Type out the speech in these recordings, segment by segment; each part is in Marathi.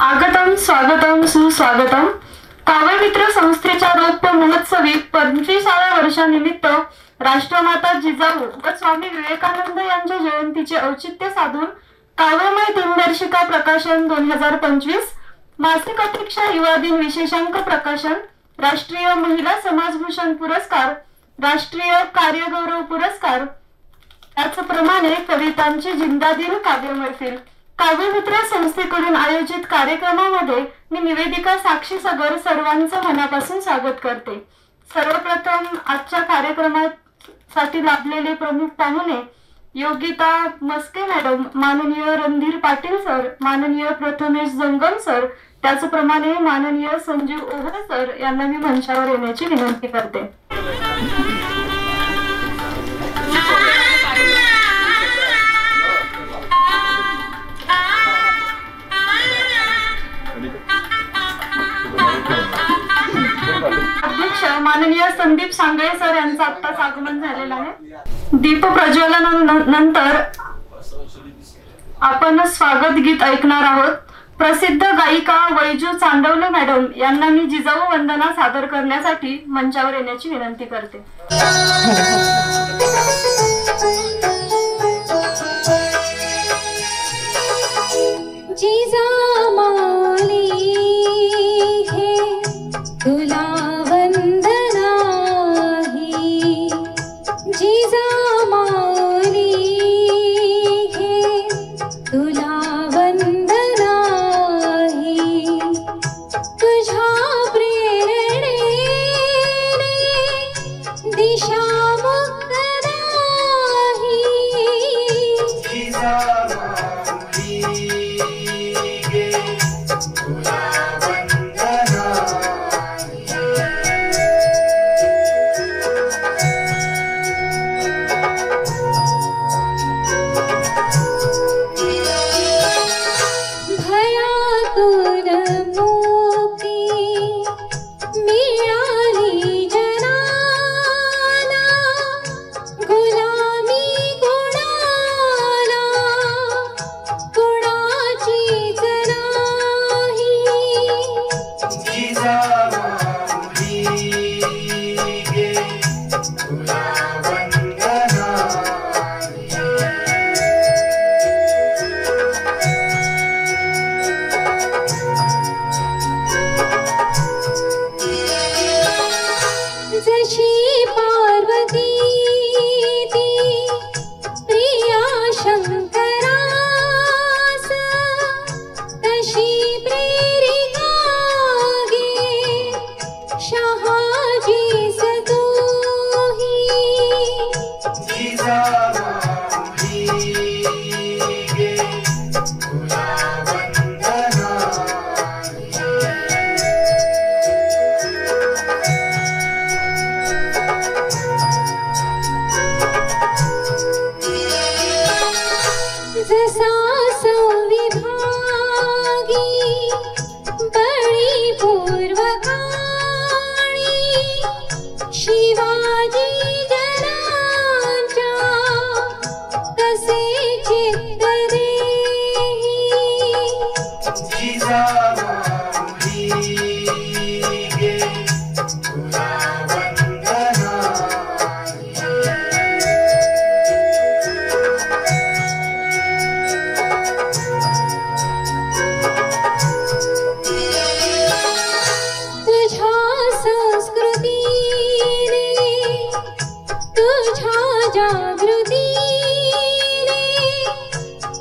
आगतम स्वागतम सुस्वागतम. काव्यमित्र संस्थेच्या रौप्य महोत्सवी 25व्या वर्षानिमित्त राष्ट्रमाता जिजाऊ व स्वामी विवेकानंद यांच्या जयंतीचे औचित्य साधून काव्यमय दिनदर्शिका प्रकाशन 2025, मासिक अपेक्षा युवा दिन विशेषांक प्रकाशन, राष्ट्रीय महिला समाजभूषण पुरस्कार, राष्ट्रीय कार्यगौरव पुरस्कार, त्याचप्रमाणे कवितांची जिंदा दिन काव्य मैफिल काव्यमित्र संस्थेकडून आयोजित कार्यक्रमामध्ये मी निवेदिका साक्षी सगर सर्वांचं मनापासून स्वागत करते. सर्वप्रथम आजच्या कार्यक्रमासाठी लाभलेले प्रमुख पाहुणे योगिता मस्के मॅडम, माननीय रणधीर पाटील सर, माननीय प्रथमेश जंगम सर, त्याचप्रमाणे माननीय संजीव ओहरे सर यांना मी मंचावर येण्याची विनंती करते. अध्यक्ष माननीय संदीप सांगळे सर यांचं आत्ताच आगमन झालेलं आहे. दीप प्रज्वलनानंतर आपण स्वागत गीत ऐकणार आहोत. प्रसिद्ध गायिका वैजू चांदवले मॅडम यांना मी जिजाऊ वंदना सादर करण्यासाठी मंचावर येण्याची विनंती करते. जिजामाली हे तुला वंदना ही, जिजामाली हे तुला वंदना ही, तुझ्या प्रेरणेने दिशा मुक्त नाही.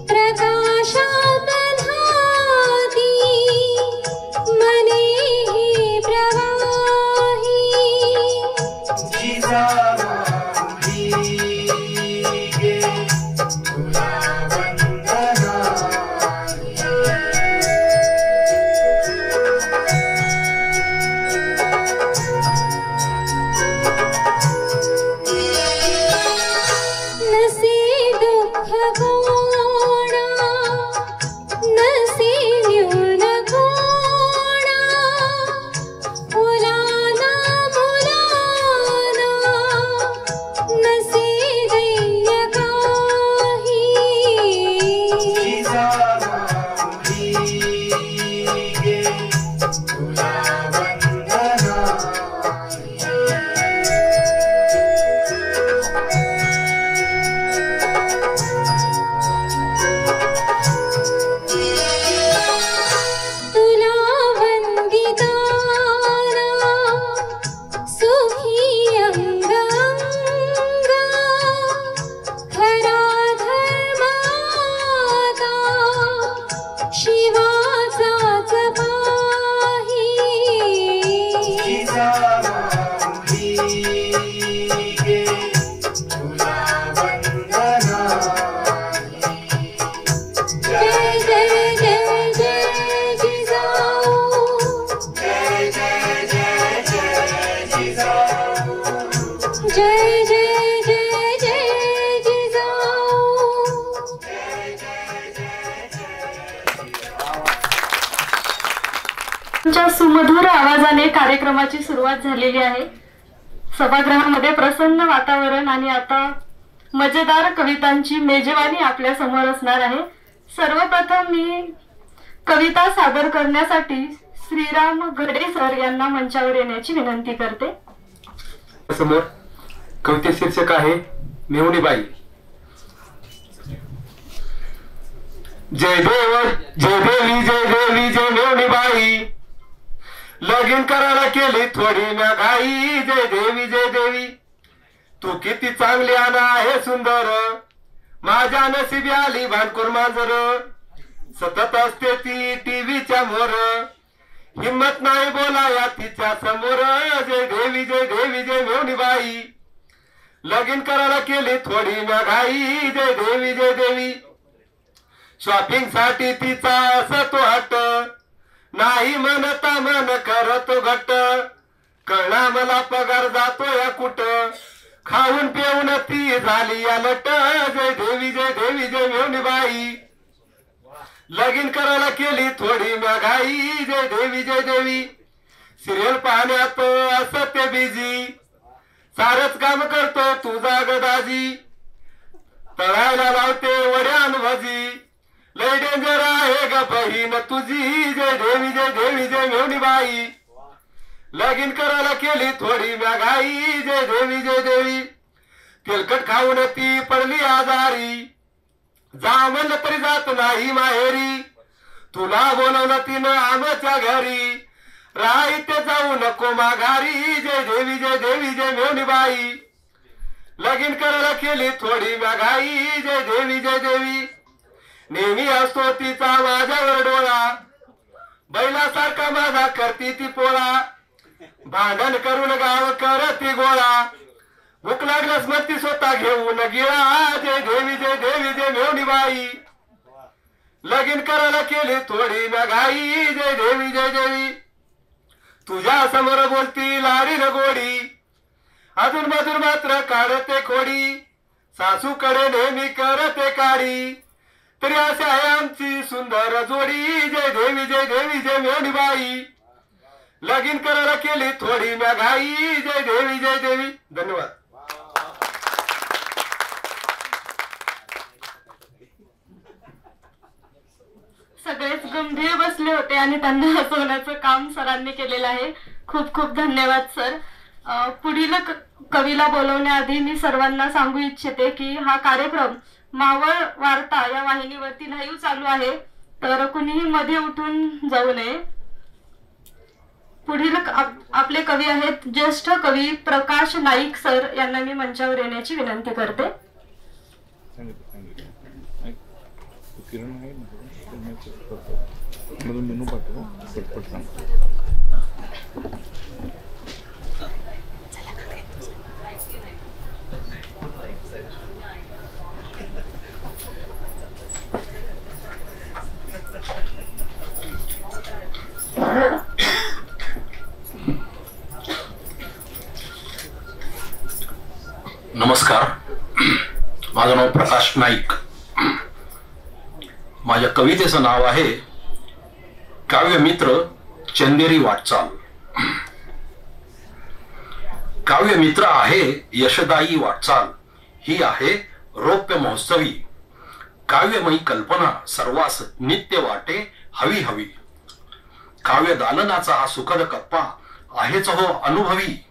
प्रकाशात धाती च्या सुमधुर आवाजाने कार्यक्रमाची सुरुवात झालेली आहे. सभागृहामध्ये प्रसन्न वातावरण आणि आता मजेदार कवितांची मेजवानी आपल्या समोर असणार आहे. सर्वप्रथम मी कविता सादर करण्यासाठी श्रीराम घडे सर यांना मंचावर येण्याची विनंती करते. समोर कविते शीर्षक आहे मेहुणीबाई. जय देव जय देवी जय देवी जय मेहुणीबाई, लगीन करायला केली थोडी म्या घाई. जय देवी जय देवी, तू किती चांगली आणि आहे सुंदर, माझ्या नशिबी आली भांडकोर मांजर. सतत असते ती टीव्हीच्या मोर, हिम्मत नाही बोलाया तिच्या समोर. जय देवी जय देवी जय मेहुणीबाई, लगीन करायला केली थोडी म्या घाई. जय देवी जय देवी, शॉपिंग साठी तिचा असतो हट्ट, नाही म्हणता मन करतो घट्ट. कळला मला पगार जातो या कुठ, खाऊन पिऊन ती झाली या लट. जय देवी जय देवी जय मेहुणीबाई, लगीन करायला केली थोडी म्या घाई. जय देवी जय देवी, सिरियल पाहण्यात असते बिझी, सारच काम करतो तुझा गदाजी. तळायला लावते वड्यान भजी, लय डेंजर आहे ग बहीण तुझी. जय देवी जय देवी जय मेहुणीबाई, लगीन करायला केली थोडी म्या घाई. जय देवी जय देवी, तेलकट खाऊन ती पडली आजारी, जा म्हणलं तरी जात नाही माहेरी. तुला बोलवलं तिनं आमच्या घरी, राहिते जाऊ नको माघारी. जय देवी जय देवी जय मेहुणीबाई, लगीन करायला केली थोडी म्या घाई. जय देवी जय देवी, नेहमी असतो तिचा माझ्यावर डोळा, बैलासारखा माझा करती ती पोळा. भांडण करून गाव करती गोळा, भूक लागल्यास मग ती स्वतः घेऊन गिळा. जय देवी जय देवी जय मेहुणीबाई, लगीन करायला केली थोडी म्या घाई. जय देवी जय देवी, तुझ्या समोर बोलती लाडी न गोडी, अजून मधून मात्र काढते खोडी. सासूकडे नेहमी करते काडी, तरी अशी आहे आमची सुंदर जोडी. जय देवी जय देवी जय मेहुणीबाई, लगीन करायला केली थोडी म्या घाई. जय देवी जय देवी. धन्यवाद. सगळेच गंभीर बसले होते आणि त्यांना हसवण्याचं काम सरांनी केलेलं आहे. खूप खूप धन्यवाद सर. पुढील कवीला बोलवण्याआधी मी सर्वांना सांगू इच्छिते की हा कार्यक्रम मावळ वार्ता या वाहिनीवरती लाईव्ह चालू आहे, तर कुणीही मध्ये उठून जाऊ नये. पुढील आपले कवी आहेत ज्येष्ठ कवी प्रकाश नाईक सर, यांना मी मंचावर येण्याची विनंती करते. नमस्कार, माझं नाव प्रकाश नाईक. माझ्या कवितेचं नाव आहे काव्यमित्र चंदेरी वाटचाल. काव्यमित्र आहे यशदायी वाटचाल, ही आहे रौप्य महोत्सवी. काव्यमयी कल्पना सर्वास नित्य वाटे हवी हवी. काव्य दालनाचा हा सुखद कप्पा आहेच हो अनुभवी.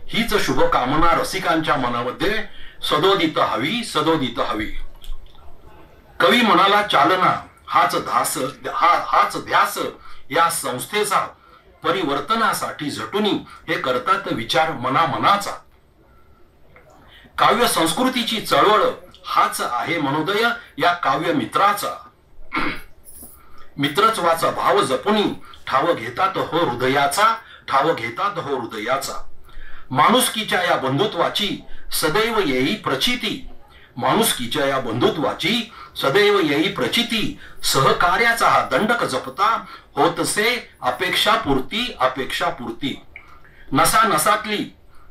हीच शुभकामना रसिकांच्या मनामध्ये सदोदित हवी सदोदित हवी. कवी मनाला चालना हाच ध्यास या संस्थेचा परिवर्तनासाठी झटुनी हे करतात विचार मनाचा. काव्य संस्कृतीची चळवळ हाच आहे मनोदय या काव्य मित्राचा. मित्रत्वाचा भाव जपुनी ठाव घेतात हो हृदयाचा, ठाव घेतात हो हृदयाचा. माणुसकीच्या या बंधुत्वाची सदैव येई प्रचिती, माणुसकीच्या या बंधुत्वाची सदैव येई प्रचिती. सहकार्याचा हा दंडक जपता होतसे अपेक्षापूर्ती अपेक्षापूर्ती. नसा नसातली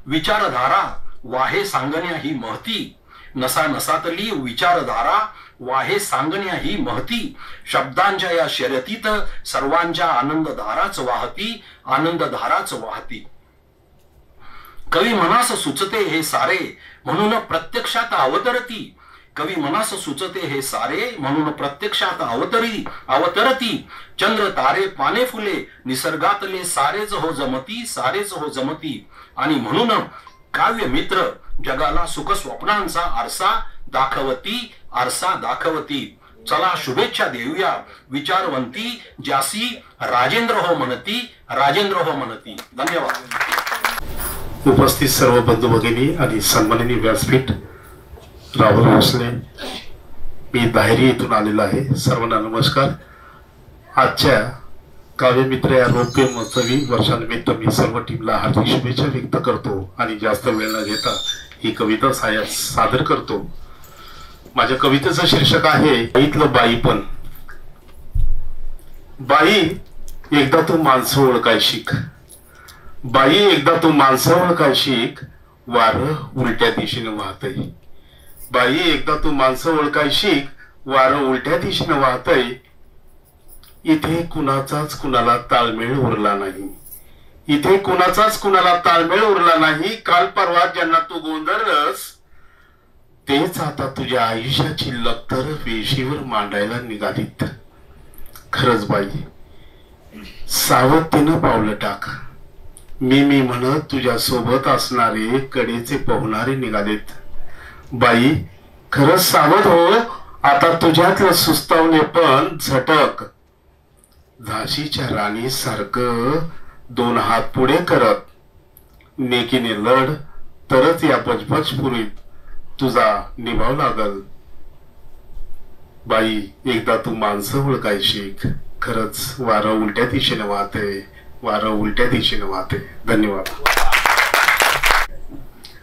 विचारधारा वाहे सांगण्या ही महती, नसा नसातली विचारधारा वाहे सांगण्या ही महती, शब्दांच्या या शर्यतीत सर्वांच्या आनंदधाराच वाहती, आनंदधाराच वाहती. कवी मनास सुचते हे सारे म्हणून प्रत्यक्षात अवतरती, कवी मनास सुचते हे सारे म्हणून प्रत्यक्षात अवतरती. चंद्र तारे पाने फुले निसर्गातले सारेच हो जमती, सारेच हो जमती. आणि म्हणून काव्य मित्र जगाला सुख स्वप्नांचा आरसा दाखवती, आरसा दाखवती. चला शुभेच्छा देऊया विचारवंती, ज्यासी राजेंद्र हो म्हणती, राजेंद्र हो म्हणती. धन्यवाद. उपस्थित सर्व बंधू भगिनी आणि सन्माननीय व्यासपीठ, राहुल भोसले, मी दाहेरी येथून आलेलो आहे. सर्वांना नमस्कार. आजच्या काव्यमित्र या रौप्य महोत्सवी वर्षानिमित्त मी सर्व टीमला हार्दिक शुभेच्छा व्यक्त करतो आणि जास्त वेळ न घेता ही कविता सादर करतो. माझ्या कवितेचं शीर्षक आहे इथलं बाईपण. बाई एकदा तू माणसं ओळखाय शिक, बाई एकदा तू माणसं ओळखाय शिक, वारं उलट्या दिशेने वाहतय. बाई एकदा तू माणसं ओळखाय शिक, वारं उलट्या दिशेने वाहतय. इथे कुणाचाच कुणाला ताळमेळ उरला नाही, इथे कुणाचाच कुणाला ताळमेळ उरला नाही. काल परवा ज्यांना तू गोंधळलंस तेच आता तुझ्या आयुष्याची लक्तर वेशीवर मांडायला निघालीत. खरंच बाई, सावधतेनं पावलं टाक. मी म्हणत तुझ्या सोबत असणारे कडेचे पोहणारे निघालेत. बाई खरंच सावध हो, आता तुझ्यातलं सुस्तावणे पण झटक. झाशीच्या राणी सारखं दोन हात पुढे करत नेकीने लढ, तरच या बजबजपुरीत तुझा निभाव लागल. बाई एकदा तू माणसं ओळखाय शिक, खरंच वारं उलट्या दिशेने वाहते, वारं उलट्या दिशेने वाहते. धन्यवाद.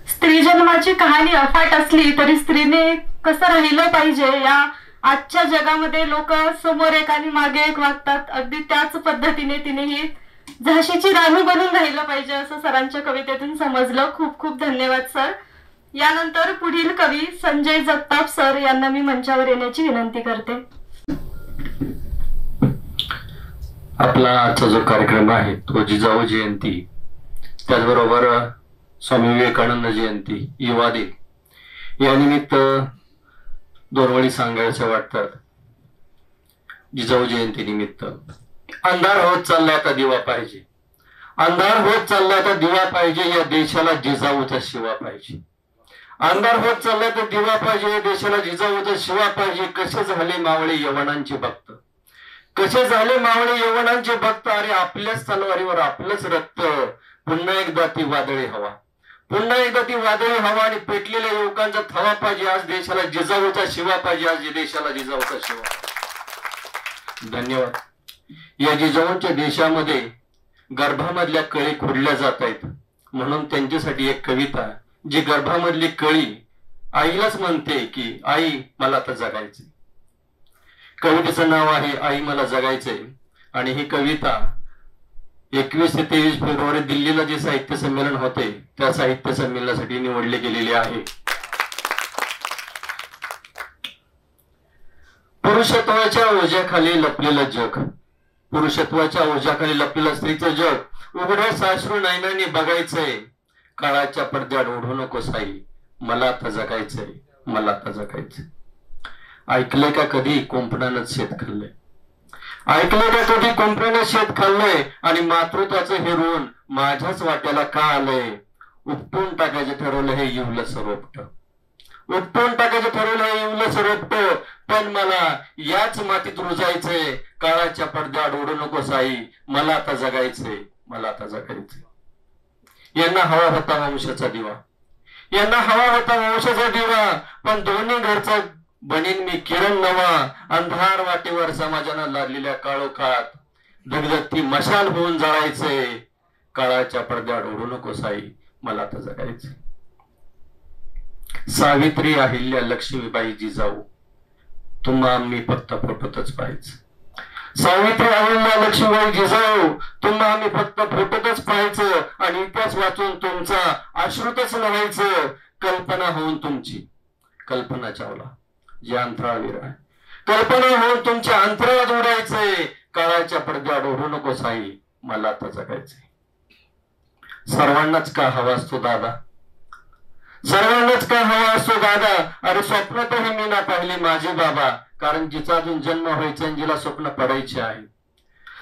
स्त्री जन्माची कहाणी अफाट असली तरी स्त्रीने कसं राहिलं पाहिजे या आजच्या जगामध्ये लोक समोर एक आणि मागे एक वागतात. अगदी त्याच पद्धतीने तिनेही झाशीची राणी बनून राहिलं पाहिजे असं सरांच्या कवितेतून समजलं. खूप खूप धन्यवाद सर. यानंतर पुढील कवी संजय जगताप सर यांना मी मंचावर येण्याची विनंती करते. आपला आजचा जो कार्यक्रम आहे तो जिजाऊ जयंती, त्याचबरोबर स्वामी विवेकानंद जयंती, युवा दिन या निमित्त दोन वळी सांगायचं वाटतात. जिजाऊ जयंती निमित्त अंधार होत चाललाय आता दिवा पाहिजे, अंधार होत चाललाय आता दिवा पाहिजे, या देशाला जिजाऊचा शिवा पाहिजे. अंधार होत चाललाय तर दिवा पाहिजे, या देशाला जिजाऊचा शिवा पाहिजे. कसे झाले मावळे यवनांचे भक्त, कसे झाले मावळे यवनांचे भक्त. अरे आपल्याच तलवारीवर आपलंच रक्त. पुन्हा एकदा ती वादळी हवा, पुन्हा एकदा ती वादळी हवा आणि पेटलेल्या युवकांचा थवा पाहिजे. आज देशाला जिजाऊचा शिवा पाहिजे, आज देशाला जिजाऊचा शिवा. धन्यवाद. या जिजाऊंच्या देशामध्ये गर्भामधल्या कळी खोडल्या जात आहेत, म्हणून त्यांच्यासाठी एक कविता जी गर्भामधली कळी आईलाच म्हणते की आई मला आता जगायचंय. कवितेचं नाव आहे आई मला जगायचंय. आणि ही कविता 21 ते 23 फेब्रुवारी दिल्लीला जे साहित्य संमेलन होते त्या साहित्य संमेलनासाठी निवडले गेलेले आहे. पुरुषत्वाच्या ओझ्याखाली लपलेलं जग, पुरुषत्वाच्या ओझ्याखाली लपलेलं स्त्रीचं जग उघड्या साश्रू नयनांनी बघायचंय. काळाच्या पडद्यात ओढू नकोस आई, मला आता जगायचंय, मला आता जगायचंय. ऐकलंय का कधी कुंपणानं शेत खाल्लंय, ऐकलंय का कधी कुंपणानं शेत खाल्लंय. आणि मातृत्वाचं हे ऋण माझ्याच वाट्याला का आलंय. उपटून टाकायचं ठरवलं हे इवलं सरोपट, उपटून टाकायचं ठरवलं हे इवलं सरोपट. पण मला याच मातीत रुजायचंय. काळाच्या पडद्यात ओढू नकोस आई, मला आता जगायचंय, मला आता जगायचंय. यांना हवा होता वंशाचा दिवा, यांना हवा होता वंशाचा दिवा. पण दोन्ही घरचा बनीन मी किरण नवा. अंधार वाटेवर समाजानं लादलेल्या काळोखात दगदगती मशाल होऊन जाळायचे. काळाच्या पडद्यात ओढू नकोस आई, मला आता जगायचे. सावित्री, अहिल्या, लक्ष्मीबाई, जिजाऊ तुम्हा आम्ही फक्त फोटोतच पाहायचं. सावित्री, अहिल्या, लक्ष्मीबाई, जिजाऊ तुम्हा आम्ही फक्त फोटोतच पाहायचं. आणि इतिहास वाचून तुमचा अश्रुतच नव्हायचं. कल्पना होऊन तुमची, कल्पना चावला जे अंतराळवीर आहे. कल्पना होऊन तुमच्या अंतराळात उडायचंय, काळाच्या पडद्यावर ओढू नको साई, मला आता जगायचंय. सर्वांनाच का हवा असतो दादा, सर्वांनाच का हवा असतो दादा, अरे स्वप्नातही मी ना पाहिली माझे बाबा, कारण जिचा अजून जन्म व्हायचा आणि जिला स्वप्न पडायचे आहे.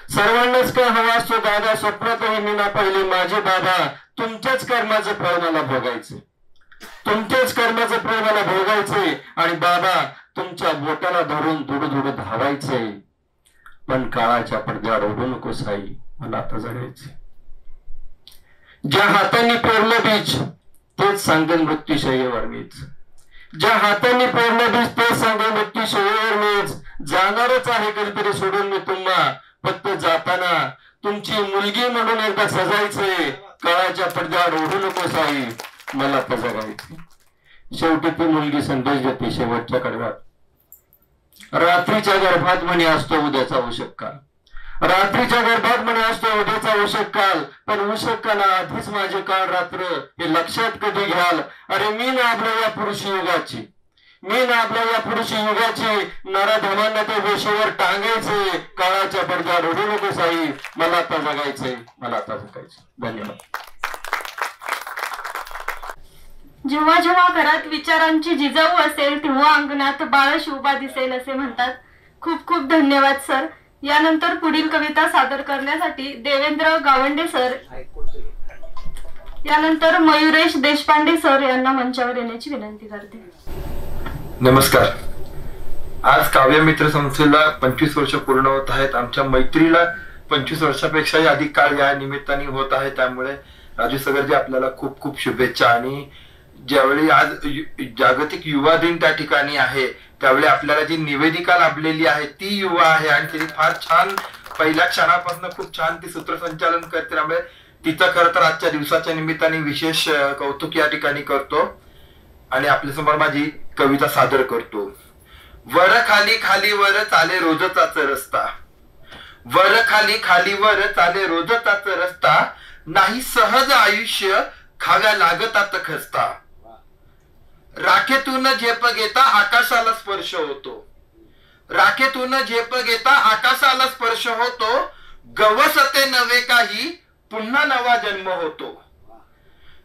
सर्वांनाच का हवा असतो दादा, स्वप्नातही मी ना पाहिले माझे बाबा, तुमच्याच कर्माचं फळ मला भोगायचे, तुमच्याच कर्माचं फळ मला भोगायचे. आणि बाबा तुमच्या बोटाला धरून धुडू धुडू धावायचे, पण काळाच्या पडद्यावर ओढू नको साई, मला आता जगायचे. ज्या हातांनी पेरलं बीज तेच सांगेन मृत्यूशय्येवर मीच, ज्या हातांनी पेरलं बीज तेच सांगेन मृत्यूशय्येवर मीच. जाणारच आहे कधीतरी सोडून मी तुम्हा, फक्त जाताना तुमची मुलगी म्हणून एकदा सजायचे, काळाच्या पडद्यावर ओढू नको साई, मला आता जगायचे. शेवटी ती मुलगी संदेश देते शेवटच्या कडव्यात, रात्रीच्या गर्भात म्हणे असतो उद्याचा उषक काल, रात्रीच्या गर्भात म्हणे असतो उद्याचा उषक काल, पण उषक काला आधीच माझे काळ रात्र हे लक्षात कधी घ्याल. अरे मी नाभलो या पुरुषी युगाची, मी नाभलो या पुरुषी युगाची, नराधमांना ते वेशीवर टांगायचे, काळाच्या पडद्यावर ओढू नको साई, मला आता जगायचंय, मला आता जगायचं. धन्यवाद. जेव्हा जेव्हा घरात विचारांची जिजाऊ असेल तेव्हा अंगणात बाळ शिवबा दिसेल असे म्हणतात. खूप खूप धन्यवाद सर. यानंतर पुढील कविता सादर करण्यासाठी देवेंद्र गावंडे सर, यानंतर मयुरेश देशपांडे सर यांना मंचावर येण्याची विनंती करते. नमस्कार. आज काव्य मित्र संस्थेला 25 वर्ष पूर्ण होत आहेत. आमच्या मैत्रीला 25 वर्षापेक्षाही अधिक काळ या निमित्ताने होत आहे. त्यामुळे राजू सगरजी आपल्याला खूप खूप शुभेच्छा. आणि ज्यावेळी आज जागतिक युवा दिन त्या ठिकाणी आहे, त्यावेळी आपल्याला जी निवेदिका लाभलेली आहे ती युवा आहे आणि तिने फार छान पहिल्या क्षणापासून खूप छान ती सूत्रसंचालन करते. त्यामुळे तिचं खरं तर आजच्या दिवसाच्या निमित्ताने विशेष कौतुक या ठिकाणी करतो आणि आपल्यासमोर माझी कविता सादर करतो. वर खाली खाली वर चाले रोजचाच रस्ता, वर खाली खाली वर चाले रोजचाच रस्ता, नाही सहज आयुष्य खाव्या लागतात खस्ता. राखेतून झेप घेता आकाशाला स्पर्श होतो, राखेतून झेप घेता आकाशाला स्पर्श होतो, गवसते नवे काही पुन्हा नवा जन्म होतो.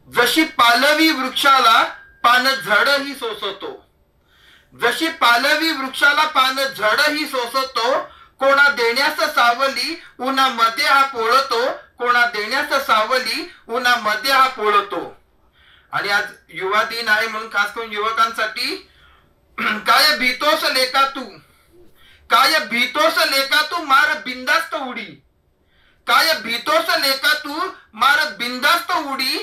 जशी पालवी वृक्षाला पान झड ही सोसतो, जशी पालवी वृक्षाला पान झड ही सोसतो, कोणा देण्यास सावली उन्हामध्ये हा पोळतो, कोणा देण्यास सावली उन्हामध्ये हा पोळतो. आणि आज युवा दिन आहे म्हणून खास करून युवकांसाठी काय भीतोस लेका तू, काय भीतोस लेका तू मार बिंदास्त उडी, काय भीतोस लेका तू मार बिंदास्त उडी.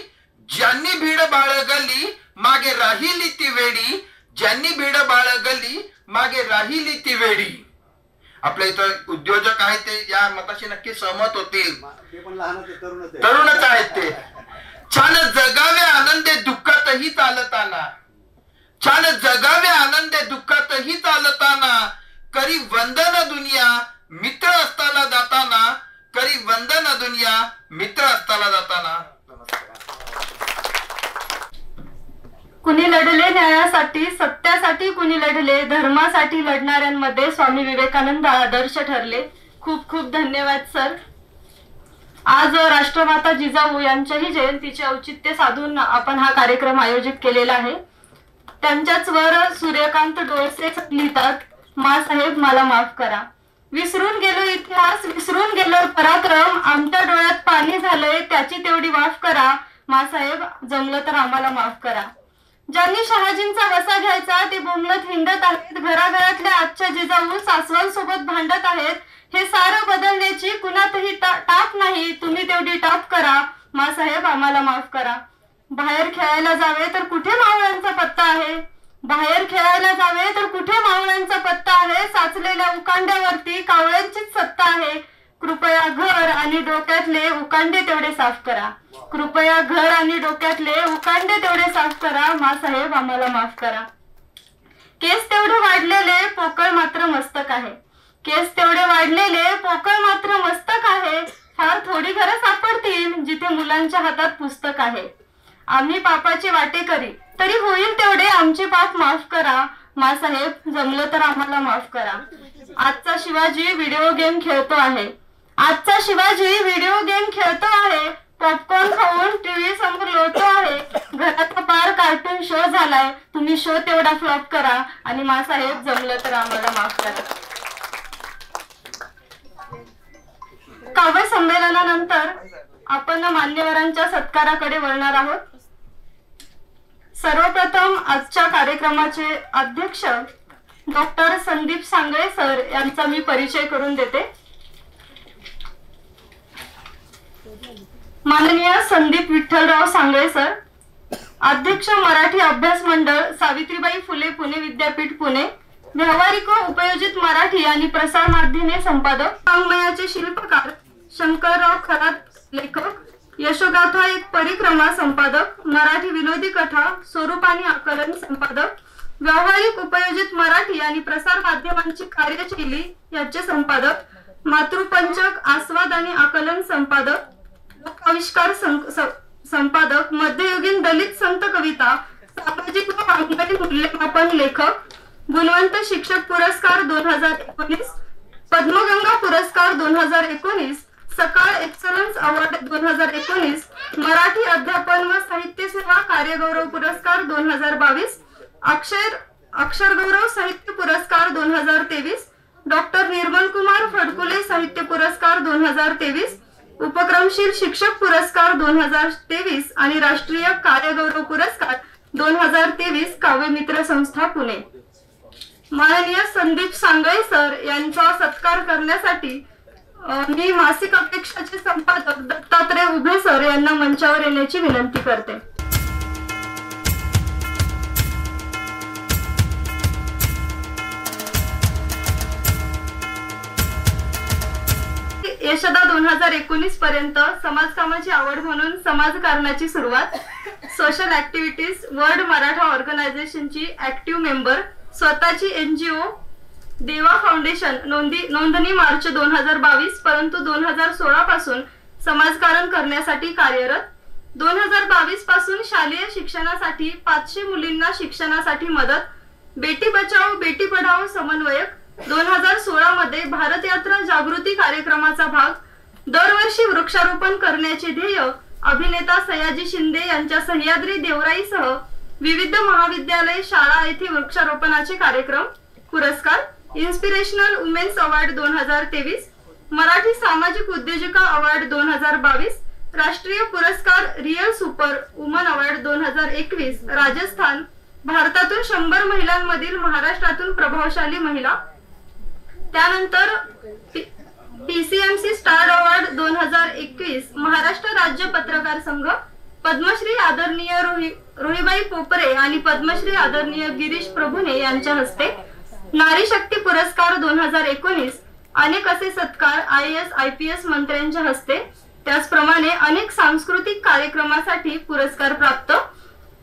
ज्यांनी भीड बाळगली मागे राहिली ती वेडी, ज्यांनी भीड बाळगली मागे राहिली ती वेडी. आपल्या इथं उद्योजक आहेत ते या मताशी नक्की सहमत होतील. तरुणच आहेत ते. छान जगावे आनंदे दुःखातही चालताना, छान जगावे आनंदे दुःखातही चालताना, करी वंदन दुनिया मित्र असताना जाताना, करी वंदन दुनिया मित्र असताना जाताना. कुणी लढले न्यायासाठी, सत्यासाठी कुणी लढले, धर्मासाठी लढणाऱ्यांमध्ये स्वामी विवेकानंद आदर्श ठरले. खूप खूप धन्यवाद सर. आज राष्ट्रमाता जिजाऊ यांच्याही जयंतीचे औचित्य साधून आपण हा कार्यक्रम आयोजित केलेला आहे. त्यांच्याच वर सूर्यकांत डोळसे लिहितात, मासाहेब मला माफ करा. विसरून गेलो इतिहास, विसरून गेलो पराक्रम, आमच्या डोळ्यात पाणी झालंय त्याची तेवढी माफ करा. मासाहेब जमलं तर आम्हाला माफ करा. ज्यांनी शहाजींचा वसा घ्यायचा ते बोंबलत हिंडत आहेत, घराघरातल्या आजच्या जिजाऊ सासवांसोबत भांडत आहेत. हे सारं बदलण्याची कुणातही टाप नाही, तुम्ही तेवढी टाप करा. मासाहेब आम्हाला माफ करा. बाहेर खेळायला जावे तर कुठे मावळ्यांचा पत्ता आहे, बाहेर खेळायला जावे तर कुठे मावळ्यांचा पत्ता आहे. साचलेल्या उकांड्यावरती कावळ्यांचीच सत्ता आहे. कृपया घर आणि डोक्यातले उकांडे तेवढे साफ करा. कृपया घर आणि डोक्यातले उकांडे तेवढे साफ करा. मासाहेब आम्हाला माफ करा. केस तेवढे वाढलेले पोकळ मात्र मस्तक आहे, केस तेवढे वाढलेले पोकळ मात्र मस्तक आहे. फार थोडी घरं सापडतील जिथे मुलांच्या हातात पुस्तक आहे. आम्ही पापाचे वाटेकरी तरी होईल तेवढे आमचे पाप माफ करा. मासाहेब जमलं तर आम्हाला माफ करा. आजचा शिवाजी व्हिडिओ गेम खेळतो आहे. आजचा शिवाजी व्हिडिओ गेम खेळतो आहे. पॉपकॉर्न खाऊन टीव्ही समोर लोळतो आहे. घराचा पार कार्टून शो झालाय. तुम्ही शो तेवढा फ्लॉप करा आणि मासाहेब जमलं तर आम्हाला माफ करा. काव्य संमेलनानंतर आपण मान्यवरांच्या सत्काराकडे वळणार आहोत. सर्वप्रथम आजच्या कार्यक्रमाचे अध्यक्ष डॉक्टर संदीप सांगळे सर यांचा मी परिचय करून देते. माननीय संदीप विठ्ठलराव सांगळे सर, अध्यक्ष मराठी अभ्यास मंडळ, सावित्रीबाई फुले पुणे विद्यापीठ पुणे, व्यावहारिक व उपयोजित मराठी आणि प्रसार माध्यमे संपादक, वाङ्मयाचे शिल्पकार, शंकरराव खरात लेखक, यशोगाथा एक परिक्रमा संपादक, मराठी विनोदी कथा, स्वरूप आणि आकलन संपादक, व्यावहारिक उपयोजित मराठी आणि प्रसार माध्यमांची कार्यशैली याचे संपादक, मातृपंचक, आस्वाद आणि आकलन संपादक, लोकाविष्कार संपादक, मध्ययुगीन दलित संत कविता, सामाजिक व वाङ्मयीन मूल्यमापन लेखक, गुणवंत शिक्षक पुरस्कार 2019, पद्मगंगा पुरस्कार 2019, सकाळ एक्सलन्स अवॉर्ड 2019, मराठी अध्यापन व साहित्य सेवा कार्यगौरव पुरस्कार 2022, अक्षरगौरव साहित्य पुरस्कार 2023, डॉक्टर निर्मल कुमार फडकुले साहित्य पुरस्कार 2023, उपक्रमशील शिक्षक पुरस्कार 2023 आणि राष्ट्रीय कार्यगौरव पुरस्कार 2023 काव्यमित्र संस्था पुणे. माननीय संदीप सांगळे सर यांचा सत्कार करण्यासाठी मी मासिक अपेक्षाचे संपादक दत्तात्रय उभे सर यांना मंचावर येण्याची विनंती करते. यशदा 2019 पर्यंत समाजकामाची आवड म्हणून समाजकारणाची सुरुवात, सोशल ऍक्टिव्हिटीज, वर्ल्ड मराठा ऑर्गनायझेशनची ऍक्टिव्ह मेंबर, स्वतःची NGO देवा फाउंडेशन, नोंदणी मार्च 2022, परंतु 2016 पासून समाजकारण करण्यासाठी कार्यरत. 2022 पासून शालेय शिक्षणासाठी 500 मुलींना शिक्षणासाठी मदत, बेटी बचाओ बेटी पढाओ समन्वयक. 2016 मध्ये भारत यात्रा जागृती कार्यक्रमाचा भाग. दरवर्षी वृक्षारोपण करण्याचे ध्येय. अभिनेता सयाजी शिंदे यांच्या सह्याद्री देवराईसह विविध महाविद्यालय शाळा येथे वृक्षारोपणाचे कार्यक्रम. पुरस्कार इन्स्पिरेशनल वुमेन्स अवॉर्ड 2023, मराठी सामाजिक उद्योजिका अवॉर्ड 2022, राष्ट्रीय पुरस्कार real super woman award 2021 Rajasthan, भारतातून 100 महिलांमधील महाराष्ट्रातून प्रभावशाली महिला. त्यानंतर PCMC स्टार अवॉर्ड 2021 महाराष्ट्र राज्य पत्रकार संघ, पद्मश्री आदरणीय रोहिबाई पोपरे आणि पद्मश्री आदरणीय गिरीश प्रभुने यांच्या हस्ते. नारी शक्ती पुरस्कार 2019, अनेक असे सत्कार IAS IPS मंत्र्यांच्या हस्ते. त्याचप्रमाणे अनेक सांस्कृतिक कार्यक्रमासाठी पुरस्कार प्राप्त.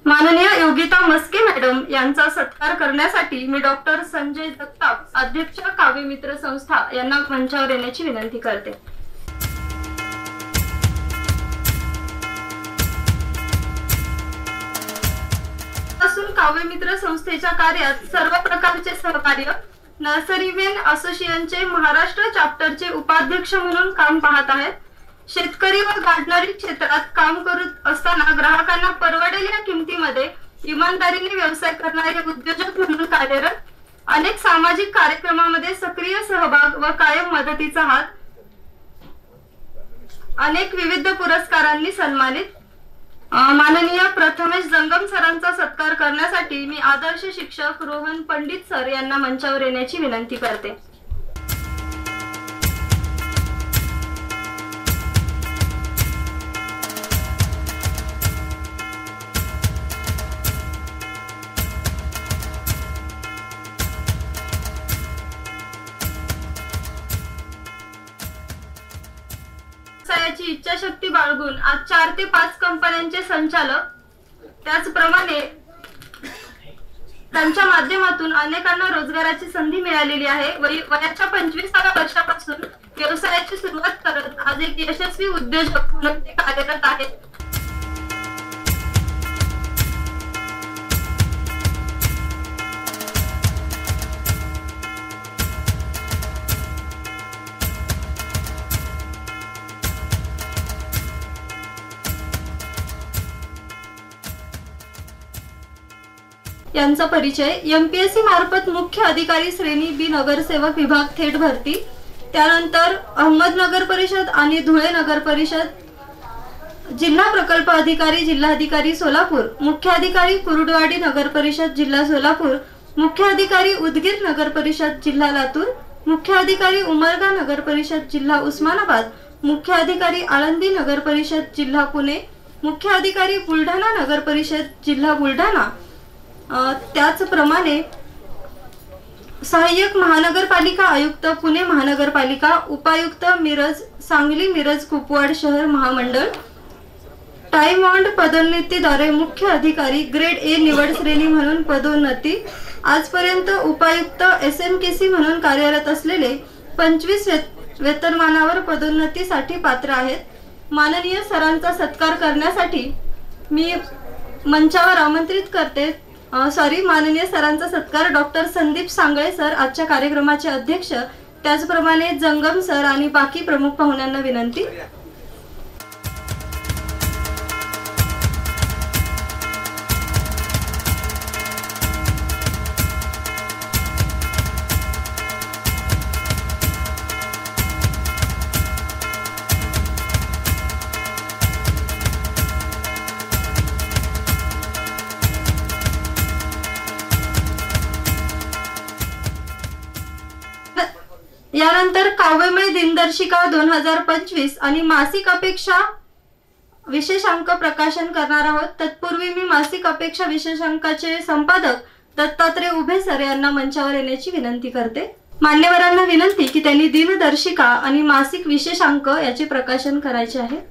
माननीय योगिता मस्के मॅडम यांचा सत्कार करण्यासाठी मी डॉक्टर संजय जगताप, अध्यक्ष काव्यमित्र संस्था यांना मंचावर येण्याची विनंती करते. काव्यमित्र संस्थेच्या कार्यात सर्व प्रकारचे सहकार्य. नर्सरी वेन असोसिएशनचे महाराष्ट्र चॅप्टरचे उपाध्यक्ष म्हणून काम पाहत आहेत. शेतकरी व गार्डनरी क्षेत्रात काम करत असताना ग्राहकांना परवडेल या किमतीमध्ये इमानदारीने व्यवसाय करणारे उद्योजक म्हणून कार्यरत. अनेक सामाजिक कार्यक्रमामध्ये सक्रिय सहभाग व कायम मदतीचा हात. अनेक विविध पुरस्कारांनी सन्मानित. माननीय प्रथमेश जंगम सरांचा सत्कार करण्यासाठी मी आदर्श शिक्षक रोहन पंडित सर यांना मंचावर येण्याची विनंती करते. व्यवसायाची इच्छाशक्ती बाळगून आज 4 ते 5 कंपन्यांचे संचालक. त्याचप्रमाणे त्यांच्या माध्यमातून अनेकांना रोजगाराची संधी मिळालेली आहे. वयाच्या 25व्या वर्षापासून व्यवसायाची सुरुवात करत आज एक यशस्वी उद्योजक म्हणून ते कार्यरत आहेत. यांचा परिचय, MPSC मार्फत मुख्य अधिकारी श्रेणी बी नगरसेवक विभाग थेट भरती, त्यानंतर अहमदनगर परिषद आणि धुळे नगर परिषद जिल्हा प्रकल्प अधिकारी जिल्हाधिकारी सोलापूर, मुख्य अधिकारी कुरुडवाडी नगर परिषद जिल्हा सोलापूर, मुख्य अधिकारी उदगीर नगर परिषद जिल्हा लातूर, मुख्य अधिकारी उमरगा नगर परिषद जिल्हा उस्मानाबाद, मुख्य अधिकारी आळंदी नगर परिषद जिल्हा पुणे, मुख्य अधिकारी बुलढाणा नगर परिषद जिल्हा बुलढाणा, त्याचप्रमाणे सहाय्यक महानगरपालिका आयुक्त पुणे महानगरपालिका, उपायुक्त मिरज सांगली मिरज कुपवाड शहर महामंडळ, टाइम बॉन्ड पदोन्नतीद्वारे मुख्य अधिकारी ग्रेड ए निवड श्रेणी म्हणून पदोन्नती, आजपर्यंत उपायुक्त SMKC म्हणून कार्यरत असलेले 25 वेतनमानावर पदोन्नतीसाठी पात्र आहेत. माननीय सरांचा सत्कार करण्यासाठी मी मंचावर आमंत्रित करते. माननीय सरांचा सत्कार डॉक्टर संदीप सांगळे सर आजच्या कार्यक्रमाचे अध्यक्ष, त्याचप्रमाणे जंगम सर आणि बाकी प्रमुख पाहुण्यांना विनंती. यानंतर काव्यमय दिनदर्शिका 2025 आणि मासिक अपेक्षा विशेषांक प्रकाशन करणार आहोत. तत्पूर्वी मी मासिक अपेक्षा विशेषांकाचे संपादक दत्तात्रय उभे सर यांना मंचावर येण्याची विनंती करते. मान्यवरांना विनंती की त्यांनी दिनदर्शिका आणि मासिक विशेषांक याचे प्रकाशन करायचे आहे.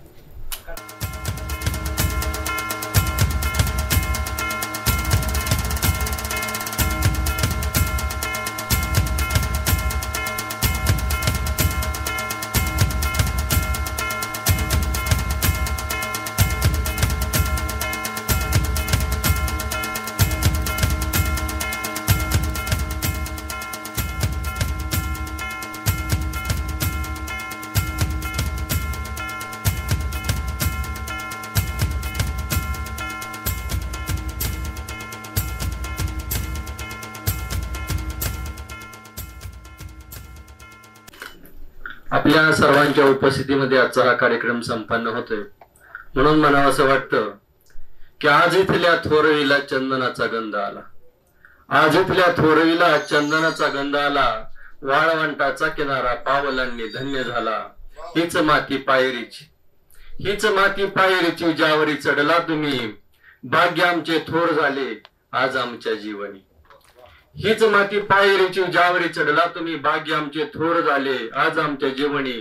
आपल्या सर्वांच्या उपस्थितीमध्ये आजचा हा कार्यक्रम संपन्न होतोय, म्हणून मला असं वाटतं की आज इथल्या थोरवीला चंदनाचा गंध आला, आज इथल्या थोरवीला चंदनाचा गंध आला, वाळवंटाचा किनारा पावलांनी धन्य झाला. हीच माती पायरीची, हीच माती पायरीची ज्यावरी चढला तुम्ही, भाग्य आमचे थोर झाले आज आमच्या जीवनी. हीच माती पायरीची ज्यावरी चढला तुम्ही, भाग्य आमचे थोर झाले आज आमच्या जीवनी.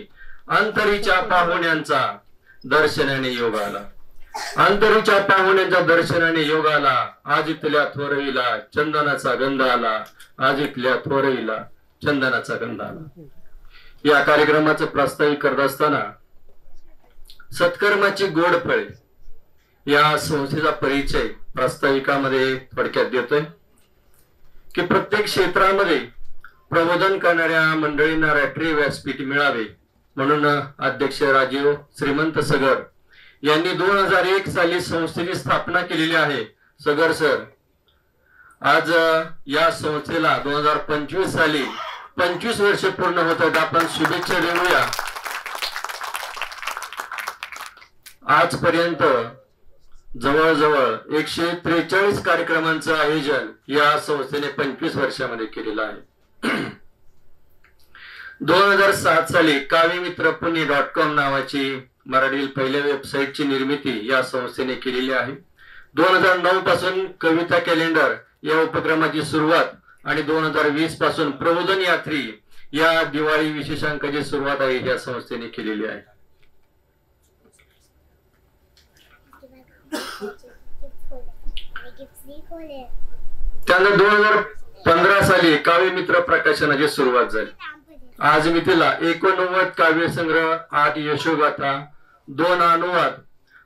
अंतरीच्या पाहुण्यांचा दर्शनाने योग आला, अंतरीच्या पाहुण्यांच्या दर्शनाने योग आला. आज इथल्या थोरवीला चंदनाचा गंध आला, आज इथल्या थोरवीला चंदनाचा गंध आला. या कार्यक्रमाचं प्रास्ताविक करत असताना सत्कर्माची गोड फळे या संस्थेचा परिचय प्रास्ताविकामध्ये थोडक्यात देतोय की प्रत्येक क्षेत्रामध्ये प्रबोधन करणाऱ्या मंडळींना राष्ट्रीय व्यासपीठ मिळावे म्हणून अध्यक्ष राजीव श्रीमंत सगर यांनी 2001 साली संस्थेची स्थापना केलेली आहे. सगर सर आज या संस्थेला 2025 साली 25 वर्ष पूर्ण होत आहेत. आपण शुभेच्छा देऊया. आजपर्यंत जवळजवळ 143 कार्यक्रमांचं आयोजन या संस्थेने 25 वर्षामध्ये केलेलं आहे. 2007 साली काव्यमित्र पुणे.com नावाची मराठीतील पहिल्या वेबसाईटची निर्मिती या संस्थेने केलेली आहे. 2009 पासून कविता कॅलेंडर या उपक्रमाची सुरुवात आणि 2020 पासून प्रबोधन यात्री या दिवाळी विशेषांकाची सुरुवात आहे या संस्थेने केलेली आहे. त्यानंतर 2015 साली काव्यमित्र प्रकाशनाची सुरुवात झाली. आज मितीला 89 काव्यसंग्रह, 8 यशोगाथा, 2 अनुवाद,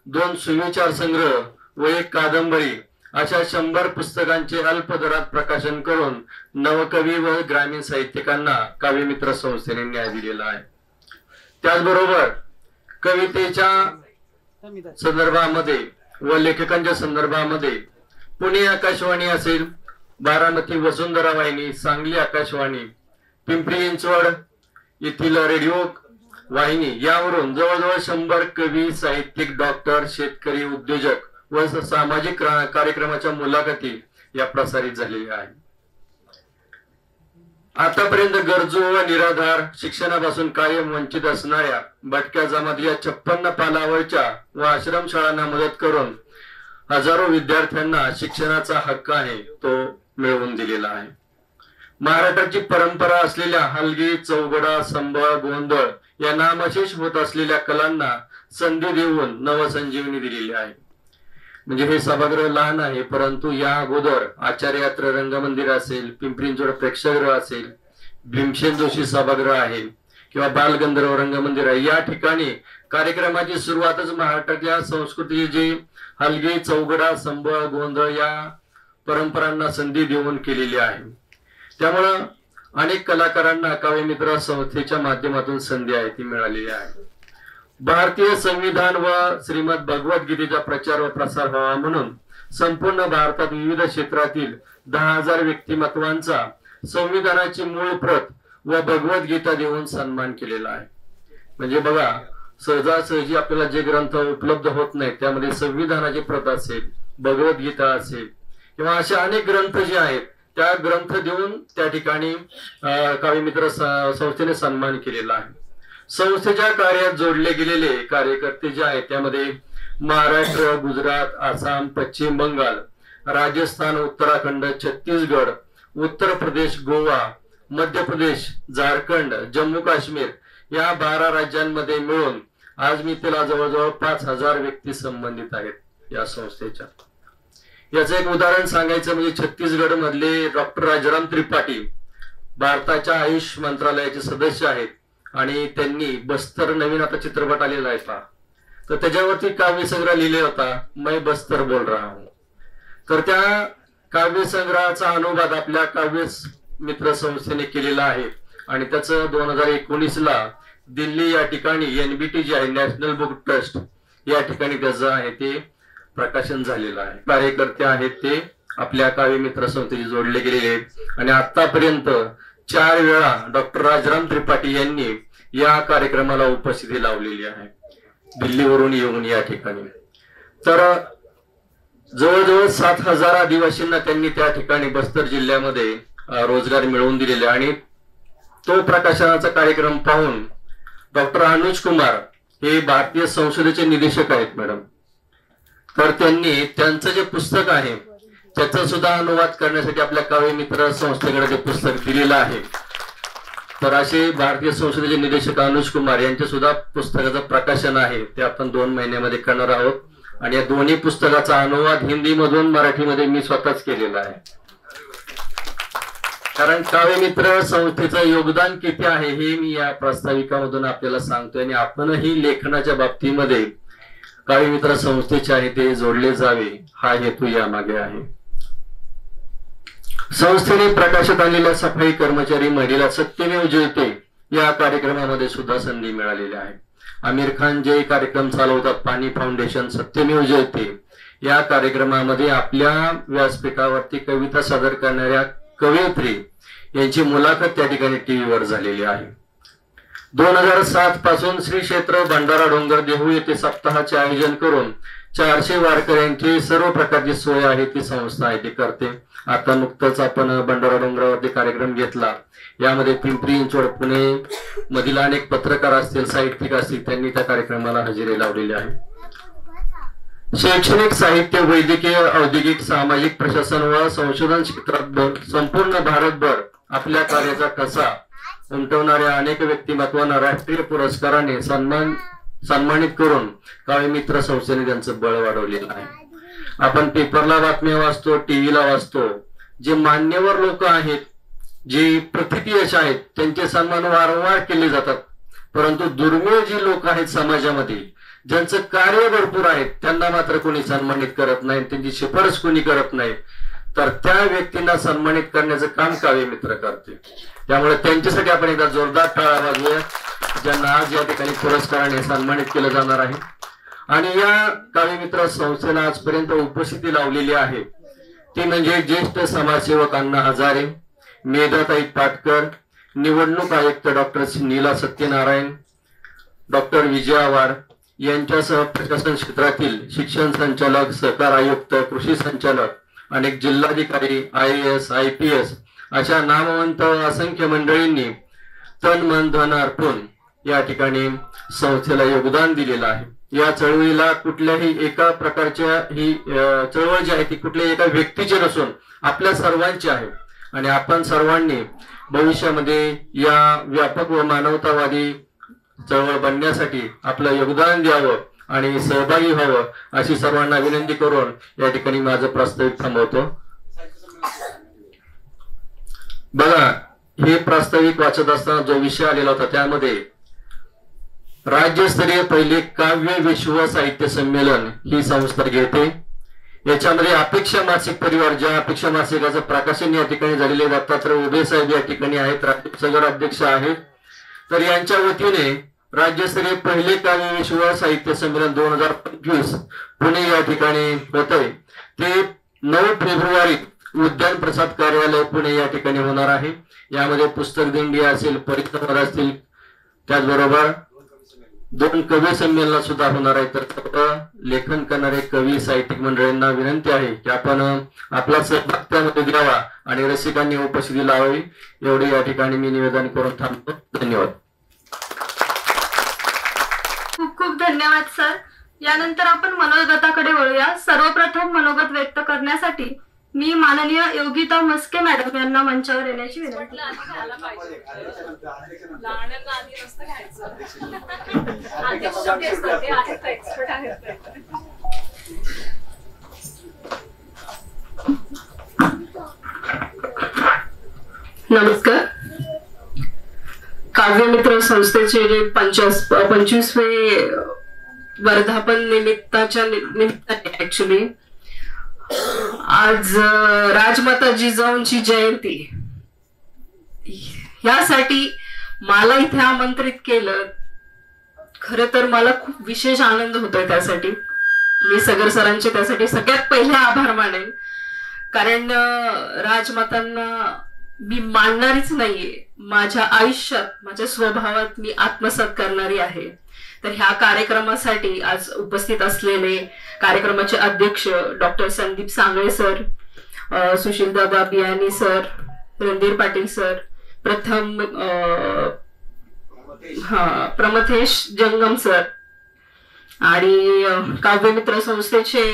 2 सुविचार संग्रह व 1 कादंबरी अशा 100 पुस्तकांचे अल्प दरात प्रकाशन करून नवकवी व ग्रामीण साहित्यिकांना काव्यमित्र संस्थेने न्याय दिलेला आहे. त्याचबरोबर कवितेच्या संदर्भामध्ये व लेखकांच्या संदर्भामध्ये पुणे आकाशवाणी असेल, बारामती वसुंधरा वाहिनी, सांगली आकाशवाणी, पिंपरी चिंचवड येथील रेडिओ वाहिनी यावरून जवळजवळ 100 कवी, साहित्यिक, डॉक्टर, शेतकरी, उद्योजक व सामाजिक कार्यक्रमाच्या मुलाखती या प्रसारित झालेल्या आहेत. आतापर्यंत गरजू व निराधार, शिक्षणापासून कायम वंचित असणाऱ्या भटक्या जमाती या 56 पालावरच्या व आश्रमशाळांना मदत करून हजारो विद्यार्थ्यांना शिक्षणाचा हक्क आहे तो मिळवून दिलेला आहे. महाराष्ट्राची परंपरा असलेल्या हलगी, चौघडा, संबळ, गोंधळ या नामशेष होत असलेल्या कलांना संधी देऊन नवसंजीवनी दिलेली आहे. म्हणजे हे सभागृह लहान आहे, परंतु या अगोदर आचार्य यात्रा रंगमंदिर असेल, पिंपरी चिंचवड प्रेक्षागृह असेल, भीमसेन जोशी सभागृह आहे किंवा बालगंधर्व रंगमंदिर आहे, या ठिकाणी कार्यक्रमाची सुरुवातच महाराष्ट्राच्या संस्कृतीची जी हलगी, चौघडा, संबळ, गोंधळ या परंपरांना संधी देऊन केलेली आहे. त्यामुळं अनेक कलाकारांना काव्यमित्र संस्थेच्या माध्यमातून संधी आहे ती मिळालेली आहे. भारतीय संविधान व श्रीमद भगवद्गीतेचा प्रचार व प्रसार व्हावा म्हणून संपूर्ण भारतात विविध क्षेत्रातील 10,000 व्यक्तिमत्वांचा संविधानाची मूळ प्रत व भगवद्गीता देऊन सन्मान केलेला आहे. म्हणजे बघा, सहजासहजी आपल्याला जे ग्रंथ उपलब्ध होत नाहीत त्यामध्ये संविधानाची प्रत असेल, भगवद्गीता असेल किंवा असे अनेक ग्रंथ जे आहेत त्या ग्रंथ देऊन त्या ठिकाणी काव्यमित्र संस्थेने सन्मान केलेला आहे. संस्थेच्या कार्यात जोडले गेलेले कार्यकर्ते जे आहेत त्यामध्ये महाराष्ट्र, गुजरात, आसाम, पश्चिम बंगाल, राजस्थान, उत्तराखंड, छत्तीसगड, उत्तर प्रदेश, गोवा, मध्य प्रदेश, झारखंड, जम्मू काश्मीर या 12 राज्यांमध्ये मिळून आज मी त्याला जवळजवळ 5,000 व्यक्ती संबंधित आहेत या संस्थेच्या. याचं एक उदाहरण सांगायचं म्हणजे छत्तीसगड मधले डॉक्टर राजाराम त्रिपाठी भारताच्या आयुष मंत्रालयाचे सदस्य आहेत आणि त्यांनी बस्तर, नवीन आता चित्रपट आलेला आहे पहा, तर त्याच्यावरती काव्यसंग्रह लिहिले होता, मैं बस्तर बोल रहा हूं. तर त्या काव्यसंग्रहाचा अनुवाद आपल्या काव्य मित्र संस्थेने केलेला आहे आणि त्याचं 2019ला दिल्ली या ठिकाणी NBT जे आहे, नॅशनल बुक ट्रस्ट या ठिकाणी त्याचं आहे ते प्रकाशन झालेलं आहे. कार्यकर्ते आहेत ते आपल्या काव्यमित्र संस्थेशी जोडले गेलेले आहेत आणि आतापर्यंत 4 वेळा डॉक्टर राजाराम त्रिपाठी यांनी या कार्यक्रमाला उपस्थिती लावलेली आहे दिल्लीवरून येऊन या ठिकाणी. तर जवळजवळ 7,000 आदिवासींना त्यांनी त्या ठिकाणी बस्तर जिल्ह्यामध्ये रोजगार मिळवून दिलेले आणि तो प्रकाशनाचा कार्यक्रम पाहून डॉक्टर अनुज कुमार हे भारतीय संसदेचे निदेशक आहेत मॅडम, तर त्यांनी त्यांचं जे पुस्तक आहे त्याचा सुद्धा अनुवाद करण्यासाठी आपल्या काव्यमित्र संस्थेकडे ते पुस्तक दिलेलं आहे. तर असे भारतीय संसदेचे निदेशक अनुज कुमार यांच्या सुद्धा पुस्तकाचं प्रकाशन आहे ते आपण 2 महिन्यामध्ये करणार आहोत आणि या दोन्ही पुस्तकाचा अनुवाद हिंदी मधून मराठीमध्ये मी स्वतःच केलेला आहे. कारण काव्यमित्र संस्थेचं योगदान किती आहे हे मी या प्रास्ताविकामधून आपल्याला सांगतोय आणि आपणही लेखनाच्या बाबतीमध्ये काव्यमित्र संस्थेचे आहे ते जोडले जावे हा हेतू यामागे आहे. संस्थेने प्रकाशात आलेल्या सफाई कर्मचारी महिलेला सत्यमेव जयते या कार्यक्रमामध्ये सुद्धा संधी मिळालेली आहे. आमिर खान जे कार्यक्रम चालवतात, पाणी फाउंडेशन, सत्यमेव जयते या कार्यक्रमामध्ये आपल्या व्यासपीठावरती कविता सादर करणाऱ्या कवयित्री यांची मुलाखत त्या ठिकाणी टीव्हीवर झालेली आहे. 2007 पासून श्री क्षेत्र भंडारा डोंगर देहू येथे सप्ताहाचे आयोजन करून 400 वारकऱ्यांची सर्व प्रकारची सोय आहे ती संस्था आहे ती करते. आता नुकतंच आपण भंडारा डोंगरावरती कार्यक्रम घेतला, यामध्ये पिंपरी चिंचवड, पुणे मधील अनेक पत्रकार असतील, साहित्यिक असतील, त्यांनी त्या कार्यक्रमाला हजेरी लावलेली आहे. शैक्षणिक, साहित्य, वैद्यकीय, औद्योगिक, सामाजिक, प्रशासन व संशोधन क्षेत्रात संपूर्ण भारतभर आपल्या कार्याचा ठसा उमटवणाऱ्या अनेक व्यक्तिमत्वांना राष्ट्रीय पुरस्काराने सन्मानित करून काव्यमित्र संस्थेने त्यांचं बळ वाढवलेलं आहे. आपण पेपरला बातम्या वाचतो, टीव्हीला वाचतो, जे मान्यवर लोक आहेत, जे प्रथितयश आहेत, त्यांचे सन्मान वारंवार केले जातात, परंतु दुर्मिळ जी लोक आहेत समाजामध्ये ज्यांचं कार्य भरपूर आहे त्यांना मात्र कोणी सन्मानित करत नाही, त्यांची शिफारस कोणी करत नाही. तर त्या व्यक्तींना सन्मानित करण्याचं काम काव्यमित्र करते. त्यामुळे त्यांच्यासाठी आपण एकदा जोरदार टाळ्या वाजवूया, ज्यांना आज या ठिकाणी पुरस्काराने सन्मानित केलं जाणार आहे. आणि या काव्यमित्र संस्थेला आजपर्यंत उपस्थिती लावलेली आहे ती म्हणजे ज्येष्ठ समाजसेवक अण्णा हजारे, मेधाताई पाटकर, निवडणूक आयुक्त डॉक्टर नीला सत्यनारायण, डॉक्टर विजय आव्हाड यांच्यासह प्रशासन क्षेत्रातील शिक्षण संचालक, सहकार आयुक्त, कृषी संचालक, अनेक जिल्हाधिकारी, IAS, IPS अशा नामवंत असंख्य मंडळींनी तन मन धन अर्पण या ठिकाणी संस्थेला योगदान दिलेलं आहे. या चळवळीला कुठल्याही एका प्रकारच्या ही चळवळ जी आहे ती कुठल्याही एका व्यक्तीची नसून आपल्या सर्वांची आहे आणि आपण सर्वांनी भविष्यामध्ये या व्यापक व मानवतावादी चळवळ बनण्यासाठी आपलं योगदान द्यावं आणि सहभागी व्हावं अशी सर्वांना विनंती करून या ठिकाणी माझं प्रास्ताविक थांबवतो. बघा, हे प्रास्ताविक वाचत असताना जो विषय आलेला होता त्यामध्ये राज्यस्तरीय पहिले काव्य विश्व साहित्य संमेलन ही संस्था घेते. याच्यामध्ये अपेक्षा मासिक परिवार, ज्या अपेक्षा मासिकाचं प्रकाशन या ठिकाणी झालेले दत्तात्रय उभे साहेब या ठिकाणी आहेत, सगळे अध्यक्ष आहेत. तर यांच्या वतीने राज्यस्तरीय पहिले काव्य विश्व साहित्य संमेलन 2025 पुणे या ठिकाणी होत आहे. ते 9 फेब्रुवारी उद्यान प्रसाद कार्यालय पुणे या ठिकाणी होणार आहे. यामध्ये पुस्तक दिंडी असेल, परिसंवाद असतील, त्याचबरोबर 2 कवी संमेलन सुद्धा होणार आहे. तर सर्व लेखन करणारे कवी साहित्यिक मंडळींना विनंती आहे की आपण आपला सहभाग त्यामध्ये द्यावा आणि रसिकांनी उपस्थिती लावावी. एवढे या ठिकाणी मी निवेदन करून थांबतो. धन्यवाद. खूप खूप धन्यवाद सर. यानंतर आपण मनोगताकडे वळूया. सर्वप्रथम मनोगत व्यक्त करण्यासाठी मी माननीय योगिता मस्के मॅडम यांना मंचावर येण्याची विनंती. नमस्कार. काव्यमित्र संस्थेचे जे 25वे वर्धापन निमित्ताने ऍक्च्युली आज राजमाता जिजाऊंची जयंती, यासाठी मला इथे आमंत्रित केलं. खरं तर मला खूप विशेष आनंद होतोय. त्यासाठी मी सगर सरांचे त्यासाठी सगळ्यात पहिले आभार मानेन. कारण राजमातांना मी मानणारीच नाहीये, माझ्या आयुष्यात, माझ्या स्वभावात मी आत्मसात करणारी आहे. तर ह्या कार्यक्रमासाठी आज उपस्थित असलेले कार्यक्रमाचे अध्यक्ष डॉक्टर संदीप सांगळे सर, सुशीलदादा Biyani sir, Randhir Patil sir, Pramathesh Jangam sir आणि काव्यमित्र संस्थेचे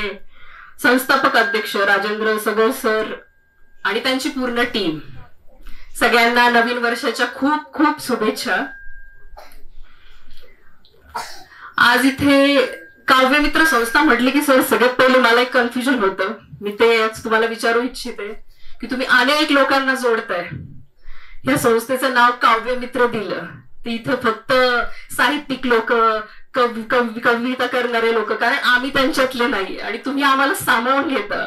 संस्थापक अध्यक्ष राजेंद्र सगळ सर आणि त्यांची पूर्ण टीम, सगळ्यांना नवीन वर्षाच्या खूप खूप शुभेच्छा. आज इथे काव्यमित्र संस्था म्हटली की सर सगळ्यात पहिले मला एक कन्फ्युजन होतं. मी ते तुम्हाला विचारू इच्छिते की तुम्ही अनेक लोकांना जोडताय. या संस्थेचं नाव काव्यमित्र दिलं ते इथं फक्त साहित्यिक लोक, कविता करणारे लोक, कारण आम्ही त्यांच्यातले नाही आणि तुम्ही आम्हाला सामावून घेता.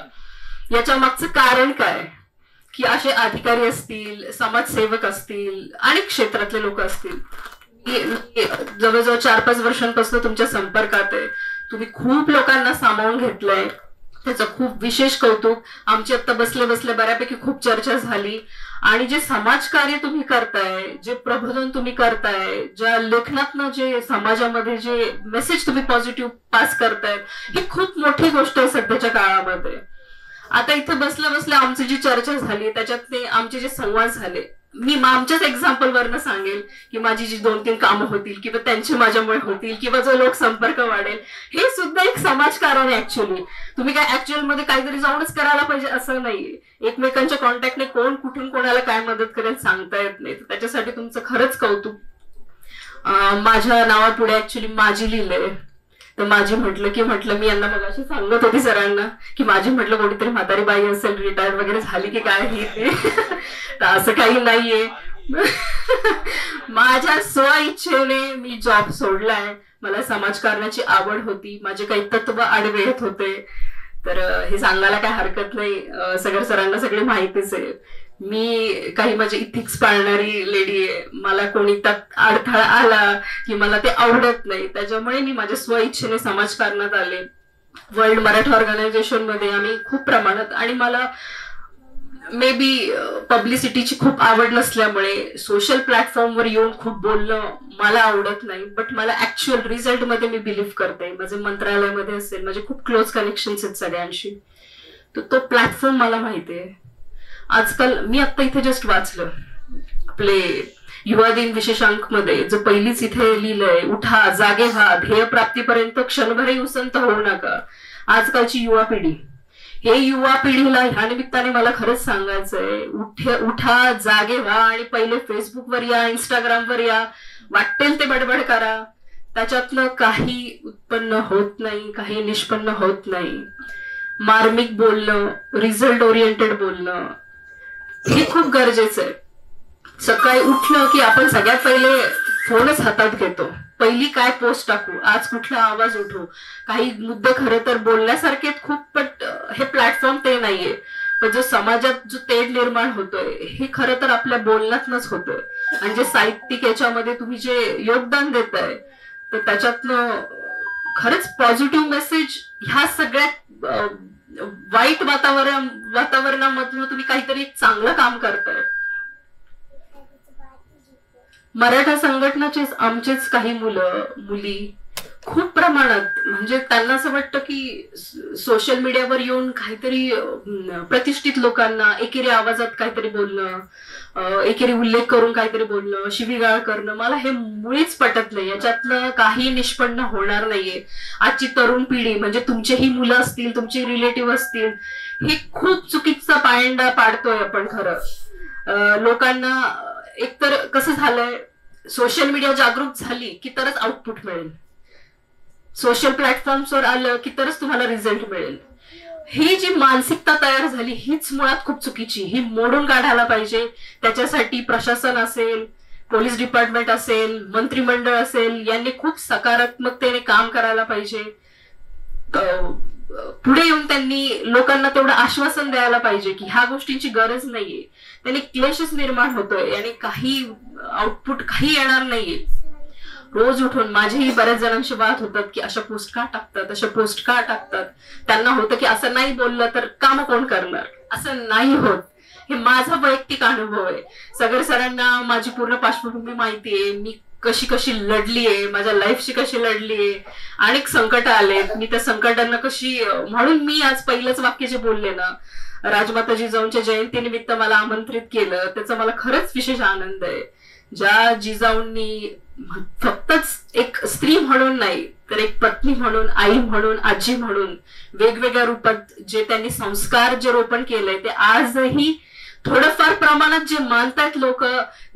याच्या मागचं कारण काय की असे अधिकारी असतील, समाजसेवक असतील, अनेक क्षेत्रातले लोक असतील. जवळजवळ 4-5 वर्षांपासून तुमच्या संपर्कात आहे. तुम्ही खूप लोकांना सामावून घेतलंय, त्याचं खूप विशेष कौतुक. आमची आता बसले बसले बऱ्यापैकी खूप चर्चा झाली. आणि जे समाजकार्य तुम्ही करताय, जे प्रबोधन तुम्ही करताय, ज्या लेखनातनं जे समाजामध्ये जे मेसेज तुम्ही पॉझिटिव्ह पास करताय, ही खूप मोठी गोष्ट आहे सध्याच्या काळामध्ये. आता इथे बसल्या बसल्या आमची जी चर्चा झाली त्याच्यात आमचे जे संवाद झाले, मी आमच्याच एक्झाम्पल वरनं सांगेल की माझी जी 2-3 कामं होतील किंवा त्यांचे माझ्यामुळे होतील किंवा जो लोकसंपर्क वाढेल, हे सुद्धा एक समाजकारण आहे. ऍक्च्युअली तुम्ही काय ऍक्च्युअल मध्ये काहीतरी जाऊनच करायला पाहिजे असं नाहीये. एकमेकांच्या कॉन्टॅक्टने कोण कुठून कोणाला काय मदत करेल सांगता येत नाही. त्याच्यासाठी तुमचं खरंच कौतुक. माझ्या नावापुढे ऍक्च्युअली माझी लिहिलंय. तर माझी म्हटलं मी यांना मगाशी सांगत होती सरांना की माझी म्हटलं कोणीतरी म्हातारी बाई असेल, रिटायर्ड वगैरे झाली की काय हे ते. तर असं काही नाहीये. माझ्या स्वइच्छेने मी जॉब सोडलाय. मला समाजकारणाची आवड होती, माझे काही तत्व आडवे येत होते. तर हे सांगायला काय हरकत नाही. सगळ्या सरांना सगळी माहितीच आहे. मी काही माझे इथिक्स पाळणारी लेडी आहे. मला कोणी त्यात अडथळा आला की मला ते आवडत नाही. त्याच्यामुळे मी माझ्या स्वइच्छेने समाजकारणात आले. वर्ल्ड मराठा ऑर्गनायझेशन मध्ये आम्ही खूप प्रमाणात, आणि मला मे बी पब्लिसिटीची खूप आवड नसल्यामुळे सोशल प्लॅटफॉर्मवर येऊन खूप बोलणं मला आवडत नाही, बट मला ऍक्च्युअल रिझल्ट मध्ये मी बिलीव्ह करते. माझे मंत्रालयामध्ये असेल, माझे खूप क्लोज कनेक्शन्स आहेत सगळ्यांशी, तर तो प्लॅटफॉर्म मला माहिती आहे. आजकाल मी आता इथे जस्ट वाचलं आपले युवा दिन विशेषांक मध्ये जो पहिलीच इथे लिहिलंय, उठा जागे व्हा, ध्येय प्राप्तीपर्यंत क्षणभरही उसंत होऊ नका. आजकालची युवा पिढी, हे युवा पिढीला ह्या निमित्ताने मला खरंच सांगायचंय, उठा जागे व्हा आणि पहिले फेसबुकवर या, इंस्टाग्रामवर या, वाटेल ते बडबड करा. त्याच्यातनं काही उत्पन्न होत नाही, काही निष्पन्न होत नाही. मार्मिक बोलणं, रिझल्ट ओरिएंटेड बोलणं हे खूप गरजेचं आहे. सकाळी उठलं की आपण सगळ्यात पहिले फोनच हातात घेतो, पहिली काय पोस्ट टाकू, आज कुठला आवाज उठवू. काही मुद्दे खरं तर बोलण्यासारखे खूप, बट हे प्लॅटफॉर्म ते नाहीये. पण जो समाजात जो तेढ निर्माण होतोय हे खरं तर आपल्या बोलण्यातनच होतोय. आणि जे साहित्यिक याच्यामध्ये तुम्ही जे योगदान देताय तर त्याच्यातनं खरंच पॉझिटिव्ह मेसेज, ह्या सगळ्यात वाईट वातावरणामधून तुम्ही काहीतरी चांगलं काम करताय. मराठा संघटनाचेच आमचेच काही मुलं मुली खूप प्रमाणात, म्हणजे त्यांना असं वाटतं की सोशल मीडियावर येऊन काहीतरी प्रतिष्ठित लोकांना एकेरी आवाजात काहीतरी बोलणं, एकेरी उल्लेख करून काहीतरी बोलणं, शिवीगाळ करणं, मला हे मुळीच पटत नाही. याच्यातनं काही निष्पन्न होणार नाहीये. आजची तरुण पिढी, म्हणजे तुमचेही मुलं असतील, तुमचे रिलेटिव्ह असतील, हे खूप चुकीचा पायंडा पाडतोय आपण. खरं लोकांना एकतर कसं झालंय, सोशल मीडिया जागरूक झाली की तरच आउटपुट मिळेल, सोशल प्लॅटफॉर्म्सवर आलं की तरच तुम्हाला रिझल्ट मिळेल. ही जी मानसिकता तयार झाली हीच मुळात खूप चुकीची, ही मोडून काढायला पाहिजे. त्याच्यासाठी प्रशासन असेल, पोलीस डिपार्टमेंट असेल, मंत्रिमंडळ असेल, यांनी खूप सकारात्मकतेने काम करायला पाहिजे. पुढे येऊन त्यांनी लोकांना तेवढं आश्वासन द्यायला पाहिजे की ह्या गोष्टींची गरज नाहीये, त्यांनी क्लेशच निर्माण होतोय आणि काही आउटपुट काही येणार नाहीये. रोज उठून माझेही बऱ्याच जणांशी वाद होतात की अशा पोस्ट का टाकतात, अशा पोस्ट का टाकतात. त्यांना होतं की असं नाही बोललं तर काम कोण करणार. असं नाही होत, हे माझा वैयक्तिक अनुभव आहे. सगर सरांना माझी पूर्ण पार्श्वभूमी माहितीये, मी कशी कशी लढलीये, माझ्या लाईफशी कशी लढलीये, अनेक संकट आले, मी त्या संकटांना कशी, म्हणून मी आज पहिलंच वाक्य जे बोलले ना, राजमाता जिजाऊंच्या जयंतीनिमित्त मला आमंत्रित केलं, त्याचा मला खरंच विशेष आनंद आहे. ज्या जिजाऊंनी फक्तच एक स्त्री म्हणून नाही तर एक पत्नी म्हणून, आई म्हणून, आजी म्हणून वेगवेगळ्या रूपात जे त्यांनी संस्कार जे रोपण केलंय ते आजही थोडंफार प्रमाणात जे मानतात लोक.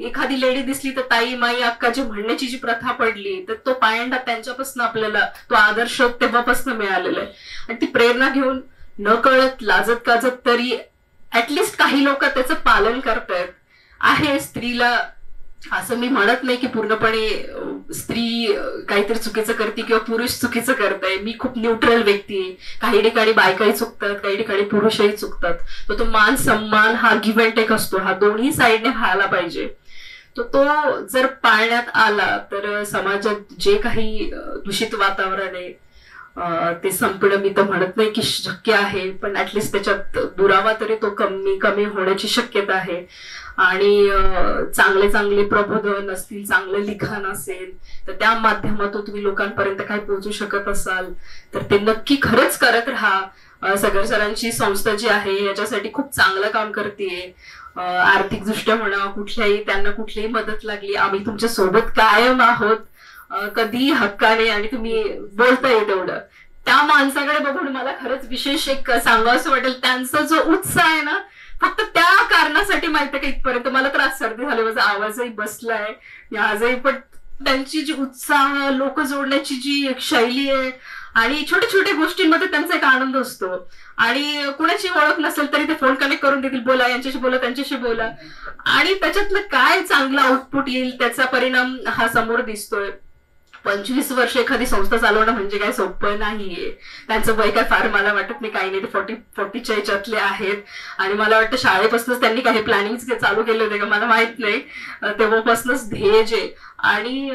एखादी लेडी दिसली तर ताई, माई, अक्का जे म्हणण्याची जी प्रथा पडली, तर तो पायंडा त्यांच्यापासून आपल्याला तो आदर्श तेव्हापासून मिळालेला आहे. आणि ती प्रेरणा घेऊन न कळत, लाजत काजत तरी ऍटलिस्ट काही लोक त्याचं पालन करतायत. आहे स्त्रीला, असं मी म्हणत नाही की पूर्णपणे स्त्री काहीतरी चुकीचं करते किंवा पुरुष चुकीचं करताय. मी खूप न्यूट्रल व्यक्ती आहे. काही ठिकाणी बायकाही चुकतात, काही ठिकाणी पुरुषही चुकतात. तो मान सन्मान हा गिव्ह अँड टेक असतो, हा दोन्ही साईडने व्हायला पाहिजे. तो जर पाळण्यात आला तर समाजात जे काही दूषित वातावरण आहे ते संपणं, मी तर म्हणत नाही की शक्य आहे, पण ऍटलिस्ट त्याच्यात दुरावा तरी तो कमी होण्याची शक्यता आहे. आणि चांगले चांगले प्रबोधन असतील, चांगलं लिखाण असेल तर त्या माध्यमातून तुम्ही लोकांपर्यंत काय पोहोचू शकत असाल तर ते नक्की खरंच करत राहा. सगर सरांची संस्था जी आहे याच्यासाठी खूप चांगलं काम करतेय. आर्थिक दृष्ट्या म्हणा, त्यांना कुठलीही मदत लागली, आम्ही तुमच्या सोबत कायम आहोत, कधी हक्काने. आणि तुम्ही बोलताय तेवढं, त्या माणसाकडे बघून मला खरंच विशेष एक सांगावं असं वाटेल. त्यांचा जो उत्साह आहे ना, फक्त त्या कारणासाठी माहितीये का इथपर्यंत मला त्रास सर्दी झाले, माझा आवाजही बसलाय आजही, पण त्यांची जी उत्साह, लोक जोडण्याची जी एक शैली आहे आणि छोट्या छोट्या गोष्टींमध्ये त्यांचा एक आनंद असतो. आणि कुणाची ओळख नसेल तरी ते फोन कनेक्ट करून देतील, बोला यांच्याशी बोला, त्यांच्याशी बोला, आणि त्याच्यातलं काय चांगलं आउटपुट येईल त्याचा परिणाम हा समोर दिसतोय. 25 वर्ष एखादी संस्था चालवणं म्हणजे काय सोपं नाहीये. त्यांचं वय काय फार मला वाटत नाही, काही नाही, ते 40च्या याच्यातले आहेत. आणि मला वाटतं शाळेपासूनच त्यांनी काही प्लॅनिंग चालू केले होते का मला माहित नाही, तेव्हापासूनच ध्येय जे. आणि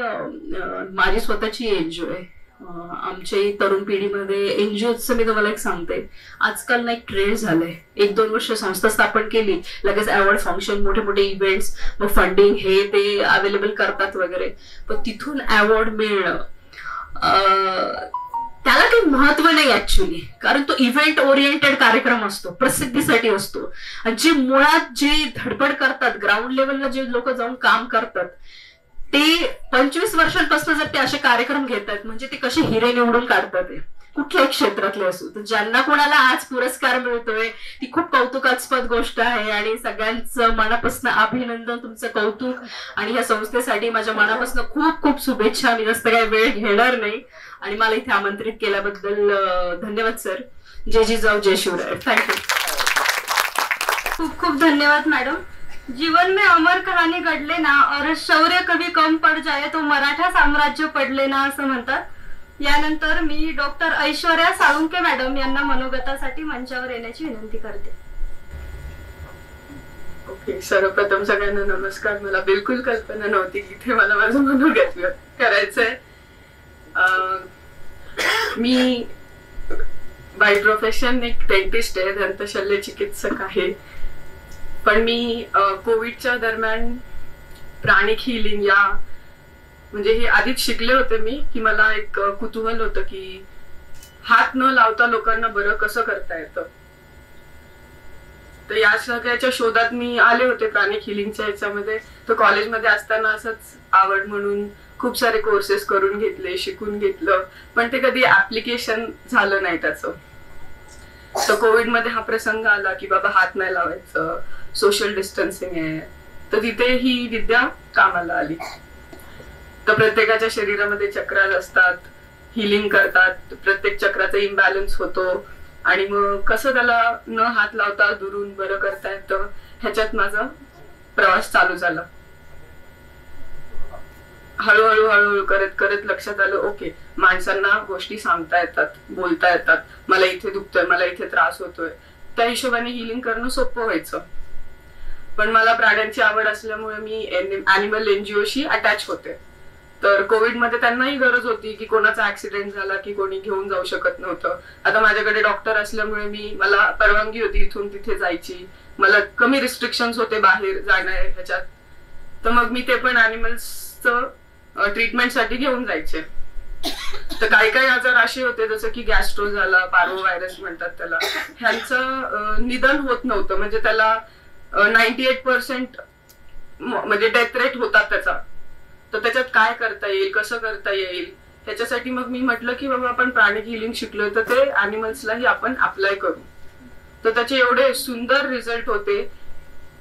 माझी स्वतःची एज आहे, आमच्या तरुण पिढीमध्ये एनजीओचं मी तुम्हाला एक सांगते, आजकाल ना एक ट्रेंड झालंय. 1-2 वर्ष संस्था स्थापन केली, लगेच अवॉर्ड फंक्शन, मोठे मोठे इव्हेंट्स, मग फंडिंग हे ते अवेलेबल करतात वगैरे. पण तिथून अवॉर्ड मिळणं त्याला काही महत्व नाही ऍक्च्युली, कारण तो इव्हेंट ओरिएंटेड कार्यक्रम असतो, प्रसिद्धीसाठी असतो. आणि जे मुळात जे धडपड करतात, ग्राउंड लेवलला जे लोक जाऊन काम करतात, ते 25 वर्षांपासून जर ते असे कार्यक्रम घेतात, म्हणजे ते कसे हिरे निवडून काढतात, ते कुठल्याही क्षेत्रातले असो. तर ज्यांना कोणाला आज पुरस्कार मिळतोय ती खूप कौतुकास्पद गोष्ट आहे. आणि सगळ्यांचं मनापासून अभिनंदन, तुमचं कौतुक. आणि या संस्थेसाठी माझ्या मनापासून खूप खूप शुभेच्छा. मी जास्त काही वेळ घेणार नाही. आणि मला इथे आमंत्रित केल्याबद्दल धन्यवाद सर. जय जिजाऊ, जय शिवराय. थँक्यू. खूप खूप धन्यवाद मॅडम. जीवन में अमर कहाणी घडले ना, और शौर्य कभी कम पड़ जाए तो मराठा साम्राज्य पडले ना, असं म्हणतात. यानंतर मी डॉक्टर ऐश्वर्या साळुंके मॅडम यांना मनोगतासाठी मंचावर येण्याची विनंती करते. ओके, सर्वप्रथम सगळ्यांना नमस्कार. मला बिलकुल कल्पना नव्हती की इथे मला माझं मनोगत व्यक्त करायचंय. मी बाय प्रोफेशन एक डेंटिस्ट आहे, दंतशल्य चिकित्सक आहे. पण मी कोविडच्या दरम्यान प्राणिक हिलिंग या म्हणजे हे आधीच शिकले होते मी, की मला एक कुतूहल होतं की हात न लावता लोकांना बरं कसं करता येतं. तर या सगळ्याच्या शोधात मी आले होते प्राणिक हिलिंगच्या ह्याच्यामध्ये. तर कॉलेजमध्ये असताना असंच आवड म्हणून खूप सारे कोर्सेस करून घेतले, शिकून घेतलं, पण ते कधी ऍप्लिकेशन झालं नाही त्याचं. तर कोविडमध्ये हा प्रसंग आला की बाबा हात नाही लावायचं, सोशल डिस्टन्सिंग आहे. तर तिथे ही विद्या कामाला आली. तर प्रत्येकाच्या शरीरामध्ये चक्रास असतात, हिलिंग करतात, प्रत्येक चक्राचा इम्बॅलन्स होतो. आणि मग कसं त्याला न हात लावता दुरून बरं करता येतं, ह्याच्यात माझा प्रवास चालू झाला. हळूहळू हळूहळू करत करत लक्षात आलं, ओके, माणसांना गोष्टी सांगता येतात, बोलता येतात. मला इथे दुखतोय, मला इथे त्रास होतोय. त्या हिशोबाने हिलिंग करणं सोपं व्हायचं. पण मला प्राण्यांची आवड असल्यामुळे मी अॅनिमल एनजीओशी अटॅच होते. तर कोविडमध्ये त्यांनाही गरज होती की कोणाचा ऍक्सिडेंट झाला की कोणी घेऊन जाऊ शकत नव्हतं. आता माझ्याकडे डॉक्टर असल्यामुळे मला परवानगी होती इथून तिथे जायची. मला कमी रिस्ट्रिक्शन्स होते बाहेर जाण्या ह्याच्यात. तर मग मी ते पण अॅनिमल्सचं ट्रीटमेंटसाठी घेऊन जायचे. तर काही काही आजार असे होते जसं की गॅस्ट्रो झाला, पार्वो व्हायरस म्हणतात त्याला, ह्यांचं निधन होत नव्हतं. म्हणजे त्याला 98% म्हणजे डेथ रेट होता त्याचा. तर त्याच्यात काय करता येईल, कसं करता येईल, ह्याच्यासाठी मग मी म्हटलं की बाबा आपण प्राणिक हिलिंग शिकलोय तर ते अॅनिमल्सलाही आपण अप्लाय करू. तर त्याचे एवढे सुंदर रिझल्ट होते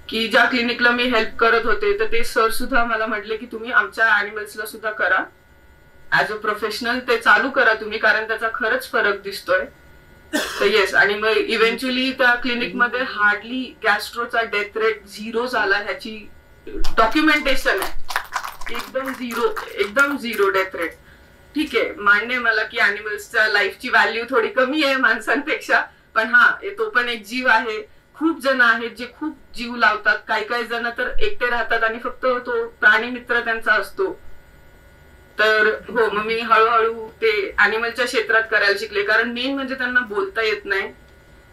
की ज्या क्लिनिकला मी हेल्प करत होते तर ते सर सुद्धा मला म्हटले की तुम्ही आमच्या अॅनिमल्सला सुद्धा करा, ऍज अ प्रोफेशनल ते चालू करा तुम्ही, कारण त्याचा खरंच फरक दिसतोय. तर येस. आणि मग इव्हेंच्युअली त्या क्लिनिकमध्ये हार्डली गॅस्ट्रोचा डेथ रेट 0 झाला. ह्याची डॉक्युमेंटेशन आहे. एकदम झिरो डेथ रेट. ठीक आहे, मान्य मला की अॅनिमल्सच्या लाईफची व्हॅल्यू थोडी कमी आहे माणसांपेक्षा, पण हा तो पण एक जीव आहे. खूप जण आहेत जे खूप जीव लावतात. काही जण तर एकटे राहतात आणि फक्त तो प्राणी मित्र त्यांचा असतो. तर हो, मग मी हळूहळू ते अॅनिमलच्या क्षेत्रात करायला शिकले. कारण मेन म्हणजे त्यांना बोलता येत नाही.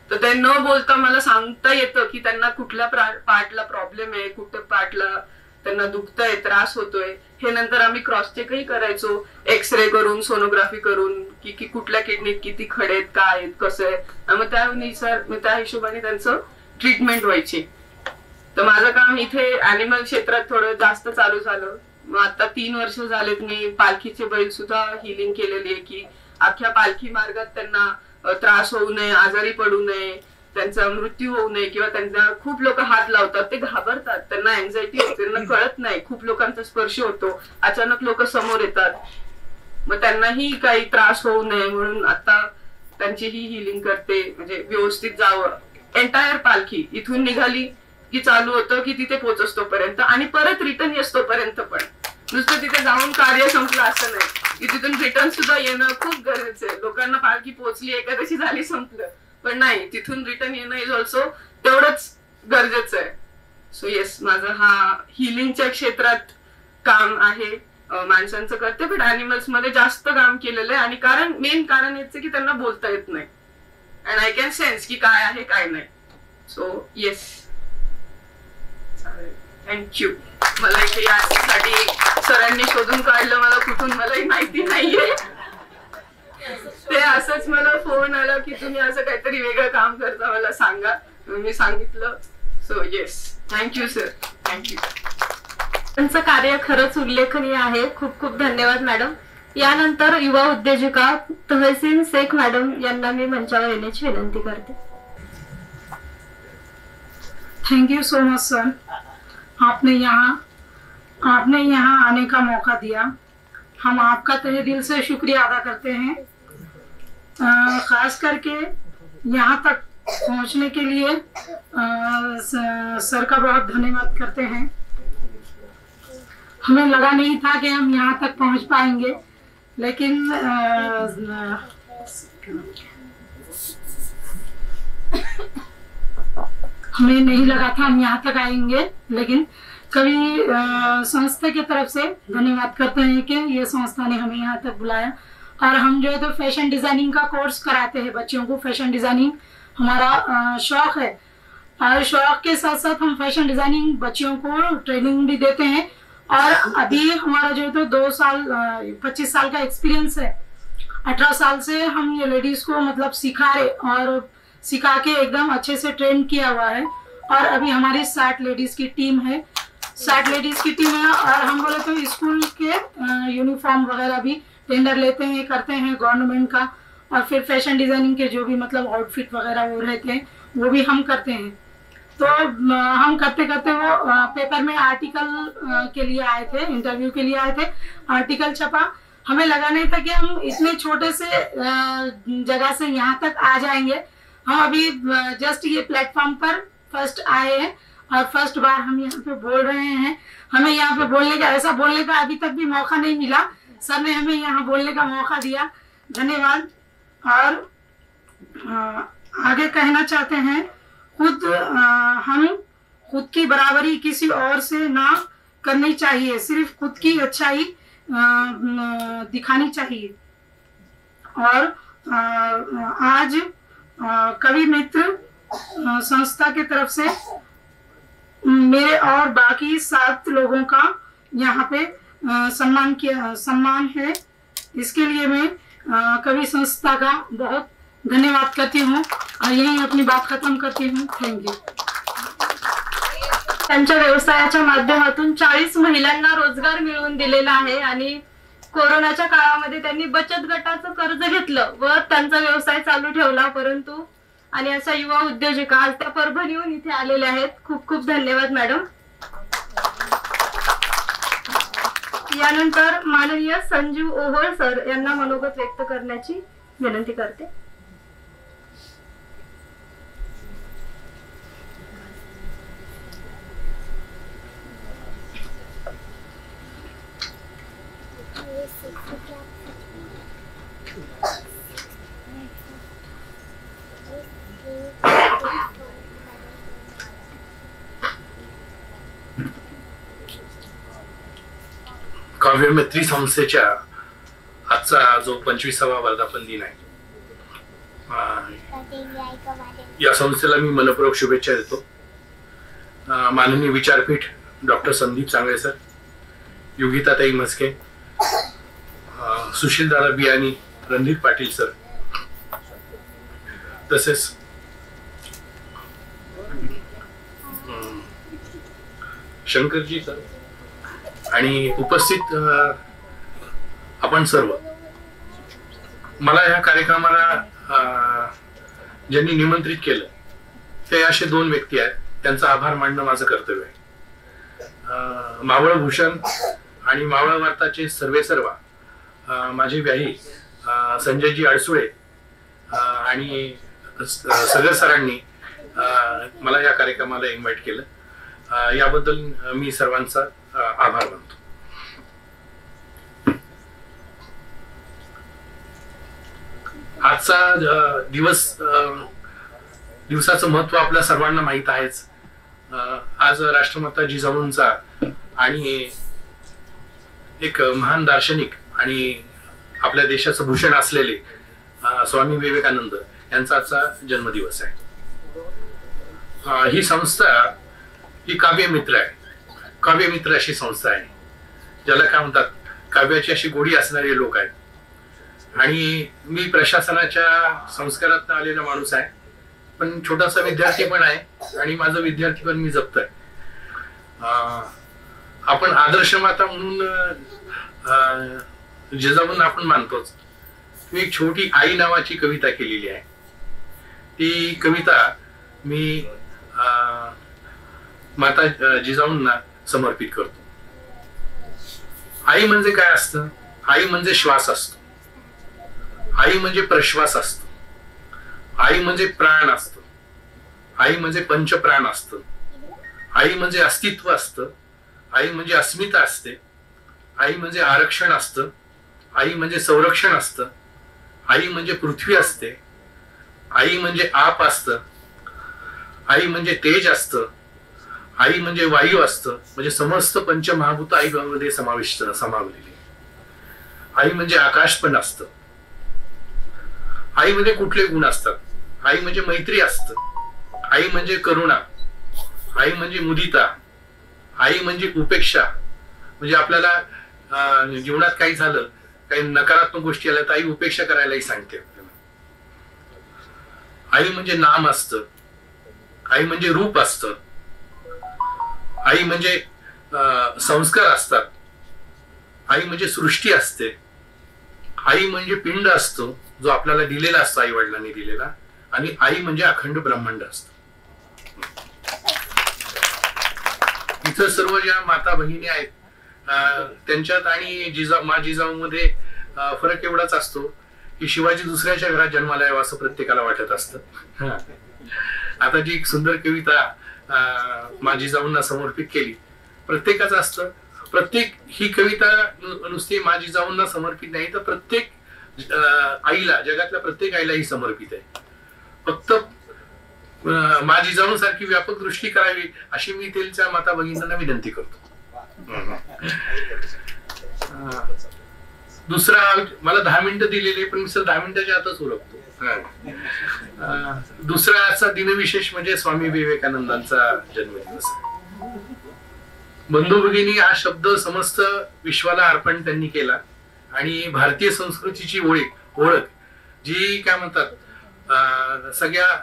तर ते न बोलता मला सांगता येतं की त्यांना कुठल्या पार्टला प्रॉब्लेम आहे, कुठल्या पार्टला त्यांना दुखतंय, त्रास होतोय. हे नंतर आम्ही क्रॉस चेकही करायचो, एक्सरे करून, सोनोग्राफी करून की कुठल्या किडनीत किती खडे आहेत, काय आहेत, कसं आहे. मग त्या हिशोबाने त्यांचं ट्रीटमेंट व्हायची. तर माझं काम इथे अॅनिमल क्षेत्रात थोडं जास्त चालू झालं. मग आता 3 वर्ष झालेत मी पालखीचे बैल सुद्धा हिलिंग केलेली आहे की अख्ख्या पालखी मार्गात त्यांना त्रास होऊ नये, आजारी पडू नये, त्यांचा मृत्यू होऊ नये. किंवा त्यांना खूप लोक हात लावतात, ते घाबरतात, त्यांना अँझायटी होते, त्यांना कळत नाही, खूप लोकांचा स्पर्श होतो, अचानक लोक समोर येतात. मग त्यांनाही काही त्रास होऊ नये म्हणून आता त्यांचीही हिलिंग करते. म्हणजे व्यवस्थित जावं. एंटायर पालखी इथून निघाली की चालू होतं की तिथे पोहोचतो पर्यंत आणि परत रिटर्न येतो पर्यंत. पण नुसतं तिथे जाऊन कार्य संपलं असं नाही, की तिथून रिटर्न सुद्धा येणं खूप गरजेचं आहे. लोकांना पालखी पोहोचली, एकादशी झाली, संपलं. पण नाही, तिथून रिटर्न येणं इज ऑल्सो तेवढंच गरजेचं आहे. सो येस, माझं हा हिलिंगच्या क्षेत्रात काम आहे. माणसांचं करते, पण अॅनिमल्स मध्ये जास्त काम केलेलं आहे. आणि मेन कारण हेच की त्यांना बोलता येत नाही, अँड आय कॅन सेन्स की काय आहे काय नाही. So yes, thank you. मला इथे यासाठी सरांनी शोधून काढलं, मला कुठून मलाही माहिती नाहीये. ते असंच मला फोन आला की तुम्ही असं काहीतरी वेगळं काम करता, मला सांगा. मी सांगितलं. So yes, thank you sir, thank you. त्यांचं कार्य खरंच उल्लेखनीय आहे. खूप खूप धन्यवाद मॅडम. यानंतर युवा उद्योजिका तहसीन शेख मॅडम यांना मी मंचावर येण्याची विनंती करते. Thank you so much sir, आपने यहाँ आने का मौका दिया. हम आपका तहे दिल से शुक्रिया अदा करते हैं. खास करके यहाँ तक पहुँचने के लिए सर का बहुत धन्यवाद करते हैं. हमें लगा नहीं था कि हम यहाँ तक पहुँच पाएंगे, लेकिन हमें नहीं लगा था हम यहाँ तक आएंगे. लेकिन कवि संस्था की तरफ से धन्यवाद करते हैं कि ये संस्था ने हमें यहाँ तक बुलाया. और हम जो है तो फैशन डिजाइनिंग का कोर्स कराते हैं बच्चों को. फैशन डिजाइनिंग हमारा शौक है, और शौक के साथ साथ हम फैशन डिजाइनिंग बच्चों को ट्रेनिंग भी देते हैं. और अभी हमारा जो है तो 25 साल का एक्सपीरियंस है. 18 साल से हम ये लेडीज को मतलब सिखा रहे और सिखा के एकदम अच्छे से ट्रेन किया हुआ है. और अभी हमारी 60 लेडीज की टीम है. 60 लेडीज की टीम है. और हम बोले तो स्कूल के यूनिफॉर्म वगैरह भी टेंडर लेते हैं, करते हैं गवर्नमेंट का. और फिर फैशन डिजाइनिंग के जो भी मतलब आउटफिट वगैरह वो रहते हैं वो भी हम करते हैं. तो हम करते करते वो पेपर में आर्टिकल के लिए आए थे, इंटरव्यू के लिए आए थे. आर्टिकल छपा. हमें लगा नहीं था कि हम इतने छोटे से जगह से यहाँ तक आ जाएंगे. हम अभी जस्ट ये प्लेटफॉर्म पर फर्स्ट आए हैं और फर्स्ट बार हम यहाँ पे बोल रहे हैं. हमें यहाँ पे बोलने का, ऐसा बोलने का अभी तक भी मौका नहीं मिला. सर ने हमें यहाँ बोलने का मौका दिया, धन्यवाद. और आगे कहना चाहते हैं, हम खुद की बराबरी किसी और से ना करनी चाहिए, सिर्फ खुद की अच्छाई दिखानी चाहिए. और आज कवि मित्र संस्था के तरफ से मेरे और बाकी 7 लोगों का यहाँ पे सम्मान है. इसके लिए मैं कवि संस्था का बहुत धन्यवाद करती हूँ और यही अपनी बात खत्म करती हूँ. Thank you. त्यांच्या व्यवसायाच्या माध्यमातून 40 महिलांना रोजगार मिळवून दिलेला आहे. आणि कोरोनाच्या काळामध्ये त्यांनी बचत गटाचं कर्ज घेतलं व त्यांचा व्यवसाय चालू ठेवला. परंतु आणि अशा युवा उद्योजिका आज त्या परभणीहून इथे आलेल्या आहेत. खूप खूप धन्यवाद मॅडम. यानंतर माननीय संजीव ओहोळ सर यांना मनोगत व्यक्त करण्याची विनंती करते. काव्य मैत्री संस्थेच्या आजचा जो 25वा वर्धापन दिन आहे, या संस्थेला मी मनपूर्वक शुभेच्छा देतो. माननीय विचारपीठ डॉक्टर संदीप चांगळे सर, योगिताताई मस्के, सुशील दादा बियानी, रणदीप पाटील सर, तसेच शंकरजी सर आणि उपस्थित आपण सर्व. मला या कार्यक्रमाला ज्यांनी निमंत्रित केलं ते असे 2 व्यक्ती आहेत, त्यांचा आभार मानणं माझं कर्तव्य आहे. मावळ भूषण आणि मावळ वार्ताचे सर्वेसर्वा माझे व्याही संजयजी अडसुळे आणि सगळ्या सरांनी मला या कार्यक्रमाला इन्व्हाइट केलं. याबद्दल मी सर्वांचा आभार मानतो. आजचा दिवसाचं महत्व आपल्या सर्वांना माहित आहेच. आज राष्ट्रमाता जिजाऊंचा आणि एक महान दार्शनिक आणि आपल्या देशाचं भूषण असलेले स्वामी विवेकानंद यांचा आजचा जन्मदिवस आहे. ही संस्था ही काव्यमित्र आहे. काव्यमित्र अशी संस्था आहे, ज्याला काय म्हणतात, काव्याची अशी गोडी असणारे लोक आहेत. आणि मी प्रशासनाच्या संस्कारात आलेला माणूस आहे, पण छोटासा विद्यार्थी पण आहे आणि माझं विद्यार्थी पण मी जपतोय. आपण आदर्श माता म्हणून जिजाऊंना आपण मानतोच. मी एक छोटी आई नावाची कविता केलेली आहे. ती कविता मी माता जिजाऊंना समर्पित करतो. आई म्हणजे काय असतं? आई म्हणजे श्वास असतो. आई म्हणजे प्रश्वास असतो. आई म्हणजे प्राण असतं. आई म्हणजे पंचप्राण असतं. आई म्हणजे अस्तित्व असतं. आई म्हणजे अस्मिता असते. आई म्हणजे आरक्षण असतं. आई म्हणजे संरक्षण असतं. आई म्हणजे पृथ्वी असते. आई म्हणजे आप असतं. आई म्हणजे तेज असतं. आई म्हणजे वायू असतं. म्हणजे समस्त पंचमहाभूत आईमध्ये समावलेली. आई म्हणजे आकाश पण असतं. आईमध्ये कुठले गुण असतात? आई म्हणजे मैत्री असतं. आई म्हणजे करुणा. आई म्हणजे मुदिता. आई म्हणजे उपेक्षा. म्हणजे आपल्याला जीवनात काही झालं, काही नकारात्मक गोष्टी आल्या तर आई उपेक्षा करायलाही सांगते आपल्याला. आई म्हणजे नाम असतं. आई म्हणजे रूप असतं. आई म्हणजे संस्कार असतात. आई म्हणजे सृष्टी असते. आई म्हणजे पिंड असतो, जो आपल्याला दिलेला असतो आई वडिलांनी दिलेला. आणि आई म्हणजे अखंड ब्रह्मांड असतं. इथं सर्व ज्या माता भगिनी आहेत त्यांच्यात आणि जिजाऊ मध्ये फरक एवढाच असतो की शिवाजी दुसऱ्याच्या घरात जन्माला यावं असं प्रत्येकाला वाटत असतं. आता जी एक सुंदर कविता जिजाऊंना समर्पित केली, प्रत्येकाचं असतं. प्रत्येक ही कविता नुसती जिजाऊंना समर्पित नाही, तर प्रत्येक आईला, जगातल्या प्रत्येक आईला ही समर्पित आहे. फक्त जिजाऊंसारखी व्यापक दृष्टी करावी अशी मी त्यांच्या माता भगिनींना विनंती करतो. दुसरा, मला 10 मिनिटं दिलेली, पण मी 10 मिनिटाच्या आतच उरकतो. दुसरा आजचा दिनविशेष म्हणजे स्वामी विवेकानंदांचा जन्मदिवस. बंधू भगिनी हा शब्द समस्त विश्वाला अर्पण त्यांनी केला आणि भारतीय संस्कृतीची ओळख जी काय म्हणतात सगळ्या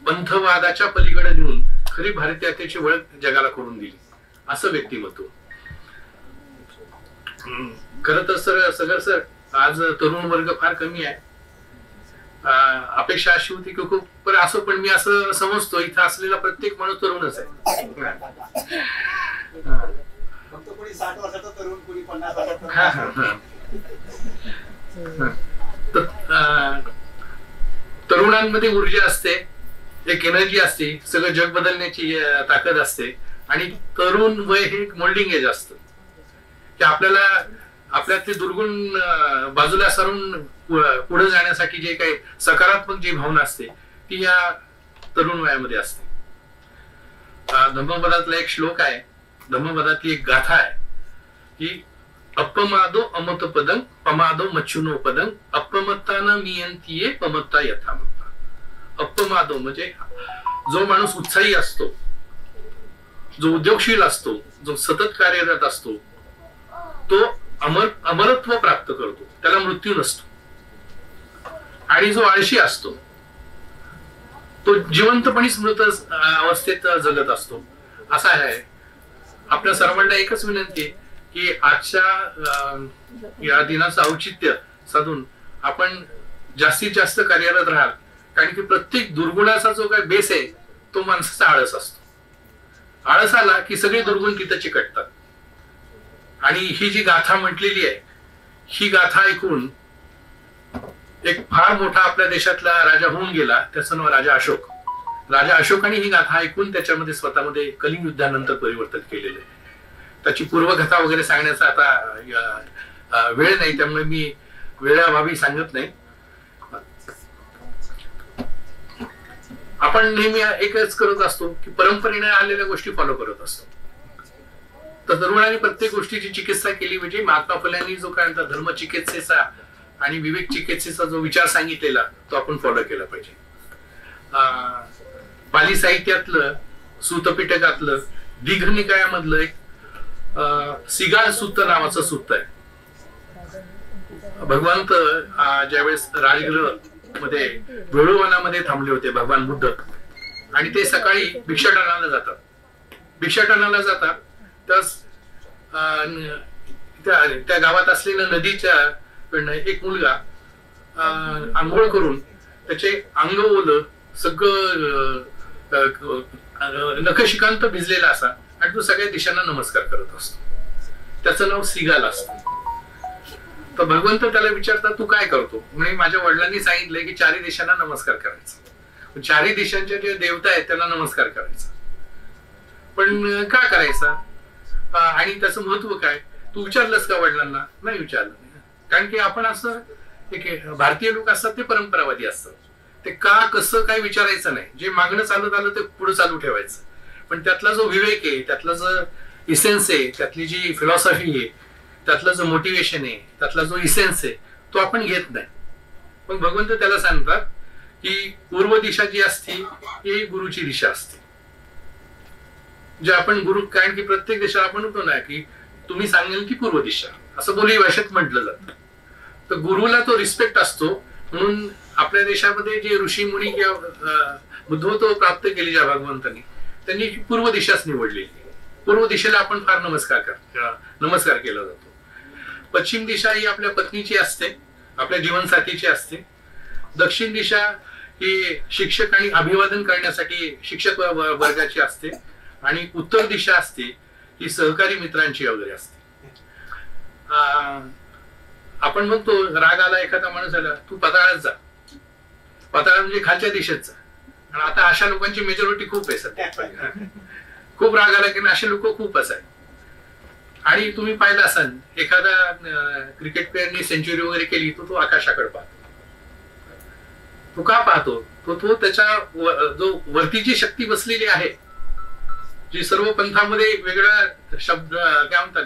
पंथवादाच्या पलीकडे नेऊन खरी भारतीयतेची ओळख जगाला करून दिली असं व्यक्तिमत्व. खरं तर सर आज तरुण वर्ग फार कमी आहे. अपेक्षा अशी होती की खूप, पण असं पण मी असं समजतो इथं असलेला प्रत्येक माणूस तरुणच आहे. कोणी 60 वर्षाचा तरुण, कोणी 50 वर्षाचा. तरुणांमध्ये ऊर्जा असते, एक एनर्जी असते, सगळं जग बदलण्याची ताकद असते. आणि तरुण वय हे मोल्डिंग एज असतं की आपल्यातले दुर्गुण बाजूला सारून पुढे जाण्यासाठी जे काही सकारात्मक जी भावना असते ती या तरुण वयामध्ये असते. धम्मपदातला एक श्लोक आहे, धम्मपदातली एक गाथा आहे की अपमादो अमत पदं पमादो मच्छुनो पदं अपमत्ताना नियंतीये पमत्ता यथामत्ता. अपमादो म्हणजे जो माणूस उत्साही असतो, जो उद्योगशील असतो, जो सतत कार्यरत असतो, तो अमरत्व प्राप्त करतो, त्याला मृत्यू नसतो. आणि जो आळशी असतो तो जिवंतपणीच मृत अवस्थेत जगत असतो. असा आहे. आपल्या सर्वांना एकच विनंती की आजच्या या दिनाचं औचित्य साधून आपण जास्तीत जास्त कार्यरत राहाल. कारण की प्रत्येक दुर्गुणाचा जो काही बेस आहे तो माणसाचा आळस असतो. आळस आला की सगळे दुर्गुण तिथं चिकटतात. आणि ही जी गाथा म्हटलेली आहे, ही गाथा ऐकून एक फार मोठा आपल्या देशातला राजा होऊन गेला, त्याचं नाव राजा अशोक. राजा अशोकाने ही गाथा ऐकून त्याच्यामध्ये स्वतःमध्ये कलिंग युद्धानंतर परिवर्तन केलेलं आहे. त्याची पूर्वकथा वगैरे सांगण्याचा आता वेळ नाही, त्यामुळे मी वेळाभावी सांगत नाही. आपण नेहमी एकच करत असतो की परंपरेने आलेल्या गोष्टी फॉलो करत असतो. तर तरुणांनी प्रत्येक गोष्टीची चिकित्सा केली म्हणजे महात्मा फुल्यांनी जो काय म्हणतात धर्म चिकित्सेचा आणि विवेक चिकित्सेचा जो विचार सांगितलेला तो आपण फॉलो केला पाहिजे. पाली साहित्यातलं सूतपिटकातलं दीघ निकायामधलं एक सिगाळ सूत्र नावाचं सूत्र आहे. भगवंत ज्यावेळेस राजगृह मध्ये वेळूवनामध्ये थांबले होते भगवान बुद्ध आणि ते सकाळी भिक्षाटनाला जातात. भिक्षाटनाला जातात त्या गावात असलेल्या नदीच्या एक मुलगा आंघोळ करून त्याचे अंग ओलं सगळं नखशिकांत भिजलेला असा आणि तो सगळ्या दिशांना नमस्कार करत असतो. त्याचं नाव सिगाल असतं. तर भगवंत त्याला विचारतात तू काय करतो? म्हणजे माझ्या वडिलांनी सांगितलंय की चारही दिशांना नमस्कार करायचा. चारही दिशांच्या जे देवता आहेत त्यांना नमस्कार करायचा. पण का करायचा आणि त्याचं महत्व काय? तू विचारलंस का वडिलांना? नाही विचारलं. कारण की आपण असं एक भारतीय लोक असतात ते परंपरावादी असतात. ते का कसं काय विचारायचं नाही. जे मागणं चालत आलं ते पुढे चालू ठेवायचं. पण त्यातला जो विवेक आहे, त्यातला जो इसेन्स आहे, त्यातली जी फिलॉसॉफी आहे, त्यातलं जो मोटिवेशन आहे, त्यातला जो इसेन्स आहे तो आपण घेत नाही. पण भगवंत त्याला सांगतात की पूर्व दिशा जी असते ही गुरुची दिशा असते. जे आपण गुरु, कारण की प्रत्येक दिशा आपण म्हणतो ना की तुम्ही सांगेल ती पूर्व दिशा असं बोली भाषेत म्हटलं जातं. तर गुरुला तो रिस्पेक्ट असतो. म्हणून आपल्या देशामध्ये जे ऋषी मुनी किंवा बुद्धत्व प्राप्त केली ज्या भगवंतांनी त्यांनी पूर्व दिशाच निवडलेली. पूर्व दिशेला आपण फार नमस्कार केला जातो. पश्चिम दिशा ही आपल्या पत्नीची असते, आपल्या जीवनसाथीची असते. दक्षिण दिशा ही शिक्षक आणि अभिवादन करण्यासाठी शिक्षक वर्गाची असते आणि उत्तर दिशा असते ही सहकारी मित्रांची वगैरे असते. आपण म्हणतो राग आला एखादा माणूस आला तू पाताळात जा. पाताळात म्हणजे खालच्या दिशेत जा. आणि आता अशा लोकांची मेजॉरिटी खूप आहे सध्या. खूप राग आला की असे लोक खूप असाय. आणि तुम्ही पाहिलं असाल एखादा क्रिकेट प्लेअरनी सेंचुरी वगैरे केली तो आकाशाकडे पाहतो. तो का पाहतो? तो त्याच्या जो वरतीची शक्ती बसलेली आहे जी सर्व पंथामध्ये वेगळ्या शब्द काय म्हणतात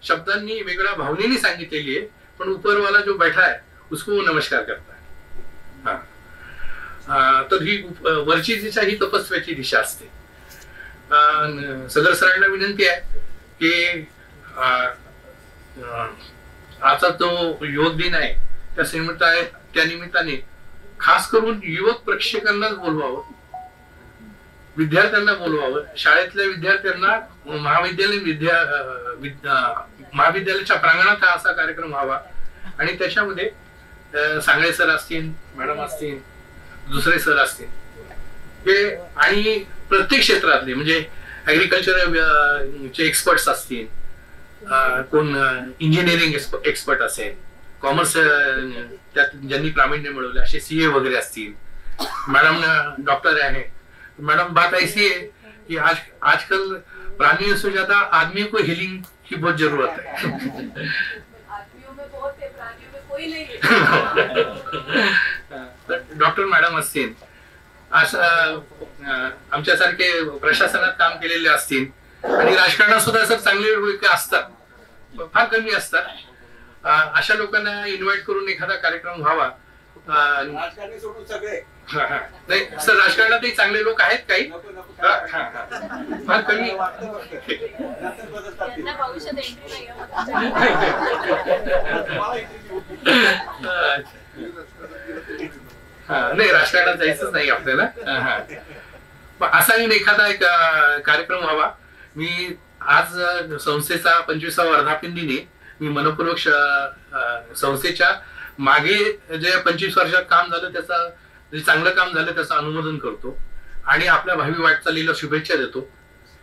शब्दांनी वेगळ्या भावनेने सांगितलेली आहे. पण उपरवाला जो बैठा है उसको नमस्कार करता है. तर ही वरची दिशा ही तपस्व्याची दिशा असते. सदर सरांना विनंती आहे की आजचा जो योग दिन आहे त्या निमित्ताने खास करून युवक प्रेक्षकांनाच बोलवावं, विद्यार्थ्यांना बोलवावं. शाळेतल्या विद्यार्थ्यांना महाविद्यालयाच्या प्रांगणात हा असा कार्यक्रम व्हावा आणि त्याच्यामध्ये सांगळे सर असतील, मॅडम असतील, दुसरे सर असतील हे आणि प्रत्येक क्षेत्रातले म्हणजे ऍग्रिकल्चर चे एक्सपर्ट्स असतील, कोण इंजिनिअरिंग एक्सपर्ट असेल, कॉमर्स त्यात ज्यांनी प्रावीण्य मिळवले असे सीए वगैरे असतील. मॅडम डॉक्टर आहे. मैडम बात ऐसी है कि आजकल प्राणियों से ज्यादा आदमियों को हीलिंग की बहुत जरूरत है. आदमियों में बहुत है, प्राणियों में कोई नहीं है. डॉक्टर मॅडम असतील, आमच्यासारखे प्रशासनात काम केलेले असतील आणि राजकारणात सुद्धा सर चांगले लोक असतात, फार कमी असतात. अशा लोकांना इन्व्हाइट करून एखादा कार्यक्रम व्हावा. राजकारणी सोडून सगळे नाही सर, राजकारणातही चांगले लोक आहेत काही, फार कमी. नाही राजकारणात जायचंच नाही आपल्याला. असा एखादा एक कार्यक्रम व्हावा. मी आज संस्थेचा 25वा वर्धापनदिनी मी मनपूर्वक संस्थेच्या मागे जे 25 वर्षात काम झालं त्याचा जे चांगलं काम झालं त्याचं अनुमोदन करतो आणि आपल्या भावी वाटचालीला शुभेच्छा देतो.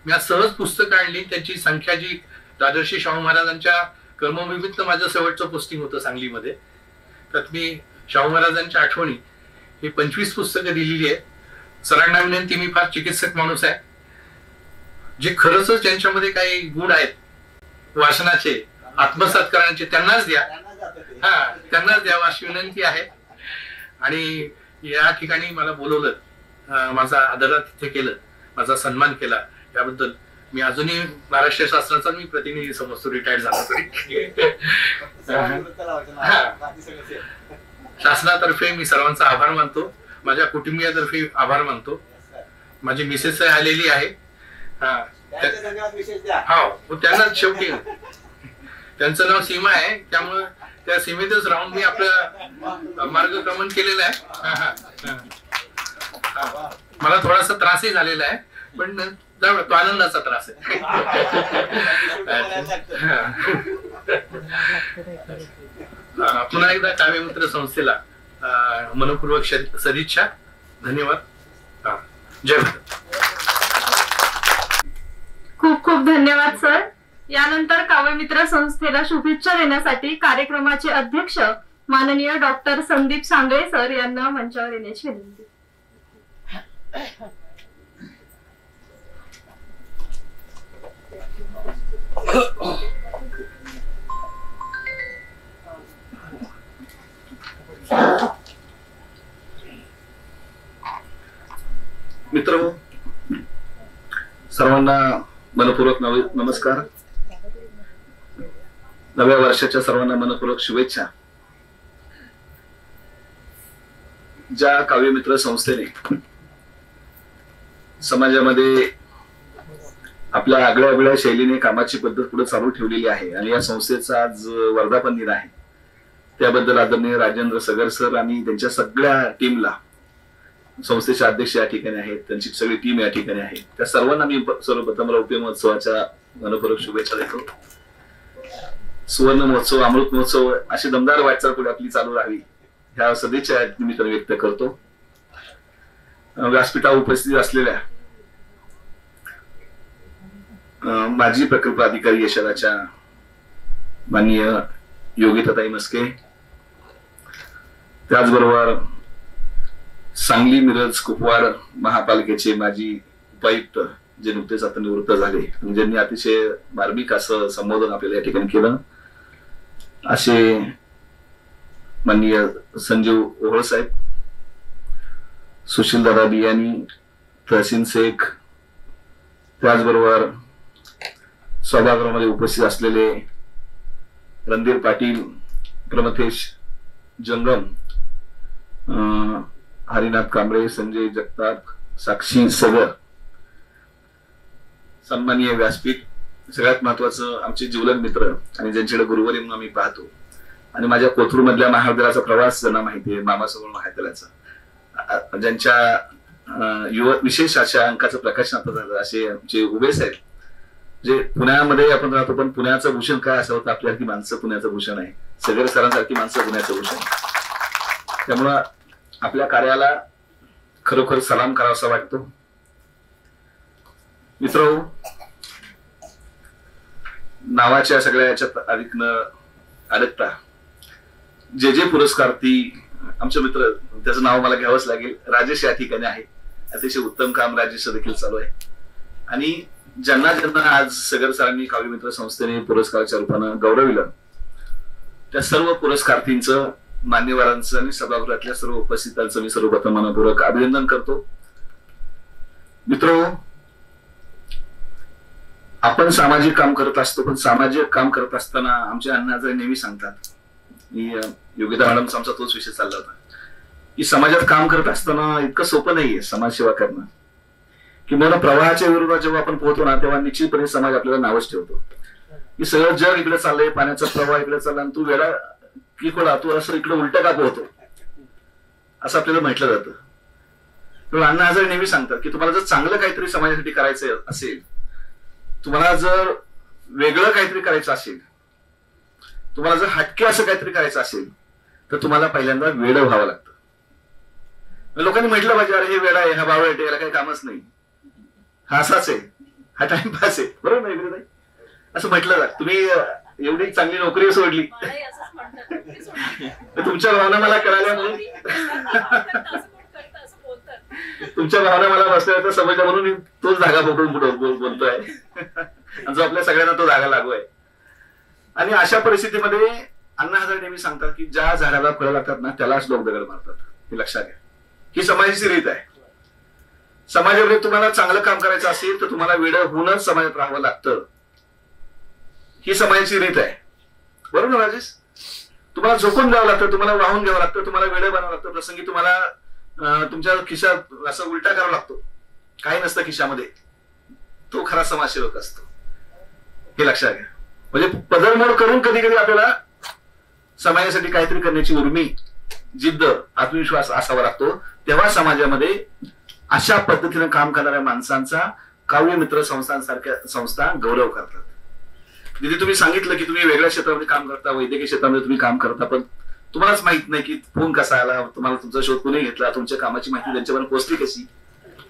मी आज सहज पुस्तकं आणली. त्यांची संख्या जी राजर्षी शाहू महाराजांच्या कर्मनिमित्त माझं शेवटचं पोस्टिंग होतं सांगलीमध्ये, त्यात मी शाहू महाराजांच्या आठवणी ही 25 पुस्तकं दिलेली आहेत. सरांना विनंती, मी फार चिकित्सक माणूस आहे, जे खरंच ज्यांच्यामध्ये काही गुण आहेत वाचनाचे आत्मसात करण्याचे त्यांनाच द्या, त्यांनाच द्यावा अशी विनंती आहे. आणि या ठिकाणी मला बोलवलं, माझा आदरातिथ्य केलं, माझा सन्मान केला, याबद्दल मी अजूनही महाराष्ट्र शासनाचा मी प्रतिनिधी समजतो, रिटायर्ड झाला तरी. शासनातर्फे मी सर्वांचा आभार मानतो, माझ्या कुटुंबियातर्फे आभार मानतो. माझी मिसेस आलेली आहे. हो, त्यांना शेवटी त्यांचं नाव सीमा आहे, त्यामुळे त्या सीमेतच राहून मी आपलं मार्गक्रमण केलेलं आहे. मला थोडासा त्रासही झालेला आहे, पण तो आनंदाचा त्रास आहे. पुन्हा एकदा काव्यमित्र संस्थेला मनपूर्वक सदिच्छा. धन्यवाद. जय भारत. खूप खूप धन्यवाद सर. यानंतर काव्यमित्र संस्थेला शुभेच्छा देण्यासाठी कार्यक्रमाचे अध्यक्ष माननीय डॉक्टर संदीप सांगळे सर यांना मंचावर येण्याची विनंती. मित्र सर्वांना मनपूर्वक नमस्कार. नव्या वर्षाच्या सर्वांना मनपूर्वक शुभेच्छा. ज्या काव्यमित्र संस्थेने समाजामध्ये आपल्या आगळ्या शैलीने कामाची पद्धत पुढे चालू ठेवलेली आहे आणि या संस्थेचा आज वर्धापन दिन आहे, त्याबद्दल आदरणीय राजेंद्र सगर सर आणि त्यांच्या सगळ्या टीमला, संस्थेचे अध्यक्ष या ठिकाणी आहेत, त्यांची सगळी टीम या ठिकाणी आहे, त्या सर्वांना मी सर्वप्रथम रौप्य महोत्सवाच्या मनपूर्वक शुभेच्छा देतो. सुवर्ण महोत्सव, अमृत महोत्सव अशी दमदार वाटचाल पुढे आपली चालू राहावी ह्या सदिच्छा निमित्ताने व्यक्त करतो. व्यासपीठावर उपस्थित असलेल्या माजी प्रकल्प अधिकारी यशदाच्या माननीय योगिताताई मस्के, त्याचबरोबर सांगली मिरज कुपवाड महापालिकेचे माजी उपायुक्त जे नुकतेच आता निवृत्त झाले, ज्यांनी अतिशय मार्मिक असं संबोधन आपल्याला या ठिकाणी केलं, असे माननीय संजीव ओहळ साहेब, सुशील दादा बियानी, तहसीन शेख, त्याचबरोबर सभागृहामध्ये उपस्थित असलेले रणधीर पाटील, प्रमथेश जंगम, हरिनाथ कांबळे, संजय जगताप, साक्षी सगर, सन्माननीय व्यासपीठ, सगळ्यात महत्वाचं आमचे जिवलग मित्र आणि ज्यांच्याकडे गुरुवारी म्हणून आम्ही पाहतो आणि माझ्या कोथरूड मधल्या महाविद्यालयाचा प्रवास ज्यांना माहिती आहे, मामासमोर महाविद्यालयाचा, ज्यांच्या विशेष अशा अंकाचं प्रकाशन आता झालं, असे आमचे उभे साहेब, जे पुण्यामध्ये आपण राहतो पण पुण्याचं भूषण काय असावं तर आपल्यासारखी माणसं पुण्याचं भूषण आहे, सगळे सरांसारखी माणसं पुण्याचं भूषण आहे. त्यामुळं आपल्या कार्याला खरोखर सलाम करावासा वाटतो. मित्र, नावाच्या सगळ्या याच्यात अधिक न अडकता जे पुरस्कार्थी आमचे मित्र, त्याचं नाव मला घ्यावंच लागेल, राजेश या ठिकाणी आहे. अतिशय उत्तम काम राजेशचं देखील चालू आहे आणि ज्यांना ज्यांना आज सगर सरांनी काव्यमित्र संस्थेने पुरस्काराच्या रूपानं गौरविलं त्या सर्व पुरस्कार्थींचं, मान्यवरांचं आणि सभागृहातल्या सर्व उपस्थितांचं मी सर्वप्रथम मनपूर्वक अभिनंदन करतो. मित्रो, आपण सामाजिक काम करत असतो पण सामाजिक काम करत असताना आमचे अण्णा हजारे नेहमी सांगतात, योगिता मॅडमचा आमचा तोच विषय चालला होता की समाजात काम करत असताना इतकं सोपं नाहीये समाजसेवा करणं, की मला प्रवाहाच्या विरोधात जेव्हा आपण पोहतो ना तेव्हा निश्चितपणे समाज आपल्याला नावच ठेवतो की सगळं जग इकडे चाललंय, पाण्याचा प्रवाह इकडे चालला आणि तू वेळा की कोणा तू असं इकडे उलट का पोहतो असं आपल्याला म्हटलं जातं. पण अण्णा हजारे नेहमी सांगतात की तुम्हाला जर चांगलं काहीतरी समाजासाठी करायचं असेल, तुम्हाला जर वेगळं काहीतरी करायचं असेल, तुम्हाला जर हटके असं काहीतरी करायचं असेल तर तुम्हाला पहिल्यांदा वेड व्हावं लागतं. लोकांनी म्हटलं पाहिजे अरे हे वेडा आहे, हा भाव आहे, याला काही कामच नाही, हा असाच आहे, हा टाइमपास आहे, बरोबर नाही असं म्हटलं जात. तुम्ही एवढी चांगली नोकरी सोडली तुमच्या भावना मला कळाल्या म्हणून तुमच्या भावना मला बसल्या समजल्या म्हणून तोच धागा पकडून बोलतोय आणि जो आपल्या सगळ्यांना तो धागा लागू आहे. आणि अशा परिस्थितीमध्ये अण्णा हजारे नेहमी सांगतात की ज्या झाडाला फळं लागतात ना त्यालाच लोक दगड मारतात. हे लक्षात घ्या, ही समाजाची रीत आहे. समाजामध्ये तुम्हाला चांगलं काम करायचं असेल तर तुम्हाला वेडं होऊनच समाजात राहावं लागतं. ही समाजाची रीत आहे. बरोबर ना राजेश? तुम्हाला झोकून द्यावं लागतं, तुम्हाला वाहून घ्यावं लागतं, तुम्हाला वेडं बनावं लागतं. प्रसंगी तुम्हाला तुमच्या खिशात असं उलटा करावा लागतो. काही नसतं खिशामध्ये, तो खरा समाजसेवक असतो. हे लक्षात घ्या. म्हणजे पदरमोड करून कधी कधी आपल्याला समाजासाठी काहीतरी करण्याची उर्मी, जिद्द, आत्मविश्वास असावा लागतो. तेव्हा समाजामध्ये अशा पद्धतीने काम करणाऱ्या माणसांचा काव्य मित्र संस्थांसारख्या संस्था गौरव करतात. जिथे तुम्ही सांगितलं की तुम्ही वेगळ्या क्षेत्रामध्ये काम करता, वैद्यकीय क्षेत्रामध्ये तुम्ही काम करता, पण तुम्हालाच माहित नाही की फोन कसा आला, तुम्हाला तुमचा शोध कोणी घेतला, तुमच्या कामाची माहिती त्यांच्यापर्यंत पोहोचली कशी,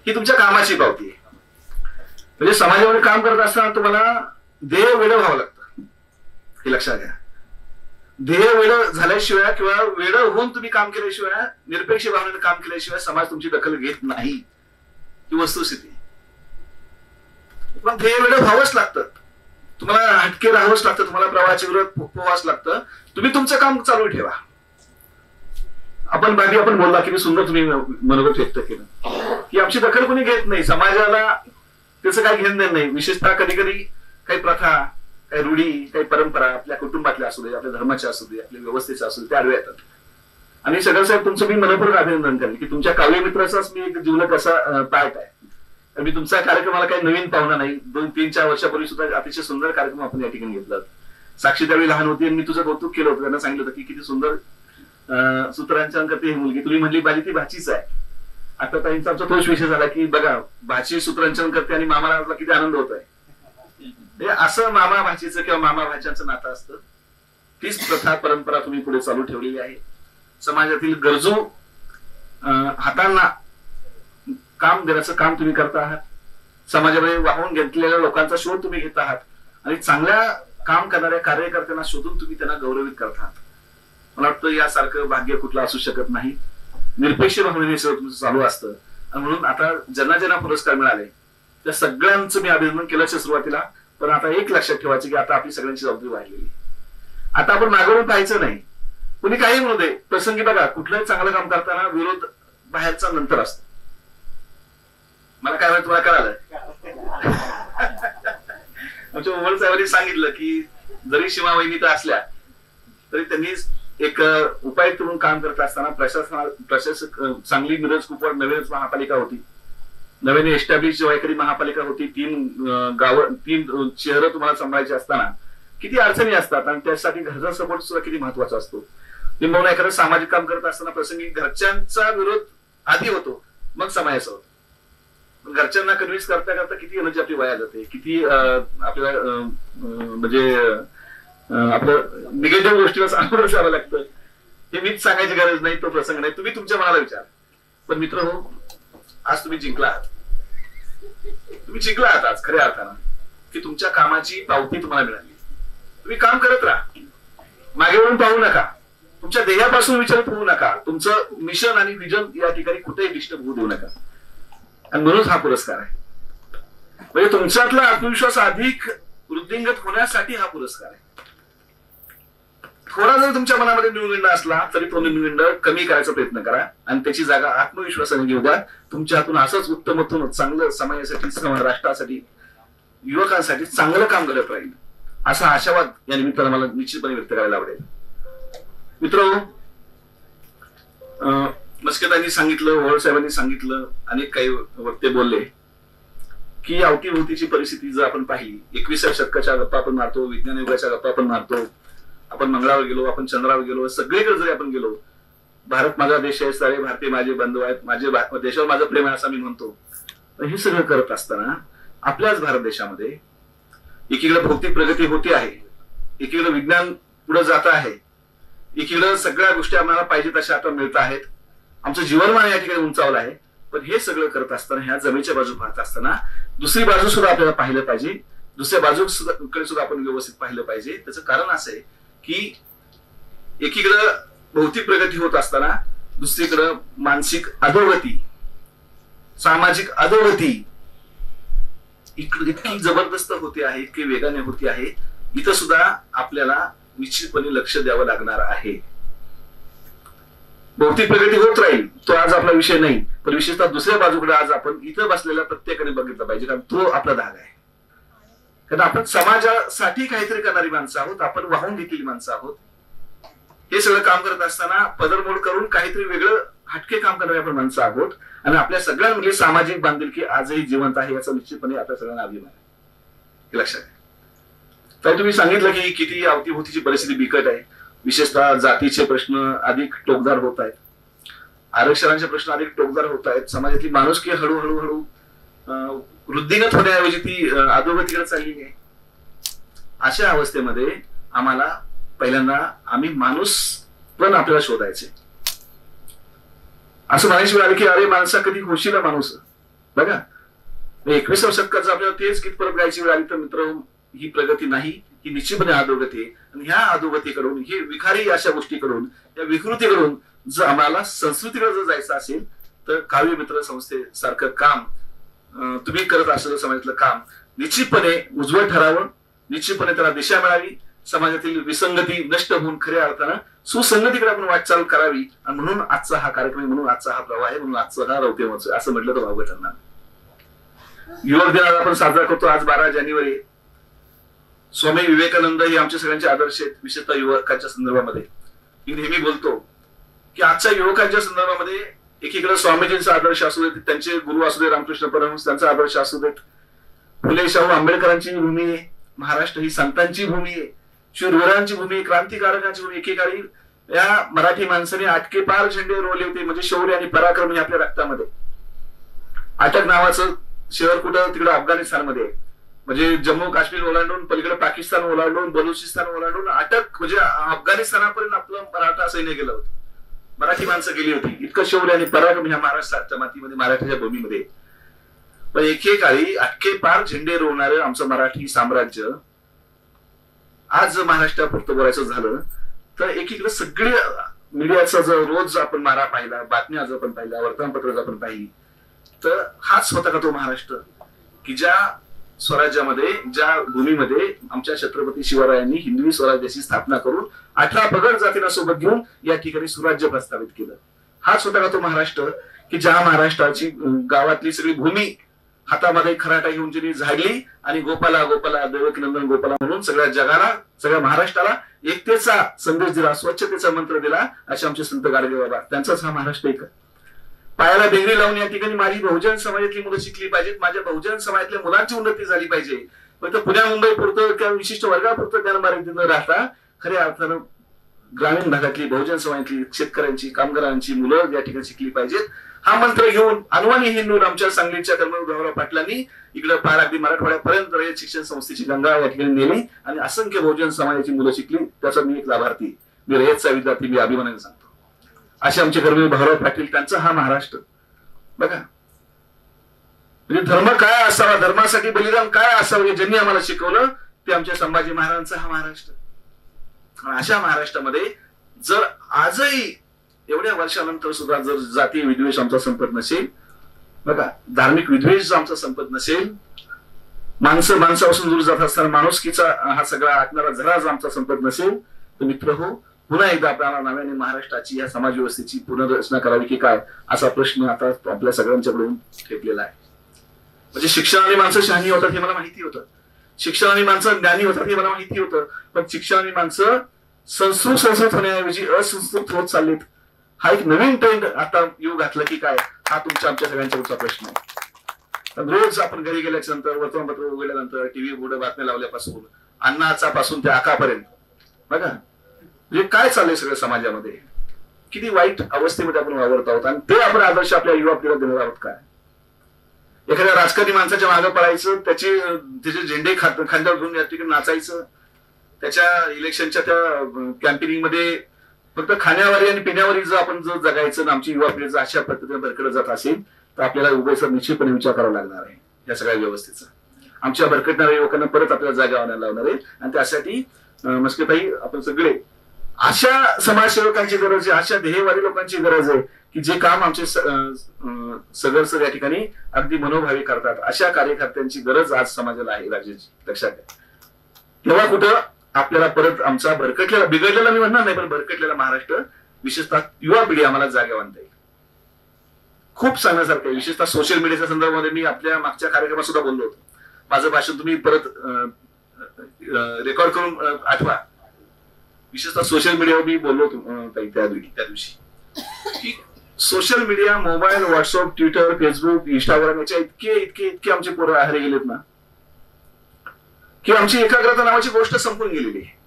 ही तुमच्या कामाची पावती आहे. म्हणजे समाजामध्ये काम करत असताना तुम्हाला ध्येय वेळ व्हावं लागतं. हे लक्षात घ्या. ध्येय वेळ झाल्याशिवाय किंवा वेळ होऊन तुम्ही काम केल्याशिवाय, निरपेक्ष भावनेने काम केल्याशिवाय समाज तुमची दखल घेत नाही. ही वस्तुस्थिती. पण ध्येय वेळ व्हावंच लागतं. तुम्हाला हटके राहावंच लागतं. तुम्हाला प्रवाहाच्या विरोधात पोहावंच लागतं. तुम्ही तुमचं काम चालू ठेवा. आपण बोलला की सुंदर तुम्ही मनोगत व्यक्त केलं की आमची दखल कोणी घेत नाही, समाजाला त्याचं काही घेणं नाही. विशेषतः कधी कधी काही प्रथा, काही रूढी, काही परंपरा आपल्या कुटुंबातल्या असू दे, आपल्या धर्माच्या असू दे, आपल्या व्यवस्थेच्या असू दे, त्या आडव्या येतात. आणि सगळं साहेब तुमचं मी मनपूर्वक अभिनंदन करेन की तुमच्या काव्य मित्राचाच मी एक जीवलक असा पार्ट आहे. मी तुमचा कार्यक्रमाला काही नवीन पाहुणा नाही. 2-3-4 वर्षापूर्वी सुद्धा अतिशय सुंदर कार्यक्रम आपण या ठिकाणी घेतला. साक्षी त्यावेळी लहान होती आणि मी तुझं कौतुक केलं होतं. त्यांना सांगितलं होतं की किती सुंदर सूत्रांच्या करते ही मुलगी. तुम्ही म्हणली माझी ती भाचीच आहे. आता ताईंचा आमचा तोच विषय झाला की बघा भाची सूत्रांचन करते आणि मामाला किती आनंद होत आहे. असं मामा भाचीचं किंवा मामा भाच्यांचं नातं असतं. तीच प्रथा परंपरा तुम्ही पुढे चालू ठेवलेली आहे. समाजातील गरजू हातांना काम देण्याचं काम तुम्ही करत आहात. समाजामध्ये वाहून घेतलेल्या लोकांचा शोध तुम्ही घेत आहात आणि चांगल्या काम करणाऱ्या कार्यकर्त्यांना शोधून तुम्ही त्यांना गौरवित करत आहात. मला वाटतं यासारखं भाग्य कुठलं असू शकत नाही. निरपेक्ष भावनेने सगळं तुमचं चालू असतं. आणि म्हणून आता ज्यांना ज्यांना पुरस्कार मिळाले त्या सगळ्यांचं मी अभिनंदन केल्याच्या सुरुवातीला. पण आता एक लक्षात ठेवायचं की आता आपली सगळ्यांची जबाबदारी वाढलेली. आता आपण मागवून पाहायचं नाही. कुणी काही म्हणू दे. प्रसंगी बघा कुठलंही चांगलं काम करताना विरोध बाहेरचा नंतर असतो. मला काय माहिती, तुम्हाला कळालं? आमच्या उमर साहेबांनी सांगितलं की जरी सीमा वहिनी असल्या तरी त्यांनी एक उपायुक्त म्हणून काम करत असताना प्रशासक सांगली, मिरज, कुपवाड नवीनच महापालिका होती. नवीन एस्टॅब्लिश वायकरी महापालिका होती. 3 गावं, 3 शहरं तुम्हाला सांभाळायची असताना किती अडचणी असतात आणि त्यासाठी घरचा सपोर्ट सुद्धा किती महत्वाचा असतो. किंबहुना एखादं सामाजिक काम करत असताना प्रसंगी घरच्यांचा विरोध आधी होतो, मग समाजाचा होतो. घरच्यांना कन्व्हिन्स करता करता किती एनर्जी आपली वाया जाते, किती आपल्याला म्हणजे आपलं निगेटिव्ह गोष्टीला सामोरं जावं लागतं. हे मीच सांगायची गरज नाही, तो प्रसंग नाही. तुम्ही तुमच्या मनाला विचार. पण मित्र हो, आज तुम्ही जिंकला आहात. तुम्ही जिंकला आहात आज खऱ्या अर्थानं की तुमच्या कामाची पावती तुम्हाला मिळाली. तुम्ही काम करत राहा. मागे वळून पाहू नका. तुमच्या ध्येयापासून विचलित होऊ नका. तुमचं मिशन आणि विजन या ठिकाणी कुठेही डिस्टर्ब होऊ देऊ नका. आणि म्हणून हा पुरस्कार आहे. म्हणजे तुमच्यातला आत्मविश्वास अधिक वृद्धिंगत होण्यासाठी हा पुरस्कार आहे. थोडा जर तुमच्या मनामध्ये न्यूनगंड असला तरी तो न्यूनगंड कमी करायचा प्रयत्न करा आणि त्याची जागा आत्मविश्वासाने घेऊ द्या. तुमच्या हातून असंच उत्तमोत्तम चांगलं समाजासाठी, राष्ट्रासाठी, युवकांसाठी चांगलं काम करत राहील असा आशावाद या निमित्तानं मला निश्चितपणे व्यक्त करायला आवडेल. मित्र, मस्केतांनी सांगितलं, ओहळ साहेबांनी सांगितलं, अनेक काही वक्ते बोलले की अवतीभोवतीची परिस्थिती जर आपण पाहिली, 21व्या शतकाच्या गप्पा आपण मारतो, विज्ञान युगाच्या गप्पा आपण मारतो, आपण मंगळावर गेलो, आपण चंद्रावर गेलो, सगळीकडे जरी आपण गेलो, भारत माझा देश आहे, सारे भारतीय माझे बंधू आहेत, माझे देशावर माझं प्रेम आहे असं मी म्हणतो. पण हे सगळं करत असताना आपल्याच भारत देशामध्ये एकीकडे भौतिक प्रगती होती आहे, एकीकडे विज्ञान पुढे जात आहे, एकीकडे सगळ्या गोष्टी आम्हाला पाहिजे तशा आता मिळत आहेत, आमचं जीवनमान या ठिकाणी उंचावलं आहे. पण हे सगळं करत असताना, ह्या जमेच्या बाजू पाहत असताना दुसरी बाजू सुद्धा आपल्याला पाहिलं पाहिजे. दुसऱ्या बाजूकडे सुद्धा आपण व्यवस्थित पाहिलं पाहिजे. त्याचं कारण असं आहे की एकीकडं भौतिक प्रगती होत असताना दुसरीकडं मानसिक अधोगती, सामाजिक अधोगती इतकी जबरदस्त होते आहे, इतकी वेगाने होती आहे. इथं सुद्धा आपल्याला निश्चितपणे लक्ष द्यावं लागणार आहे. भौतिक प्रगती होत राहील, तो आज आपला विषय नाही. पण विशेषतः दुसऱ्या बाजूकडे आज आपण इथं बसलेल्या प्रत्येकाने बघितलं पाहिजे, कारण तो आपला धागा आहे. कारण आपण समाजासाठी काहीतरी करणारी माणसं आहोत, आपण वाहून घेतलेली माणसं आहोत. हे सगळं काम करत असताना पदरमोड करून काहीतरी वेगळं हटके काम करणारी आपण माणसं आहोत. आणि आपल्या सगळ्यांमध्ये सामाजिक बांधिलकी आजही जिवंत आहे, याचा निश्चितपणे आपल्या सगळ्यांना अभिमान आहे, हे लक्षात आहे. तर तुम्ही सांगितलं की किती अवतीभोवतीची परिस्थिती बिकट आहे. विशेषतः जातीचे प्रश्न अधिक टोकदार होत आहेत, आरक्षणाचे प्रश्न अधिक टोकदार होत आहेत. समाजातली माणुसकी हळूहळू वृद्धिंगत होण्याऐवजी ती अधोगतीकडे चाललेली आहे. अशा अवस्थेमध्ये आम्हाला पहिल्यांदा आम्ही माणूस पण आपल्याला शोधायचे. असं म्हणायची वेळ आली की अरे माणसा कधी होशील माणूस. बघा 21व्या शतकाचं आपल्याला तेच गीत परत गायची वेळ आली तर मित्र, ही प्रगती नाही, ही निश्चितपणे अधोगती आहे. आणि ह्या अधोगतीकडून, ही विखारी अशा गोष्टीकडून, या विकृतीकडून जर आम्हाला संस्कृतीकडे जर जायचं असेल तर काव्य मित्र संस्थेसारखं काम तुम्ही करत असलेलं समाजातलं काम निश्चितपणे उज्ज्वल ठरावं, निश्चितपणे त्याला दिशा मिळावी, समाजातील विसंगती नष्ट होऊन खऱ्या अर्थानं सुसंगतीकडे आपण वाटचाल करावी. आणि म्हणून आजचा हा कार्यक्रम, म्हणून आजचा हा प्रवाह आहे, म्हणून आजचा हा रौप्य महोत्सव असं म्हटलं तर वावगं ठरणार. युवक दिन आपण साजरा करतो आज 12 जानेवारी. स्वामी विवेकानंद हे आमच्या सगळ्यांचे आदर्श आहेत, विशेषतः युवकांच्या संदर्भामध्ये. मी नेहमी बोलतो की आजच्या युवकांच्या संदर्भामध्ये एकीकडे स्वामीजींचा आदर्श असू देत, त्यांचे गुरु असू दे रामकृष्ण परमहंस, त्यांचा आदर्श असू देत, फुले शाहू आंबेडकरांची भूमी आहे, महाराष्ट्र ही संतांची भूमी आहे, शूरवीरांची भूमी, क्रांतिकारकांची भूमी. एकेकाळी या मराठी माणसाने आटके पार झेंडे रोवले होते, म्हणजे शौर्य आणि पराक्रम हे आपल्या रक्तामध्ये. अटक नावाचं शहर कुठं तिकडे अफगाणिस्तानमध्ये, म्हणजे जम्मू काश्मीर ओलांडून पलीकडे पाकिस्तान ओलांडून बलुचिस्तान ओलांडून अटक, म्हणजे अफगाणिस्तानापर्यंत आपलं मराठा सैन्य गेलं होतं, मराठी माणसं गेली होती. इतकं शौर्य आणि पराक्रम ह्या महाराष्ट्राच्या मातीमध्ये, मराठ्याच्या भूमीमध्ये. पण एकेकाळी अटके पार झेंडे रोवणारं आमचं मराठी साम्राज्य आज महाराष्ट्रापुरतं बोलायचं झालं तर एकीकडे सगळे मीडियाचा जर रोज आपण मारा पाहिला, बातम्या जर आपण पाहिल्या, वर्तमानपत्र जर आपण पाहिली, तर हाच होता का तो महाराष्ट्र की ज्या स्वराज्यामध्ये, ज्या भूमीमध्ये आमच्या छत्रपती शिवरायांनी हिंदवी स्वराज्याची स्थापना करून 18 पगड जातींना सोबत घेऊन या ठिकाणी सुराज्य प्रस्थापित केलं. हाच होता का तो महाराष्ट्र की ज्या महाराष्ट्राची गावातली सगळी भूमी हातामध्ये खराटा घेऊन जिने झाडली आणि गोपाला गोपाला देवकीनंदन गोपाला म्हणून सगळ्या जगाला, सगळ्या महाराष्ट्राला एकतेचा संदेश दिला, स्वच्छतेचा मंत्र दिला, असे आमचे संत गाडगे बाबा. त्यांचाच हा महाराष्ट्र एक. पायाला बेंगरी लावून या ठिकाणी माझी बहुजन समाजातली मुलं शिकली पाहिजेत, माझ्या बहुजन समाजातल्या मुलांची उन्नती झाली पाहिजे. फक्त पुण्या मुंबई पुरतं किंवा विशिष्ट वर्गापुरतं ज्ञानभारती न राहता खऱ्या अर्थानं ग्रामीण भागातली बहुजन समाजातली शेतकऱ्यांची, कामगारांची मुलं या ठिकाणी शिकली पाहिजेत. हा मंत्र घेऊन अनवाणी हिंदून आमच्या सांगलीच्या कर्मवीर पाटलांनी इकडे पार अगदी मराठवाड्यापर्यंत रयत शिक्षण संस्थेची गंगा या ठिकाणी नेली आणि असंख्य बहुजन समाजाची मुलं शिकली. त्याचा मी एक लाभार्थी, मी रयतचा विद्यार्थी, मी अभिमानाने सांगतो. असे आमचे कर्मवीर भाऊराव पाटील, त्यांचा हा महाराष्ट्र. बघा म्हणजे धर्म काय असावा, धर्मासाठी बलिदान काय असावं हे ज्यांनी आम्हाला शिकवलं ते आमच्या संभाजी महाराजांचा हा महाराष्ट्र. अशा महाराष्ट्रामध्ये जर आजही एवढ्या वर्षानंतर सुद्धा जर जातीय विद्वेष आमचा संपत नसेल, बघा धार्मिक विद्वेष आमचा संपत नसेल, माणसं माणसापासून दूर जात असताना माणुसकीचा हा सगळा आटणारा झरा जर आमचा संपत नसेल तर मित्र हो, पुन्हा एकदा आपल्याला नव्याने महाराष्ट्राची या समाज व्यवस्थेची पुनर्रचना करावी की काय असा प्रश्न आता आपल्या सगळ्यांच्याकडून ठेपलेला आहे. म्हणजे शिक्षणाने माणसं शहाणी होतात हे मला माहिती होतं, शिक्षणाने माणसं ज्ञानी होतात हे मला माहिती होतं, पण शिक्षणाने माणसं संस्कृत होण्याऐवजी असंस्कृत होत चाललेत. हा एक नवीन ट्रेंड आता येऊ घातला की काय, हा तुमच्या आमच्या सगळ्यांच्या प्रश्न आहे. रोज आपण घरी गेल्याच्या नंतर, वर्तमानपत्र उघडल्यानंतर, टीव्ही पुढे बातम्या लावल्यापासून, अन्नाचा पासून त्या आकापर्यंत बघा म्हणजे काय चाललंय सगळ्या समाजामध्ये, किती वाईट अवस्थेमध्ये आपण वावरत आहोत. आणि ते आपण आदर्श आपल्या युवा पिढीला देणार आहोत काय? एखाद्या राजकारणी माणसाच्या मागे पडायचं, त्याचे झेंडे खांद्यावर घेऊन या ठिकाणी नाचायचं, त्याच्या इलेक्शनच्या त्या कॅम्पेनिंग मध्ये फक्त खाण्यावर आणि पिण्यावर जर आपण जर जगायचं आणि आमची युवा पिढी जर अशा पद्धतीने भरकडत जात असेल तर आपल्याला उभयसर निश्चितपणे विचार करावा लागणार आहे या सगळ्या व्यवस्थेचा. आमच्या भरकटणाऱ्या युवकांना परत आपल्याला जागा आणायला लावणार आहे. आणि त्यासाठी मस्केताई आपण सगळे अशा समाजसेवकांची गरज आहे, अशा ध्येयवादी लोकांची गरज आहे की जे काम आमचे सगळं या ठिकाणी अगदी मनोभावी करतात. अशा कार्यकर्त्यांची गरज आज समाजाला आहे राज्याची, लक्षात घ्या. तेव्हा कुठं आपल्याला परत आमचा भरकटलेला, बिघडलेला मी म्हणणार नाही, पण भरकटलेला महाराष्ट्र, विशेषतः युवा पिढी आम्हाला जागा आणता येईल. खूप सांगण्यासारखं आहे. विशेषतः सोशल मीडियाच्या संदर्भामध्ये मी आपल्या मागच्या कार्यक्रमात सुद्धा बोललो होतो. माझं भाषण तुम्ही परत रेकॉर्ड करून आठवा. विशेषतः सोशल मीडियावर मी बोललो होतो त्या दिवशी की social media, mobile, WhatsApp, Twitter, Facebook, Instagram याच्या इतके इतके इतके आमचे पोरं आहारी गेलेत ना की आमची एकाग्रता नावाची गोष्ट संपून गेलेली आहे.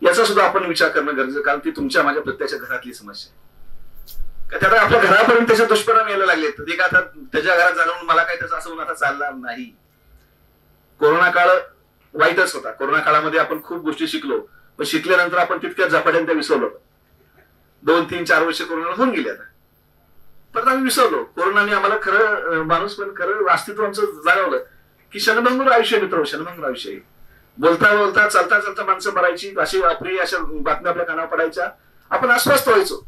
याचा सुद्धा आपण विचार करणं गरजेचं, कारण ती तुमच्या माझ्या प्रत्येकाच्या घरातली समस्या आहे. त्यात आपल्या घरापर्यंत त्याचे दुष्परिणाम यायला लागलेत. ते आता त्याच्या घरात जाणून मला काय त्याचं असं आता चालणार नाही. कोरोना काळ वाईटच होता. कोरोना काळामध्ये आपण खूप गोष्टी शिकलो, पण शिकल्यानंतर आपण तितक्याच झपाट्याने विसरलो. 2, 3, 4 वर्ष कोरोनाला होऊन गेले. आता परत आम्ही विसरलो. कोरोनाने आम्हाला खरं माणूस पण खरं अस्तित्व आमचं जाणवलं की क्षणभंगूर आयुष्य मित्र, क्षणभंगूर आयुष्य. बोलता बोलता चालता चालता माणसं मरायची, अशी अप्रिय अशा बातम्या आपल्या कानावर पडायच्या. आपण अस्वस्थ व्हायचो.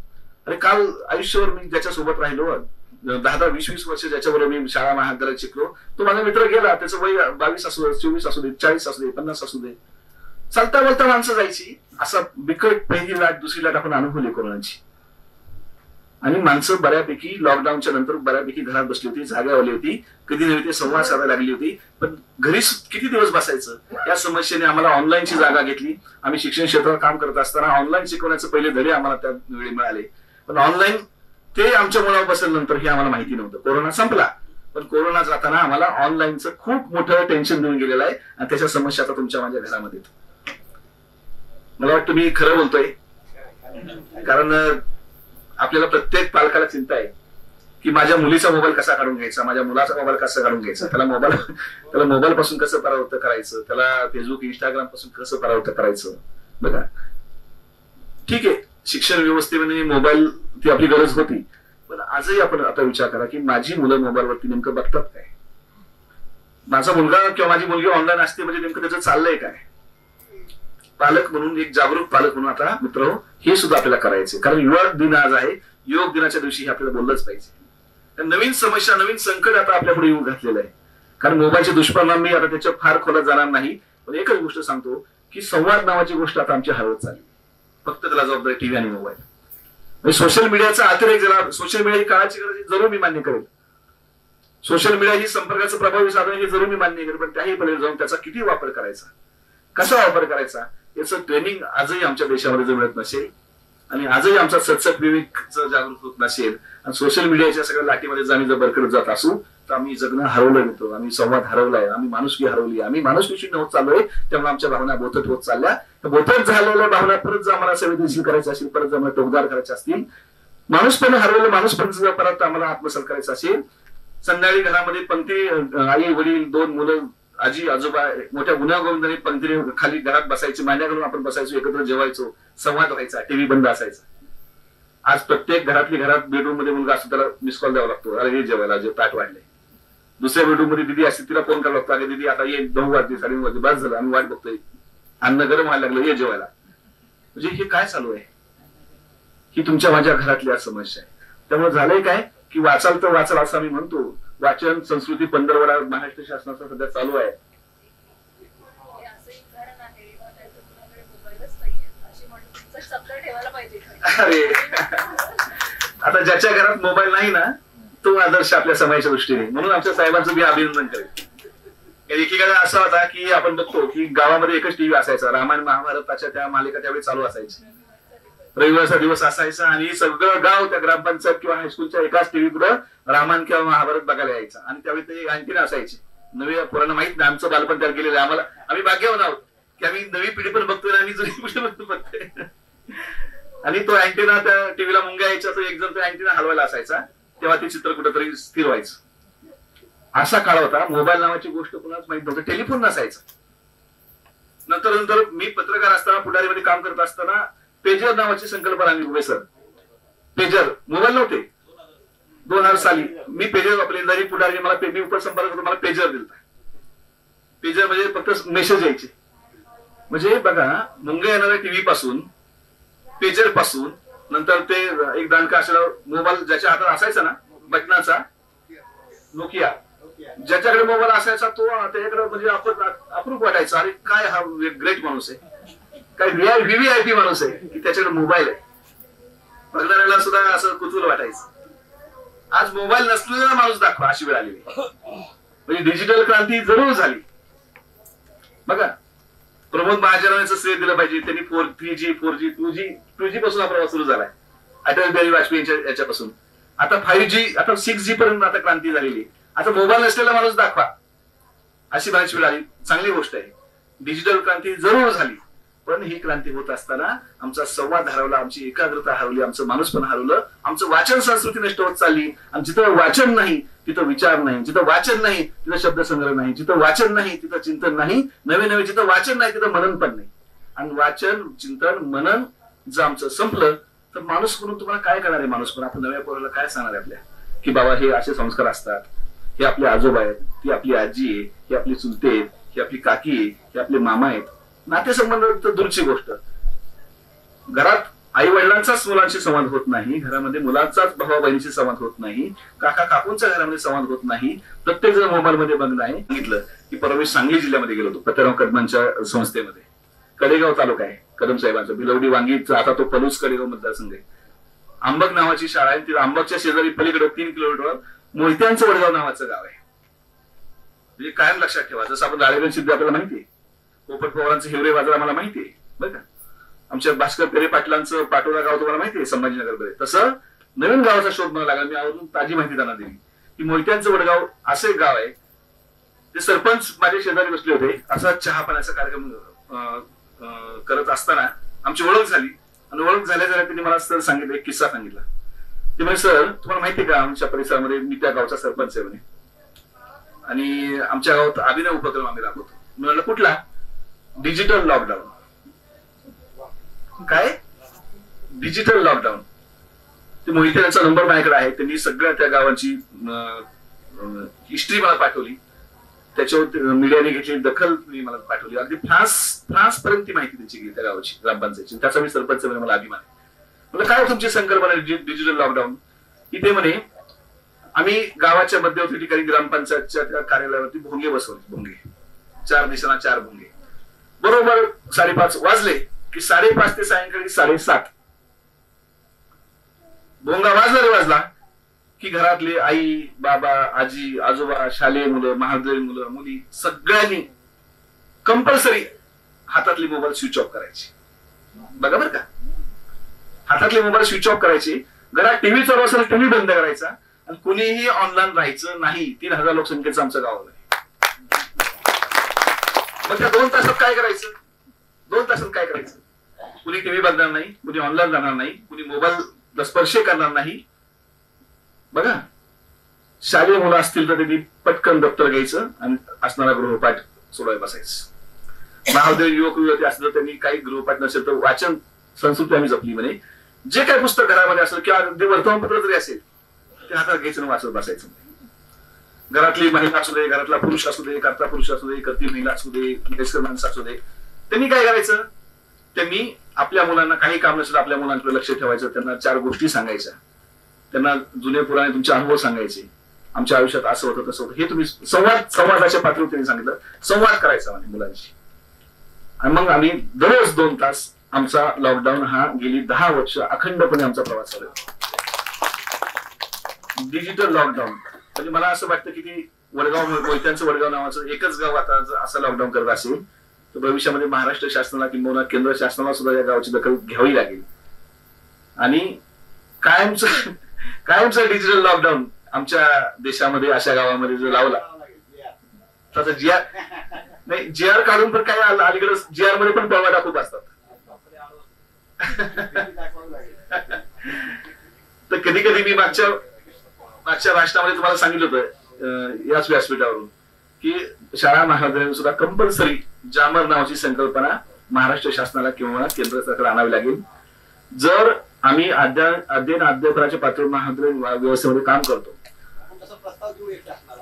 अरे काल आयुष्यभर मी ज्याच्यासोबत राहिलो, 10-10, 20-20 वर्ष ज्याच्याबरोबर मी शाळा महाविद्यालयात शिकलो, तो माझा मित्र गेला. त्याचं वय 22 असू दे, 24 असू दे, 40 असू दे, 50 असू दे. चालता बोलता माणसं जायची. असा बिकट पहिली लाट, दुसरी लाट आपण अनुभवली कोरोनाची. आणि माणसं बऱ्यापैकी लॉकडाऊनच्या नंतर बऱ्यापैकी घरात बसली होती, जागावली होती, कधी नव्हे ते संवाद साधायला लागली होती. पण घरी किती दिवस बसायचं या समस्येने आम्हाला ऑनलाईनची जागा घेतली. आम्ही शिक्षण क्षेत्रात काम करत असताना ऑनलाईन शिकवण्याचे पहिले धडे आम्हाला त्या वेळी मिळाले. पण ऑनलाईन ते आमच्या मुलावर बसेल नंतर हे आम्हाला माहिती नव्हतं. कोरोना संपला, पण कोरोना जाताना आम्हाला ऑनलाईनचं खूप मोठं टेन्शन देऊन गेलेलं आहे. आणि त्याच्या समस्या आता तुमच्या माझ्या घरामध्ये. मला वाटतं मी खरं बोलतोय, कारण आपल्याला प्रत्येक पालकाला चिंता आहे की माझ्या मुलीचा मोबाईल कसा काढून घ्यायचा, माझ्या मुलाचा मोबाईल कसा काढून घ्यायचा, त्याला मोबाईल पासून कसं परावृत्त करायचं, त्याला फेसबुक, इंस्टाग्राम पासून कसं परावृत्त करायचं. बघा ठीक आहे, शिक्षण व्यवस्थेमध्ये मोबाईल ती आपली गरज होती, पण आजही आपण आता विचार करा की माझी मुलं मोबाईलवरती नेमकं बघतात काय, माझा मुलगा किंवा माझी मुलगी ऑनलाईन असते म्हणजे नेमकं त्याचं चाललंय काय. पालक म्हणून, एक जागरूक पालक म्हणून आता मित्र हे सुद्धा आपल्याला करायचे. कारण योग दिन आज आहे. योग दिनाच्या दिवशी हे आपल्याला बोललंच पाहिजे. नवीन समस्या, नवीन संकट आता आपल्या पुढे येऊन घातलेलं आहे. कारण मोबाईलचे दुष्परिणाम मी आता त्याच्या फार खोलात जाणार नाही, पण एकच गोष्ट सांगतो की संवाद नावाची गोष्ट आता आमची हरवत चालली. फक्त त्याला जबाबदारी टीव्ही आणि मोबाईल. सोशल मीडियाचा अतिरेक झाला. सोशल मीडिया ही काळाची गरज जरूर मी मान्य करेल. सोशल मीडिया ही संपर्काचं प्रभावी साधन हे जरूर मी मान्य करेल, पण त्याही पलीकडे जाऊन त्याचा किती वापर करायचा, कसा वापर करायचा याचं ट्रेनिंग आजही आमच्या देशामध्ये जर मिळत नसेल आणि आजही आमचा सत्सक विवेकचं जागृत होत नसेल आणि सोशल मीडियाच्या सगळ्या लाटीमध्ये जर आम्ही जर बरकत जात असू तर आम्ही जगणं हरवलंय मित्र. आम्ही संवाद हरवलाय, आम्ही माणुसकी हरवली, आम्ही माणुसकी होत चाललोय. त्यामुळे आमच्या भावना बोथट होत चालल्या. बोथट झालेल्या भावना परत जर आम्हाला संवेदनशील करायचं असेल, परत जर आम्हाला टोकदार करायचे असतील, माणूसपणे हरवलं माणूसपणे जर परत आम्हाला आत्मसात करायचं असेल, संध्याकाळी घरामध्ये पंक्ती, आई वडील, 2 मुलं, आजी आजोबा मोठ्या गुण्यागोविंदाने पंक्तीने खाली घरात बसायचे, मांड्या घालून आपण बसायचो, एकत्र जेवायचो, संवाद व्हायचा, टीव्ही बंद असायचा. आज प्रत्येक घरात बेडरूम मध्ये मुलगा असतो त्याला मिस कॉल द्यावा लागतो, अरे हे जेवायला, जे ताट वाढले. दुसऱ्या बेडरूम मध्ये दिदी असते, तिला फोन करावा लागतो, अरे दिदी आता ये, 9 वाजले, 9:30 वाजले, बस झालं, आम्ही वाट बघतोय, अन्न गरम व्हायला लागलं, ये जेवायला. म्हणजे हे काय चालू आहे? ही तुमच्या माझ्या घरातली आज समस्या आहे. त्यामुळे झालंय काय की वाचाल तर वाचाल असं आम्ही म्हणतो. वाचन संस्कृती पंधरवडा महाराष्ट्र शासनाचा सध्या चालू आहे. अरे आता ज्याच्या घरात मोबाईल नाही ना तो आदर्श आपल्या समाजाच्या दृष्टीने. म्हणून आमच्या साहेबांचं मी अभिनंदन करेन. एकीकडे असा होता की आपण बघतो की गावामध्ये एकच टीव्ही असायचा, रामायण महाभारताच्या त्या मालिका त्यावेळी चालू असायची. रविवारचा दिवस असायचा आणि सगळं गाव त्या ग्रामपंचायत किंवा हायस्कूलच्या एकाच टीव्ही पुढे रामायण किंवा महाभारत बघायला यायचं. आणि त्यावेळी ते अँटिना असायची. नवी पोरांना माहित नाही, आमचं बालपण तयार केलेलं आहे. आम्ही भाग्यवान आहोत की आम्ही नवी पिढी पण बघतोय आणि जुनी पिढी पण बघतोय. आणि तो अँटिना त्या टीव्हीला मुंग्या यायचा, तो एक जण तो अँटिना हलवायला असायचा, तेव्हा ते चित्र कुठेतरी स्थिर व्हायचं. असा काळ होता. मोबाईल नावाची गोष्ट कुणाच माहित नव्हतं, टेलिफोन नसायचा. नंतर मी पत्रकार असताना, पुढारीमध्ये काम करत असताना पेजर नावाची संकल्पना आम्ही उभे सर. पेजर मोबाईल नव्हते. 2000 साली मी पेजर वापरले. जरी पुढारी मला मी उपसंपर्क होतो, मला पेजर दिलता. पेजर म्हणजे फक्त मेसेज यायचे. म्हणजे बघा, मुंग्या येणाऱ्या टीव्ही पासून, पेजर पासून, नंतर ते एक दांडका असलेला मोबाईल ज्याच्या हातात असायचा ना बटनाचा, नोकिया, ज्याच्याकडे मोबाईल असायचा तो त्याच्याकडे म्हणजे अप्रूप वाटायचा. अरे काय हा ग्रेट माणूस आहे, काय व्हीव्हीआयपी माणूस आहे की त्याच्याकडे मोबाईल आहे. बघणाऱ्याला सुद्धा असं कुतूहल वाटायचं. आज मोबाईल नसलेला माणूस दाखवा अशी वेळ आलेली म्हणजे डिजिटल क्रांती जरूर झाली. बघा प्रमोद महाजनांचं श्रेय दिलं पाहिजे. त्यांनी 3G 4G 2G पासून हा प्रवास सुरू झालाय अटल बिहारी वाजपेयी याच्यापासून. आता 5G आता 6G पर्यंत आता क्रांती झालेली. आता मोबाईल नसलेला माणूस दाखवा अशी माझी वेळ आली. चांगली गोष्ट आहे. डिजिटल क्रांती जरूर झाली पण ही क्रांती होत असताना आमचा संवाद हरवला, आमची एकाग्रता हरवली, आमचं माणूसपण हरवलं, आमचं वाचन संस्कृती नष्ट होत चालली. आणि जिथं वाचन नाही तिथं विचार नाही, जिथं वाचन नाही तिथं शब्दसंग्रह नाही, जिथं वाचन नाही तिथं चिंतन नाही, नवे नवे जिथं वाचन नाही तिथं मनन पण नाही. आणि वाचन चिंतन मनन जर आमचं संपलं तर माणूस म्हणून तुम्हाला काय करणार आहे? माणूस पण आपण नव्या पोराला काय सांगणार आहे आपल्या की बाबा हे असे संस्कार असतात, हे आपले आजोबा आहेत, ती आपली आजी आहे, ही आपली चुलते आहेत, ही आपली काकी आहे, हे आपले मामा आहेत. नातेसंबंध तर दूरची गोष्ट. घरात आई वडिलांचाच मुलांशी संवाद होत नाही, घरामध्ये मुलांचाच भावा बहिणीशी संवाद होत नाही, काका काकूंच्या घरामध्ये संवाद होत नाही. प्रत्येक जण मोबाईल मध्ये बघणं आहे. सांगितलं की परवा सांगली जिल्ह्यामध्ये गेलो होतो पत्याराव कदमांच्या संस्थेमध्ये. कडेगाव तालुका आहे कदम साहेबांचा, भिलवडी वांगीचा आता तो पलूस कडेगाव मतदारसंघ आहे. आंबक नावाची शाळा आहे. ती आंबकच्या शेजारी पलीकडे 3 किलोमीटरवर मोहित्यांचं वडगाव नावाचं गाव आहे. म्हणजे कायम लक्षात ठेवा. जसं आपण राळेगण सिद्धी आपल्याला माहितीये, पोपट पवारांचं हिवरे बाजार आम्हाला माहितीये बरं का, आमच्या भास्कर पेरे पाटलांचं पाटोदा गाव तुम्हाला माहितीये संभाजीनगरमध्ये. तसं नवीन गावाचा शोध मला लागला. मी आवरून ताजी माहिती त्यांना दिली की मोहित्यांचं वडगाव असं एक गाव आहे. ते सरपंच माझ्या शेजारी बसले होते. असा चहा पाण्याचा कार्यक्रम करत असताना आमची ओळख झाली. आणि ओळख झाल्या त्यांनी मला सर सांगितलं, एक किस्सा सांगितला. ते म्हणजे सर तुम्हाला माहितीये का आमच्या परिसरामध्ये मी त्या गावचा सरपंच आहे म्हणे आणि आमच्या गावात अभिनव उपक्रम आम्ही राबवतो. मी म्हणलं कुठला? Digital lockdown. काय डिजिटल लॉकडाऊन? ते मोहित्यांचा नंबर माझ्याकडे आहे. त्यांनी सगळ्या त्या गावांची हिस्ट्री मला पाठवली. त्याच्यावर मीडियाने घेतलेली दखल मला पाठवली. अगदी फ्रान्स पर्यंत ती माहिती त्यांची गेली त्या गावाची ग्रामपंचायतची. त्याचा मी सरपंच म्हणे मला अभिमान आहे. म्हणजे काय तुमची संकल्पना डिजिटल लॉकडाऊन? इथे म्हणे आम्ही गावाच्या मध्यवर्ती ठिकाणी ग्रामपंचायतच्या त्या कार्यालयावरती भोंगे बसवले. भोंगे 4 दिवसांना 4 भोंगे. बरोबर 5:30 वाजले की 5:30 ते सायंकाळी 7:30 भोंगा वाजला की घरातले आई बाबा आजी आजोबा शालेय मुलं महाविद्यालयीन मुलं मुली सगळ्यांनी कंपल्सरी हातातले मोबाईल स्विच ऑफ करायचे. बघा बरं का, हातातले मोबाईल स्विच ऑफ करायचे. घरात टीव्ही चालू असेल टीव्ही बंद करायचा आणि कुणीही ऑनलाईन राहायचं नाही. 3,000 लोकसंख्येचं आमचं गाव आहे. मग त्या 2 तासात काय करायचं? 2 तासात काय करायचं? कुणी टीव्ही बघणार नाही, कुणी ऑनलाईन राहणार नाही, कुणी मोबाईल स्पर्श करणार नाही. बघा शालेय मुलं असतील तर त्यांनी पटकन दप्तर घ्यायचं आणि असणारा गृहपाठ सोडवायला बसायचं. महाविद्यालयीन युवक युवती असतील तर त्यांनी काही गृहपाठ नसेल तर वाचन संस्कृती आम्ही जपली म्हणे. जे काही पुस्तक घरामध्ये असेल किंवा वर्तमानपत्र जरी असेल ते हातात घ्यायचं वाचत बसायचं. घरातली महिला असू दे, घरातला पुरुष असू दे, करता पुरुष असू दे, करती महिला असू दे, वयस्कर माणसं असू दे, त्यांनी काय करायचं? त्यांनी आपल्या मुलांना काही काम नसेल आपल्या मुलांकडे लक्ष ठेवायचं. त्यांना 4 गोष्टी सांगायच्या. त्यांना जुने पुराणे तुमचे अनुभव सांगायचे. आमच्या आयुष्यात असं होतं तसं होतं हे तुम्ही संवादाच्या पातळीवर त्यांनी सांगितलं. संवाद करायचा म्हणजे मुलांशी. आणि मग आम्ही दररोज 2 तास आमचा लॉकडाऊन हा गेली 10 वर्ष अखंडपणे आमचा प्रवास चालू. डिजिटल लॉकडाऊन म्हणजे मला असं वाटतं की ती वडगाव मोहित्यांचं वडगाव नावाचं एकच गाव आता असं लॉकडाऊन करत असेल तर भविष्यामध्ये महाराष्ट्र शासनाला किंवा केंद्र शासनाला सुद्धा या गावाची दखल घ्यावी लागेल. आणि कायमचं डिजिटल लॉकडाऊन आमच्या देशामध्ये अशा गावामध्ये जर लावला तर GR काढून पण काय अलीकडे GR मध्ये पण पवाडा खूप असतात. तर कधी कधी मी मागच्या भाषणामध्ये तुम्हाला सांगितलं होतं याच व्यासपीठावरून की शाळा महाविद्यालयात सुद्धा कंपल्सरी जामर नावाची संकल्पना महाराष्ट्र शासनाला किंवा केंद्र सरकार आणावी लागेल. जर आम्ही अध्ययनाच्या पातळीवर महाविद्यालयीन व्यवस्थेमध्ये काम करतो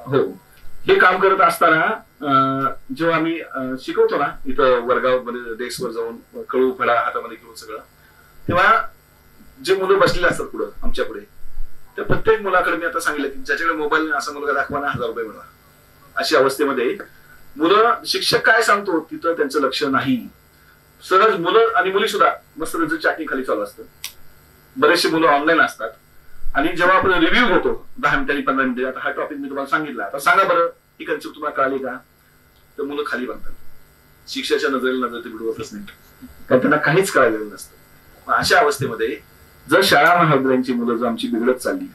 हो हे काम करत असताना जेव्हा आम्ही शिकवतो ना इथं वर्गामध्ये डेस्कवर जाऊन कळू फळा हातामध्ये घेऊन सगळं तेव्हा जे मुलं बसलेले असतात पुढं आमच्या पुढे त्या प्रत्येक मुलाकडे मी आता सांगितलं की ज्याच्याकडे मोबाईल असा मुलगा दाखवा ना 1000 रुपये मिळवा. अशी अवस्थेमध्ये मुलं शिक्षक काय सांगतो तिथं त्यांचं लक्ष नाही. सहज मुलं आणि मुली सुद्धा मस्त त्यांचं चॅटिंग खाली चालू असतं. बरेचसे मुलं ऑनलाईन असतात आणि जेव्हा आपण रिव्ह्यू घेतो 10 मिनिटांनी 15 मिनिटे, आता हा टॉपिक मी तुम्हाला सांगितला, आता सांगा बरं ही कन्सेप्ट तुम्हाला कळाली का? तर मुलं खाली बघतात, शिक्षकाच्या नजरेला नजर ते बिडवतच नाही, कारण त्यांना काहीच कळालेलं नसतं. अशा अवस्थेमध्ये जर शाळा महाविद्यालयांची मुलं जर आमची बिघडत चालली,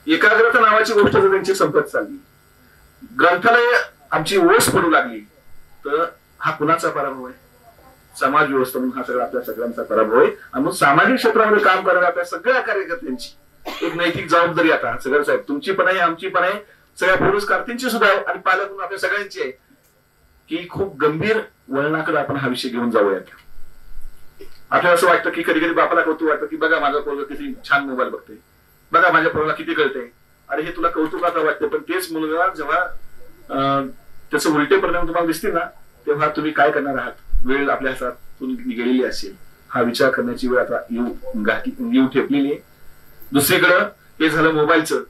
एकाग्रता नावाची गोष्ट जर त्यांची संपत चालली, ग्रंथालय आमची ओस पडू लागली, तर हा कुणाचा पराभव आहे? समाज व्यवस्था म्हणून हा सगळा आपल्या सगळ्यांचा पराभव आहे. आणि मग सामाजिक क्षेत्रामध्ये काम करणाऱ्या आपल्या सगळ्या कार्यकर्त्यांची एक नैतिक जबाबदारी आता सगळं साहेब तुमची पण आहे, आमची पण आहे, सगळ्या पुरस्कारार्थींची सुद्धा आहे आणि पालक म्हणून आपल्या सगळ्यांची आहे की खूप गंभीर वळणाकडे आपण हा विषय घेऊन जाऊयात. आपल्याला असं वाटतं की कधी कधी बापाला कौतुक वाटतं की बघा माझा पोरगा किती छान मोबाईल बघते, बघा माझ्या पोराला किती कळते. अरे हे तुला कौतुकाचं वाटतं, पण तेच मुलगा जेव्हा त्याचे उलटे परिणाम तुम्हाला दिसतील ना, तेव्हा तुम्ही काय करणार आहात? वेळ आपल्या हातातून गेलेली असेल, हा विचार करण्याची वेळ आता येऊ ठेपलेली आहे. दुसरीकडं हे झालं मोबाईलचं.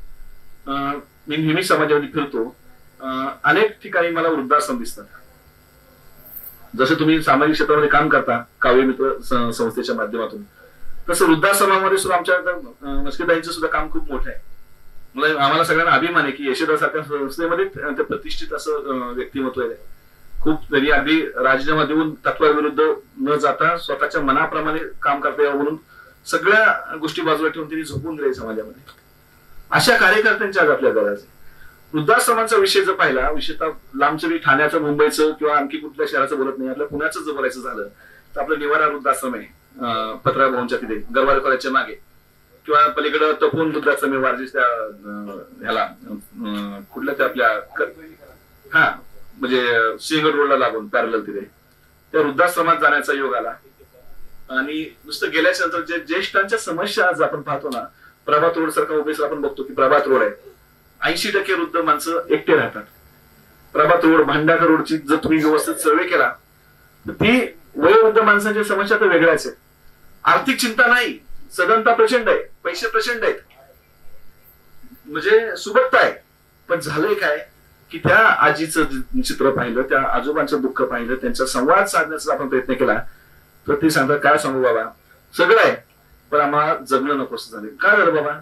मी नेहमी समाजामध्ये फिरतो, अनेक ठिकाणी मला वृद्धाश्रम दिसतात. जसं तुम्ही सामाजिक क्षेत्रामध्ये काम करता काव्य मित्र संस्थेच्या माध्यमातून, तसं वृद्धाश्रमामध्ये सुद्धा आमच्या मस्किताईंचं सुद्धा काम खूप मोठं आहे. आम्हाला सगळ्यांना अभिमान आहे की यशोदासारख्या संस्थेमध्ये ते प्रतिष्ठित असं व्यक्तिमत्व आहे. खूप तरी अगदी राजीनामा देऊन तत्वाविरुद्ध न जाता स्वतःच्या मनाप्रमाणे काम करता यावं म्हणून सगळ्या गोष्टी बाजूला ठेवून त्यांनी झोपून दिले समाजामध्ये. अशा कार्यकर्त्यांची आज आपल्या गरज आहे. वृद्धाश्रमांचा विषय जर पाहिला, विशेषतः लांबचं मी ठाण्याचं, मुंबईचं किंवा आणखी कुठल्या शहराचं बोलत नाही, आपल्या पुण्याचं जर बोलायचं झालं तर आपलं निवारा वृद्धाश्रम आहे पत्रा भवनच्या तिथे गरवारे कॉलेजच्या मागे, किंवा पलीकडं तपोवन वृद्धाश्रम आहे वारजीच्या ह्याला कुठल्या त्या आपल्या हा म्हणजे सिंहगड रोडला लागून पॅरलल तिथे त्या वृद्धाश्रमात जाण्याचा योग आला. आणि नुसतं गेल्याच्या नंतर जे ज्येष्ठांच्या समस्या आज आपण पाहतो ना, प्रभात रोड सारखा उभेस आपण बघतो की प्रभात रोड आहे, 80% वृद्ध माणसं एकटे राहतात. प्रभात रोड, भांडाकर रोडची जर तुम्ही व्यवस्थित सर्वे केला तर ती वयोवृद्ध माणसांच्या समस्या तर वेगळ्याच आहेत. आर्थिक चिंता नाही, सदनता प्रचंड आहे, पैसे प्रचंड आहेत, म्हणजे सुबत्ता आहे. पण झालंय काय की त्या आजीचं चित्र पाहिलं, त्या आजोबांचं दुःख पाहिलं, त्यांचा संवाद साधण्याचा आपण प्रयत्न केला तर ते सांगतात काय सांगू बाबा, सगळं आहे पण आम्हाला जगणं नकोस झाले. काय झालं बाबा?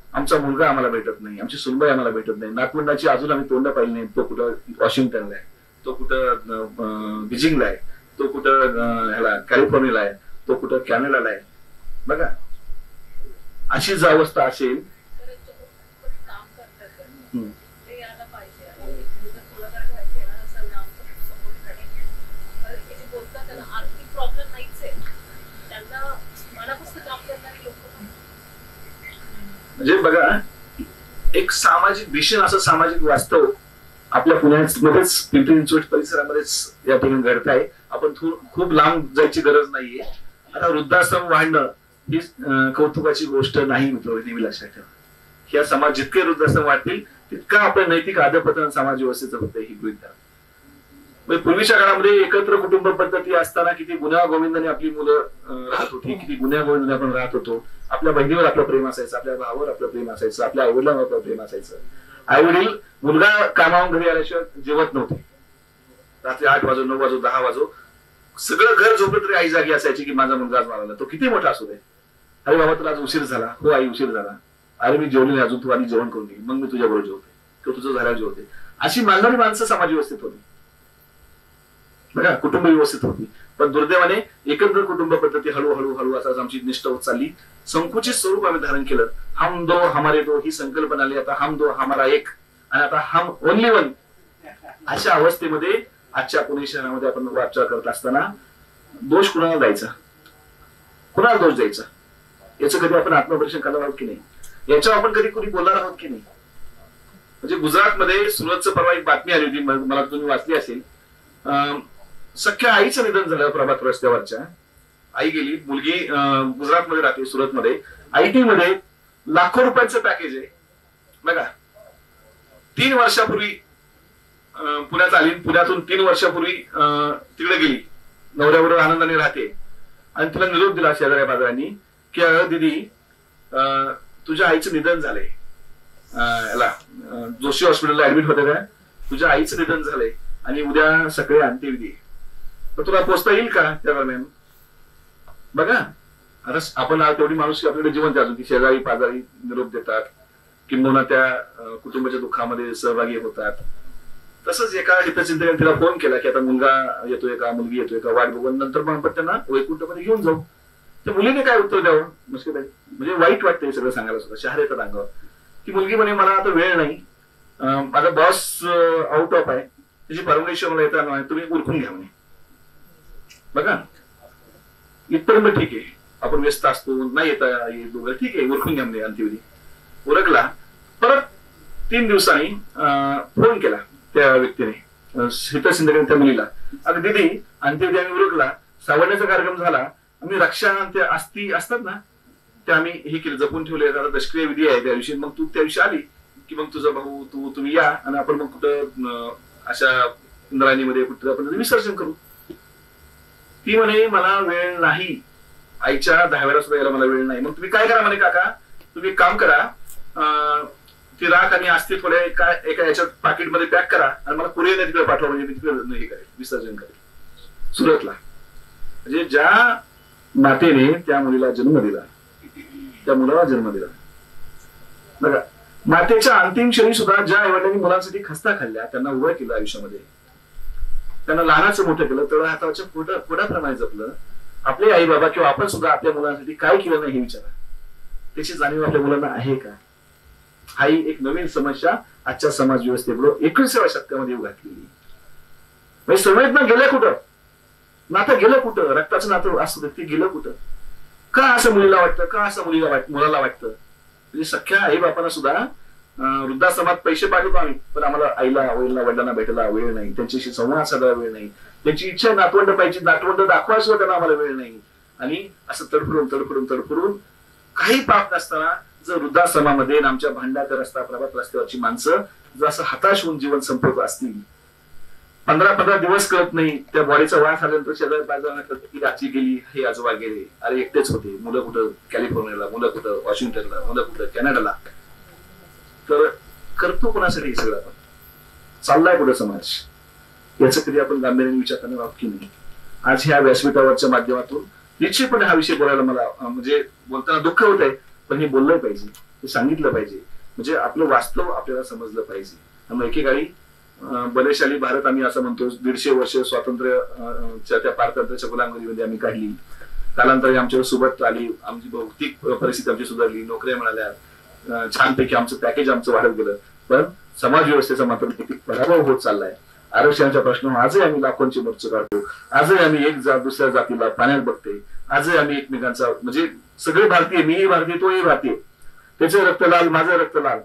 आमचा मुलगा आम्हाला भेटत नाही, आमची सुनबाई आम्हाला भेटत नाही, नातवंडाची अजून आम्ही तोंड पाहिली नाही. तो कुठं वॉशिंग्टनला आहे, तो कुठं बीजिंगला आहे, तो कुठं ह्याला कॅलिफोर्नियाला आहे, तो कुठं कॅनडाला आहे. बघा अशी जर अवस्था असेल म्हणजे बघा एक सामाजिक भीषण असं सामाजिक वास्तव आपल्या पुण्यामध्येच पिंपरी चिंचवड परिसरामध्येच या ठिकाणी घडत आहे. आपण खूप लांब जायची गरज नाहीये. आता वृद्धाश्रम वाढणं ही कौतुकाची गोष्ट नाही मित्र, नेहमी लक्षात ठेवा. ह्या समाज जितके वृद्धाश्रम वाढतील तितका आपल्या नैतिक अधपतन समाज व्यवस्थेचं होतं ही गृहीत धरा. पूर्वीच्या काळामध्ये एकत्र कुटुंब पद्धती असताना किती गुन्हा गोविंदाने आपली मुलं राहत होती, किती गुन्हा गोविंदाने आपण राहत होतो. आपल्या बहिणीवर आपलं प्रेम असायचं, आपल्या भावावर आपलं प्रेम असायचं, आपल्या आईवडिलांवर आपलं प्रेम असायचं. आईवडील मुलगा कामावून घरी आल्याशिवाय जेवत नव्हते. रात्री 8 वाजो 9 वाजो 10 वाजो सगळं घर झोपलं तरी आई जागी असायची की माझा मुलगा आज मारला, तो किती मोठा असू दे. अरे बाबा तुला आज उशीर झाला, हो आई उशीर झाला, अरे मी जेवली नाही अजून, तू आधी जेवण करून घे मग मी तुझ्याबरोबर जेवते किंवा तुझं झाल्यावर जेवते. अशी मानणारी माणसं समाज व्यवस्थित होती बघा, कुटुंब व्यवस्थित होती. पण दुर्दैवाने एकत्र कुटुंब पद्धती हळूहळू असं आमची निष्ठा होत चालली. संकुचित स्वरूप आम्ही धारण केलं. हम दो हमारे दो ही संकल्पना आली. आता हम दो हमारा एक आणि आता हम ओनली वन. अशा अवस्थेमध्ये आजच्या पुणे शहरामध्ये आपण वाटचाल करत असताना दोष कुणाला द्यायचा, कुणाला दोष द्यायचा, याचं कधी आपण आत्मपरीक्षण करणार आहोत की नाही, याच्यावर आपण कधी कोणी बोलणार आहोत की नाही. म्हणजे गुजरातमध्ये सुरतचं परवा एक बातमी आली होती, मला तुम्ही वाचली असेल. सख्या आईचं निधन झालं प्रभात रस्त्यावरच्या. आई गेली, मुलगी गुजरातमध्ये राहते, सुरतमध्ये IT मध्ये लाखो रुपयांचं पॅकेज आहे बघा. 3 वर्षापूर्वी पुण्यात आली, पुण्यातून 3 वर्षापूर्वी तिकडे गेली, नवऱ्याबरोबर आनंदाने राहते. आणि तिला निरोप दिला शेजाऱ्या बाजारांनी की अगं दिदी तुझ्या आईचं निधन झालंय, याला जोशी हॉस्पिटलला ऍडमिट होते का, तुझ्या आईचं निधन झालंय आणि उद्या सकाळी अंत्यविधी, तर तुला पोचता येईल का त्या दरम्यान. बघा आता आपण तेवढी माणूस आपल्याकडे जिवंत आहे अजून, की शेजारी पाजारी निरोप देतात, किंबहुना त्या कुटुंबाच्या दुःखामध्ये सहभागी होतात. तसंच एका हितचिंतकाने तिला फोन केला की आता मुलगा येतोय का, मुलगी येतोय का, वाट बघून नंतर मग आपण त्यांना वैकुंठमध्ये घेऊन जाऊ. त्या मुलीने काय उत्तर द्यावं मुश्किल आहे, म्हणजे वाईट वाटतं हे सगळं सांगायला सुद्धा, शहर येतात अंगावर. ती मुलगी म्हणे मला आता वेळ नाही, माझा बॉस आउट ऑफ आहे, त्याची परमिशन मला येता नाही, तुम्ही उरकून घ्या म्हणे. बघा इथपर्यंत ठीक आहे, आपण व्यस्त असतो, नाही येता दोघं, ठीक आहे उरकून घ्या म्हणे. अंत्यविधी उरकला. परत 3 दिवसांनी फोन केला त्या व्यक्तीने, हितचिंतकाने त्या मुलीला, अगं दिदी अंत्यविधी आम्ही उरकला, सावरण्याचा कार्यक्रम झाला, आम्ही रक्षा त्या अस्थी असतात ना त्या आम्ही हे केले, जपून ठेवले, आता दशक्रिया विधी आहे त्या दिवशी, मग तू त्या दिवशी आली की मग तुझा भाऊ तुम्ही या आणि आपण मग कुठं अशा इंद्रायणीमध्ये कुठं आपण विसर्जन करू. ती म्हणे मला वेळ नाही, आईच्या 10व्याला सुद्धा यायला मला वेळ नाही. मग तुम्ही काय करा म्हणे काका, तुम्ही एक काम करा, ती राख आणि अस्थि थोड्या एका याच्यात पाकिटमध्ये पॅक करा आणि मला कुरिअर तिकडे पाठवा, म्हणजे मी तिकडे हे करेल, विसर्जन करेल सुरतला. म्हणजे ज्या मातेने त्या मुलीला जन्म दिला, त्या मुलाला जन्म दिला, बघा मातेच्या अंतिम क्षणी सुद्धा ज्या आईवडिलांनी मुलांसाठी खस्ता खाल्ल्या, त्यांना उभं केलं आयुष्यामध्ये, त्यांना लहानाचं मोठं केलं, तळ हाताच्या पोटाप्रमाणे जपलं, आपले आई बाबा किंवा आपण सुद्धा आपल्या मुलांसाठी काय केलं नाही हे विचारा. त्याची जाणीव आपल्या मुलांना आहे का? हा एक नवीन समस्या आजच्या समाज व्यवस्थेपुढे 21व्या शतकामध्ये येऊ घातलेली. म्हणजे संवेदना गेल्या कुठं, नातं गेलं कुठं, रक्ताचं नातं असतं ते गेलं कुठं? का असं मुलीला वाटतं, का असं मुलाला वाटतं? म्हणजे सख्या आई बापांना सुद्धा वृद्धाश्रमात पैसे पाठवतो आम्ही, पण आम्हाला आईला वडिलांना भेटायला वेळ नाही, त्यांच्याशी संवाद साधायला वेळ नाही, त्यांची इच्छा नातवंड पाहिजे, नातवंड दाखवायला सुद्धा त्यांना आम्हाला वेळ नाही. आणि असं तडफडून काही पाप नसताना जर वृद्धाश्रमामध्ये आमच्या भांडाकर रस्ता प्रभात रस्त्यावरची माणसं जर असं हताश होऊन जीवन संपवत असतील, 15 दिवस कळत नाही, त्या बॉडीचा वास आल्यानंतर शेजारी बाजारात कळतं की आजी गेली, हे आजोबा गेले, अरे एकटेच होते, मुलं कुठं कॅलिफोर्नियाला, मुलं कुठं वॉशिंग्टनला, मुलं कुठं कॅनडाला. तर करतो कोणासाठी हे सगळं आपण, चाललाय कुठं समाज, याचं कधी आपण गांभीर्याने विचार करणार आहोत की नाही? आज ह्या व्यासपीठावरच्या माध्यमातून निश्चितपणे हा विषय बोलायला मला म्हणजे बोलताना दुःख होत आहे, पण हे बोललं पाहिजे, हे सांगितलं पाहिजे, म्हणजे आपलं वास्तव आपल्याला समजलं पाहिजे. त्यामुळे एकेकाळी बलशाली भारत आम्ही असं म्हणतो, 150 वर्ष स्वातंत्र्य त्या पारतंत्र्याच्या गुलामगिरीमध्ये आम्ही काढली, कालांतराने आमच्यावर सुबत्त आली, आमची भौतिक परिस्थिती आमची सुधारली, नोकऱ्या मिळाल्या, छानपैकी आमचं पॅकेज आमचं वाढत गेलं, पण समाज व्यवस्थेचा मात्र किती पराभव होत चाललाय. आरक्षणाच्या प्रश्न आजही आम्ही लाखोंची मोर्चे काढतो, आजही आम्ही एक दुसऱ्या जातीला पाण्यात बघते, आजही आम्ही एकमेकांचा म्हणजे सगळे भारतीय, मीही भारतीय तोही भारतीय, त्याचे रक्त लाल माझं रक्त लाल,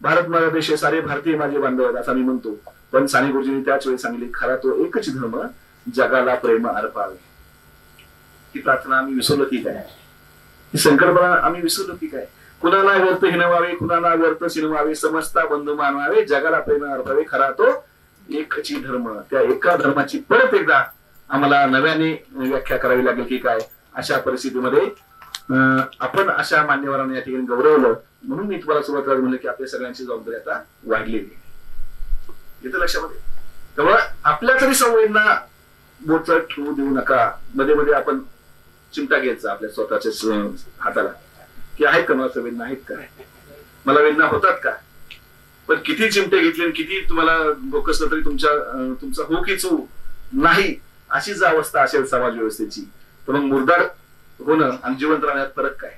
भारत माझा देश आहे, सारे भारतीय माझे बांधव आहेत असं मी म्हणतो. पण साने गुरुजींनी त्याच वेळी सांगितले, खरा तो एकच धर्म जगाला प्रेम अर्पावे. ही प्रार्थना आम्ही विसरलो की काय, ही संकल्पना आम्ही विसरलो की काय? कुणाला व्यर्थ हिनवावे, कुणाला व्यर्थ शिनवावे, समजता बंधू मानवावे, जगाला प्रेम अर्पावे, खरा तो एकची धर्म. त्या एका धर्माची परत एकदा आम्हाला नव्याने व्याख्या करावी लागेल की काय? अशा परिस्थितीमध्ये आपण अशा मान्यवरांना या ठिकाणी गौरवलं, म्हणून मी तुम्हाला सुरुवातीला म्हणलं की आपल्या सगळ्यांची जबाबदारी आता वाढलेली येतं लक्षामध्ये. त्यामुळे आपल्या तरी संवेदना बोचट ठेवू देऊ नका. मध्ये मध्ये आपण चिमटा घ्यायचा आपल्या स्वतःच्या हाताला की आहेत का मला संवेदना, आहेत का, मला वेदना होतात का? पण किती चिमटे घेतले, किती तुम्हाला बोकसलं तरी तुमचा हो की चू नाही, अशी जर अवस्था असेल समाज व्यवस्थेची, तर मग मुरदाड होणं आणि जिवंत राहण्यात फरक काय?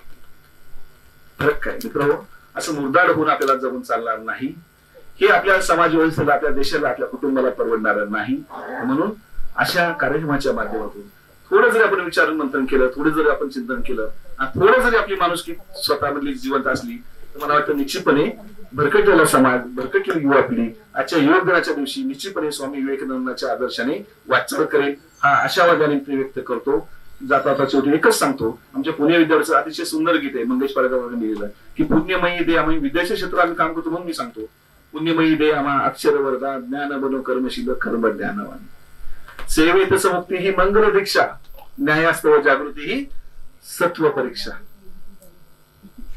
मित्र, असं मुरदाड होऊन आपल्याला जगून चालणार नाही. हे आपल्या समाज व्यवस्थेला, आपल्या देशाला, आपल्या कुटुंबाला परवडणार नाही. म्हणून अशा कार्यक्रमाच्या माध्यमातून थोडं जरी आपण विचार मंथन केलं, थोडं जरी आपण चिंतन केलं आणि थोडं जरी आपली माणुसकी स्वतःमधली जिवंत असली, तर मला वाटतं निश्चितपणे भरकटलेला समाज, भरकटलेली युवा पिढी आजच्या युवक दिनाच्या दिवशी निश्चितपणे स्वामी विवेकानंदांच्या आदर्शाने वाटचाल करेल, हा आशावादाने व्यक्त करतो. जाता शेवटी एकच सांगतो, आमच्या पुणे विद्यापीठाचं अतिशय सुंदर गीत आहे मंगेश पाडेकरांनी लिहिलेलं की पुण्यमयी दे आम्ही विद्याच्या क्षेत्रात आम्ही काम करतो, म्हणून मी सांगतो पुण्यमयी दे आम्हा अक्षर वरदा, ज्ञान बनो कर्मशील कर्म ज्ञानवान, सेवेत समुक्ती ही मंगल दीक्षा, न्यायास्तव जागृती ही सत्व परीक्षा.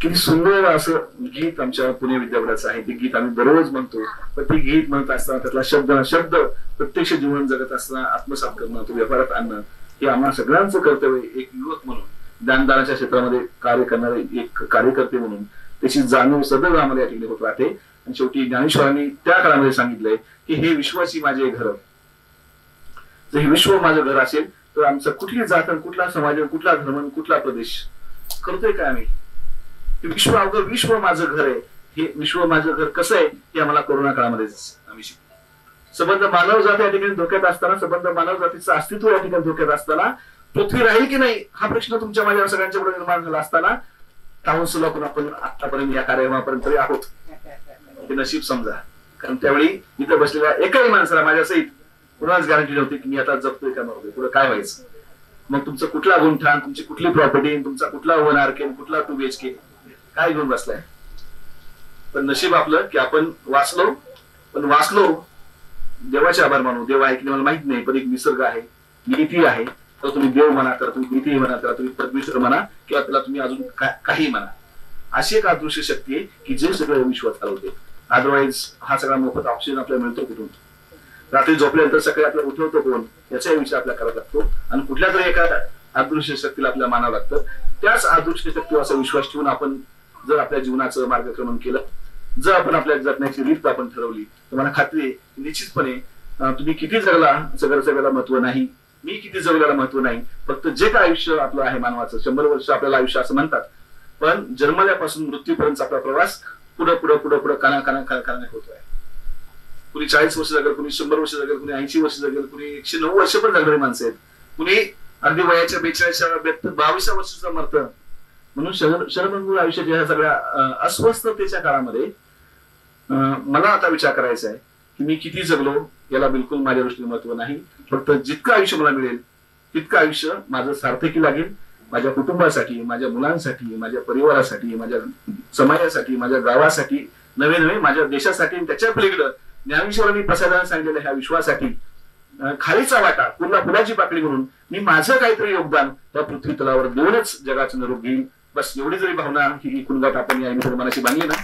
किती सुंदर असं गीत आमच्या पुणे विद्यापीठाचं आहे. ते गीत आम्ही दररोज म्हणतो, पण ते गीत म्हणत असताना त्यातला शब्द प्रत्यक्ष जीवन जगत असताना आत्मसात करणं, तो व्यवहारात आणणं हे आम्हा सगळ्यांचं कर्तव्य एक युवक म्हणून. ज्ञानदानाच्या क्षेत्रामध्ये कार्य करणारे एक कार्यकर्ते म्हणून त्याची जाणीव सदैव आम्हाला या ठिकाणी होत राहते. आणि शेवटी ज्ञानेश्वरांनी त्या काळामध्ये सांगितलंय की हे विश्वाची माझे घर, जर हे विश्व माझं घर असेल तर आमचं कुठली जात, कुठला समाज, कुठला धर्म, कुठला प्रदेश करतोय काय आम्ही? हे विश्व अवघं विश्व माझं घर आहे. हे विश्व माझं घर कसं आहे हे आम्हाला कोरोना काळामध्ये आम्ही शिकलो. संबंध मानव जात या ठिकाणी धोक्यात असताना, संबंध मानव जातीचं अस्तित्व या ठिकाणी धोक्यात असताना, पृथ्वी राहील की नाही हा प्रश्न तुमच्या माझ्या सगळ्यांच्या पुढे निर्माण झाला असताना ताहून सुलाखून आपण आतापर्यंत या कार्यक्रमापर्यंत तरी आहोत हे नशीब समजा. कारण त्यावेळी इथं बसलेल्या एकाही माणसाला माझ्या सहित कुणाच गॅरंटी नव्हती की मी आता जपतोय का नव्हतोय, पुढे काय व्हायचं. मग तुमचं कुठला गुंठाण, तुमची कुठली प्रॉपर्टी, तुमचा कुठला 1 RK, कुठला 2 BHK काय घेऊन बसलाय. पण नशीब आपलं की आपण वाचलो. पण वाचलो देवाचे आभार मानू. देव आहे की मला माहित नाही, पण एक निसर्ग आहे, नीती आहे. तर तुम्ही देव म्हणा, तर तुम्ही नीती म्हणा, तर तुम्ही परमेश्वर म्हणा, किंवा त्याला तुम्ही अजून काही म्हणा. अशी एक अदृश्य शक्ती आहे की जे सगळं विश्व चालवते. अदरवाईज हा सगळा मोफत ऑक्सिजन आपल्याला मिळतो कुठून? रात्री झोपल्यानंतर सकाळी आपल्याला उठवतो कोण याचा विचार आपल्याला करावा लागतो. आणि कुठल्या तरी एका अदृश्य शक्तीला आपल्याला मानावं लागतं. त्याच अदृश्य शक्तीवर असा विश्वास ठेवून आपण जर आपल्या जीवनाचं मार्गक्रमण केलं, जर आपण आपल्या जगण्याची रीत आपण ठरवली, तर मला खात्री आहे निश्चितपणे तुम्ही किती जगला जगाला महत्व नाही, मी किती जगल्याला महत्व नाही. फक्त जे काय आयुष्य आपलं आहे मानवाचं 100 वर्ष आपल्याला आयुष्य असं म्हणतात, पण जन्मल्यापासून मृत्यूपर्यंत आपला प्रवास पुढे पुढे पुढे पुढे काना होतोय. कुणी 40 वर्ष जगेल, कुणी 100 वर्ष जगेल, कुणी 80 वर्ष जगेल, कुणी 109 वर्ष पण जगणारी माणसं आहेत, कुणी अगदी वयाच्या 42 वर्षाचा मरतं. म्हणून शरदमूळ आयुष्याच्या ह्या सगळ्या अस्वस्थतेच्या काळामध्ये मला आता विचार करायचा आहे की मी किती जगलो याला बिलकुल माझ्या दृष्टीने महत्व नाही. फक्त जितकं आयुष्य मला मिळेल तितकं आयुष्य माझं सार्थकी लागेल. माझ्या कुटुंबासाठी, माझ्या मुलांसाठी, माझ्या परिवारासाठी, माझ्या समाजासाठी, माझ्या गावासाठी, नवे माझ्या देशासाठी, त्याच्या पलीकडं ज्ञानेश्वरांनी प्रसादाने सांगितलेल्या ह्या विश्वासाठी खालीचा वाटा पुन्हा फुलाची पाकळी म्हणून मी माझं काहीतरी योगदान त्या पृथ्वी तलावर देऊनच जगाचं निरोप घेईल. बस एवढी जरी भावना ही कुणगाट आपण या मनाशी बांधली ना,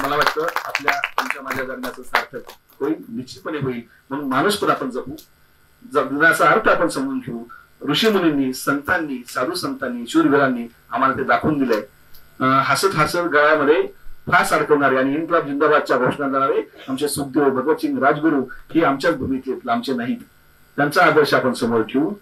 मला वाटतं आपल्या तुमच्या माझ्या जगण्याचं सार्थक होईल, निश्चितपणे होईल. म्हणून माणूस पण आपण जपू, जगण्याचा अर्थ आपण समजून घेऊ. ऋषी मुनींनी, संतांनी, साधू संतांनी, शूरवीरांनी आम्हाला ते दाखवून दिलंय. हसत गळ्यामध्ये फास अडकवणारे आणि इन्क्लाब जिंदाबादच्या घोषणा करणारे आमचे सुखदेव, भगतसिंग, राजगुरू ही आमच्याच भूमीतले, आमचे नाहीत. त्यांचा आदर्श आपण समोर ठेवू.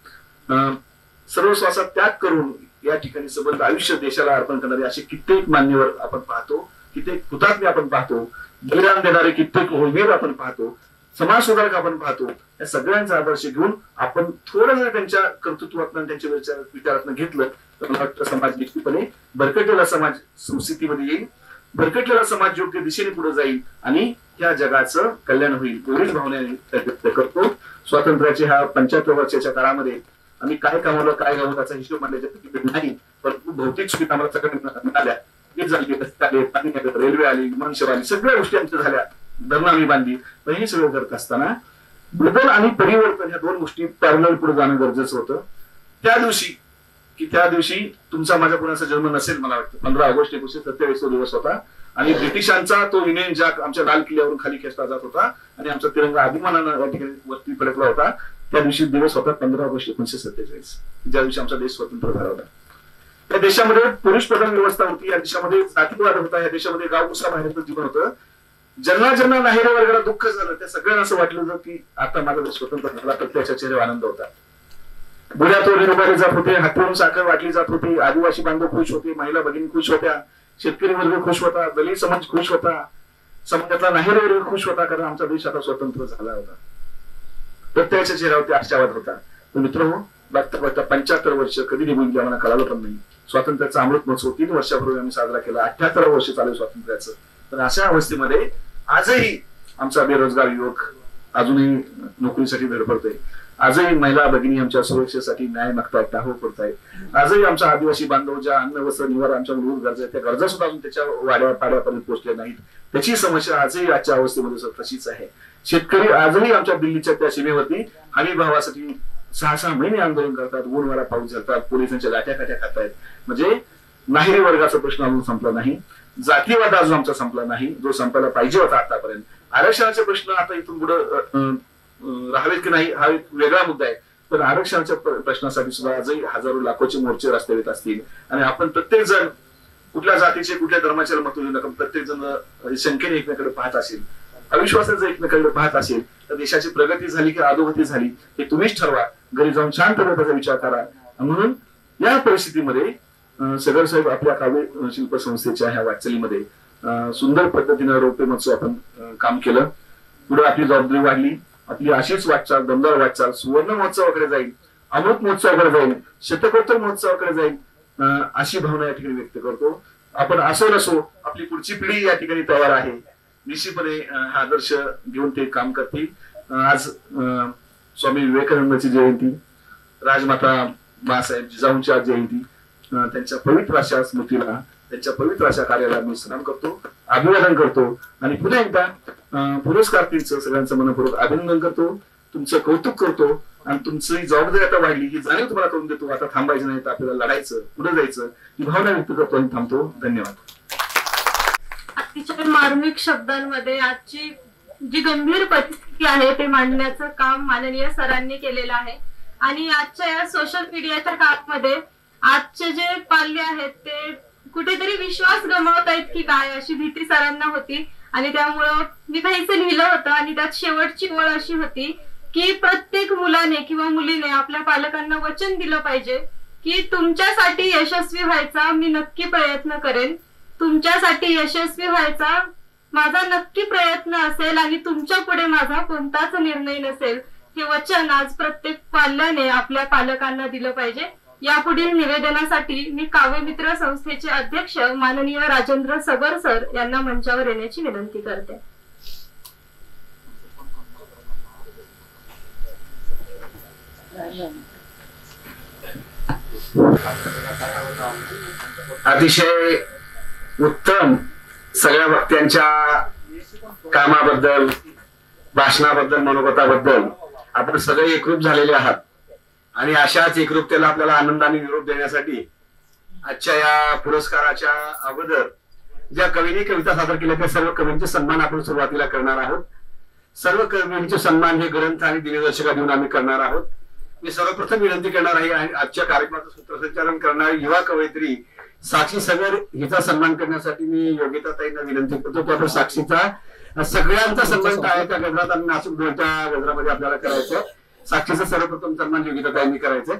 सर्वस्वाचा त्याग करून या ठिकाणी सबंध आयुष्य देशाला अर्पण करणारे असे कित्येक मान्यवर आपण पाहतो, कित्येक हुतात्मे आपण पाहतो, बलिदान देणारे कित्येक होळवीर आपण पाहतो, समाज सुधारक आपण पाहतो. या सगळ्यांचा आदर्श घेऊन आपण थोडं जर त्यांच्या कर्तृत्वातून, त्यांच्या विचारातून घेतलं तर मला वाटतं समाज निश्चितपणे भरकटलेला समाज सुस्थितीमध्ये येईल, भरकटलेला समाज योग्य दिशेने पुढे जाईल आणि या जगाचं कल्याण होईल. एवढीच भावना व्यक्त करतो. स्वातंत्र्याच्या ह्या 75 वर्षाच्या काळामध्ये आम्ही काय कमावलं, काय गावलं त्याचा हिशोब मांडण्याच्या नाही, परंतु भौतिक सुविधा आम्हाला सगळ्या मिळाल्या. वीज झाली, रस्ते आले, पाणी आले, रेल्वे आली, विमानसेवा आली, सगळ्या गोष्टी आमच्या झाल्या, धरणं आम्ही बांधली. पण हे सगळं करत असताना बदल आणि परिवर्तन ह्या 2 गोष्टी पॅरलल पुढे जाणं गरजेचं होतं. त्या दिवशी तुमचा माझ्या कुणाचा जन्म नसेल. मला वाटतं 15 ऑगस्ट 1927 तो दिवस होता आणि ब्रिटिशांचा तो युनियन जॅक आमच्या लाल किल्ल्यावरून खाली खेचला जात होता आणि आमचा तिरंगा अभिमानानं या ठिकाणी वरती फडकला होता. त्या दिवशी दिवस होता 15 ऑगस्ट 1947, ज्या दिवशी आमचा देश स्वतंत्र झाला होता. त्या देशामध्ये पुरुष प्रधान व्यवस्था होती, या देशामध्ये जातीवाद होता, या देशामध्ये गावकुसा बाहेरचं जीवन होतं. ज्यांना नाहेरी वर्गाला दुःख झालं त्या सगळ्यांना असं वाटलं होतं की आता माझा देश स्वतंत्र झाला. प्रत्येकाच्या चेहऱ्यावर आनंद होता. बुड्या तोडे उभारले जात होते, हातवरून साखर वाटली जात होती, आदिवासी बांधव खुश होते, महिला भगिनी खुश होत्या, शेतकरी वर्ग खुश होता, दलित समाज खुश होता, समाजातला नाहेरी वर्ग खुश होता, कारण आमचा देश आता स्वतंत्र झाला होता. प्रत्येकाच्या चेहऱ्यावरती आशावाद होता. तर मित्रांनो, बघता 75 वर्ष कधी निघून गेली आम्हाला कळालं पण नाही. स्वातंत्र्याचा अमृत महोत्सव 3 वर्षापूर्वी आम्ही साजरा केला. 78 वर्ष चालू स्वातंत्र्याचं. पण अशा अवस्थेमध्ये आजही आमचा बेरोजगार युवक अजूनही नोकरीसाठी धडपडतोय. आजही महिला भगिनी आमच्या सुरक्षेसाठी न्याय मागतायत, टाहो करतायत. आजही आमचा आदिवासी बांधव ज्या अन्न वस्त्र निवारा आमच्या मूलभूत गरजा आहेत त्या गरजा सुद्धा अजून त्याच्या वाड्या पाड्यापर्यंत पोहोचल्या नाहीत. त्याची समस्या आजही आजच्या अवस्थेमध्ये तशीच आहे. शेतकरी आजही आमच्या दिल्लीच्या त्या सीमेवरती हमी भावासाठी 6-6 महिने आंदोलन करतात, ऊन वारा पाऊस झेलतात, पोलिसांच्या लाट्या काट्या खातायत. म्हणजे नाहेरी वर्गाचा प्रश्न अजून संपला नाही, जातीवाद अजून आमचा संपला नाही, जो संपायला पाहिजे होता आतापर्यंत. आरक्षणाचे प्रश्न आता इथून पुढे राहावेत की नाही हा एक वेगळा मुद्दा आहे. तर आरक्षणाच्या प्रश्नासाठी सुद्धा आजही हजारो लाखोचे मोर्चे रस्त्यावर येत असतील आणि आपण प्रत्येक जण कुठल्या जातीचे कुठल्या धर्माचे मत देऊ नका, प्रत्येक जण शंकेने एकमेकाकडे पाहत असेल, अविश्वासाचं एकमेकाकडे पाहत असेल तर देशाची प्रगती झाली की अधोगती झाली हे तुम्हीच ठरवा. घरी जाऊन शांतपणे त्याचा विचार करा. म्हणून या परिस्थितीमध्ये सगर साहेब आपल्या काव्य शिल्प संस्थेच्या ह्या वाटचालीमध्ये सुंदर पद्धतीनं रौप्य महोत्सव आपण काम केलं. पुढे आपली जबाबदारी वाढली. आपली अशीच वाटचाल, दमदार वाटचाल सुवर्ण महोत्सवाकडे जाईल, अमृत महोत्सवाकडे जाईल, शतकोत्तर महोत्सवाकडे जाईल, अशी भावना या ठिकाणी व्यक्त करतो. आपण असो नसो आपली पुढची पिढी या ठिकाणी तयार आहे. निश्चितपणे हा आदर्श घेऊन ते काम करतील. आज स्वामी विवेकानंदाची जयंती, राजमाता बाळासाहेब जिजाऊंची आज जयंती, त्यांच्या पवित्र अशा स्मृतीला, त्यांच्या पवित्र अशा कार्याला मी सलाम करतो, अभिवादन करतो आणि पुन्हा एकदा पुरस्कारार्थींचं सगळ्यांचं मनपूर्वक अभिनंदन करतो, तुमचं कौतुक करतो आणि तुमची जबाबदारी आता वाढली ही जाणीव तुम्हाला करून देतो. आता थांबायचं नाही, तर आपल्याला लढायचं, पुढे जायचं ही भावना व्यक्त करतो आणि थांबतो. धन्यवाद. अतिशय मार्मिक शब्दांमध्ये आजची जी गंभीर परिस्थिती आहे ते मांडण्याचं काम माननीय सरांनी केलेलं आहे. आणि आजच्या या सोशल मीडियाच्या काळामध्ये आजचे जे पाल्य आहेत ते कुठेतरी विश्वास गमावत आहेत की काय अशी भीती सरांना होती. आणि त्यामुळं मी काहीच लिहिलं होतं आणि त्यात शेवटची ओळ अशी होती की प्रत्येक मुलाने किंवा मुलीने आपल्या पालकांना वचन दिलं पाहिजे की तुमच्यासाठी यशस्वी व्हायचा मी नक्की प्रयत्न करेन, तुमच्यासाठी यशस्वी व्हायचा माझा नक्की प्रयत्न असेल आणि तुमच्या पुढे माझा कोणताच निर्णय नसेल. हे वचन आज प्रत्येक पाल्याने आपल्या पालकांना दिलं पाहिजे. यापुढील निवेदनासाठी मी काव्यमित्र संस्थेचे अध्यक्ष माननीय राजेंद्र सगर सर यांना मंचावर येण्याची विनंती करते. अतिशय उत्तम सगळ्या वक्त्यांच्या कामाबद्दल, भाषणाबद्दल, मनोगताबद्दल आपण सगळे एकरूप झालेले आहात आणि अशाच एकरूपतेला आपल्याला आनंदाने निरोप देण्यासाठी आजच्या या पुरस्काराच्या अगोदर ज्या कवींनी कविता सादर केल्या त्या सर्व कवींचे सन्मान आपण सुरुवातीला करणार आहोत. सर्व कवींचे सन्मान हे ग्रंथ आणि दिनदर्शिका देऊन आम्ही करणार आहोत. मी सर्वप्रथम विनंती करणार आहे आजच्या कार्यक्रमाचं सूत्रसंचालन करणारी युवा कवयित्री साक्षी सगर हिचा सन्मान करण्यासाठी मी योगिताताईंना विनंती करतो की आपण साक्षीचा सगळ्यांचा सन्मान टाळ्याच्या गजरात आणि नाचूक ढोलच्या गजरामध्ये आपल्याला करायचं. साक्षीचा सर्वप्रथम सन्मान योगिताताईंनी करायचंय.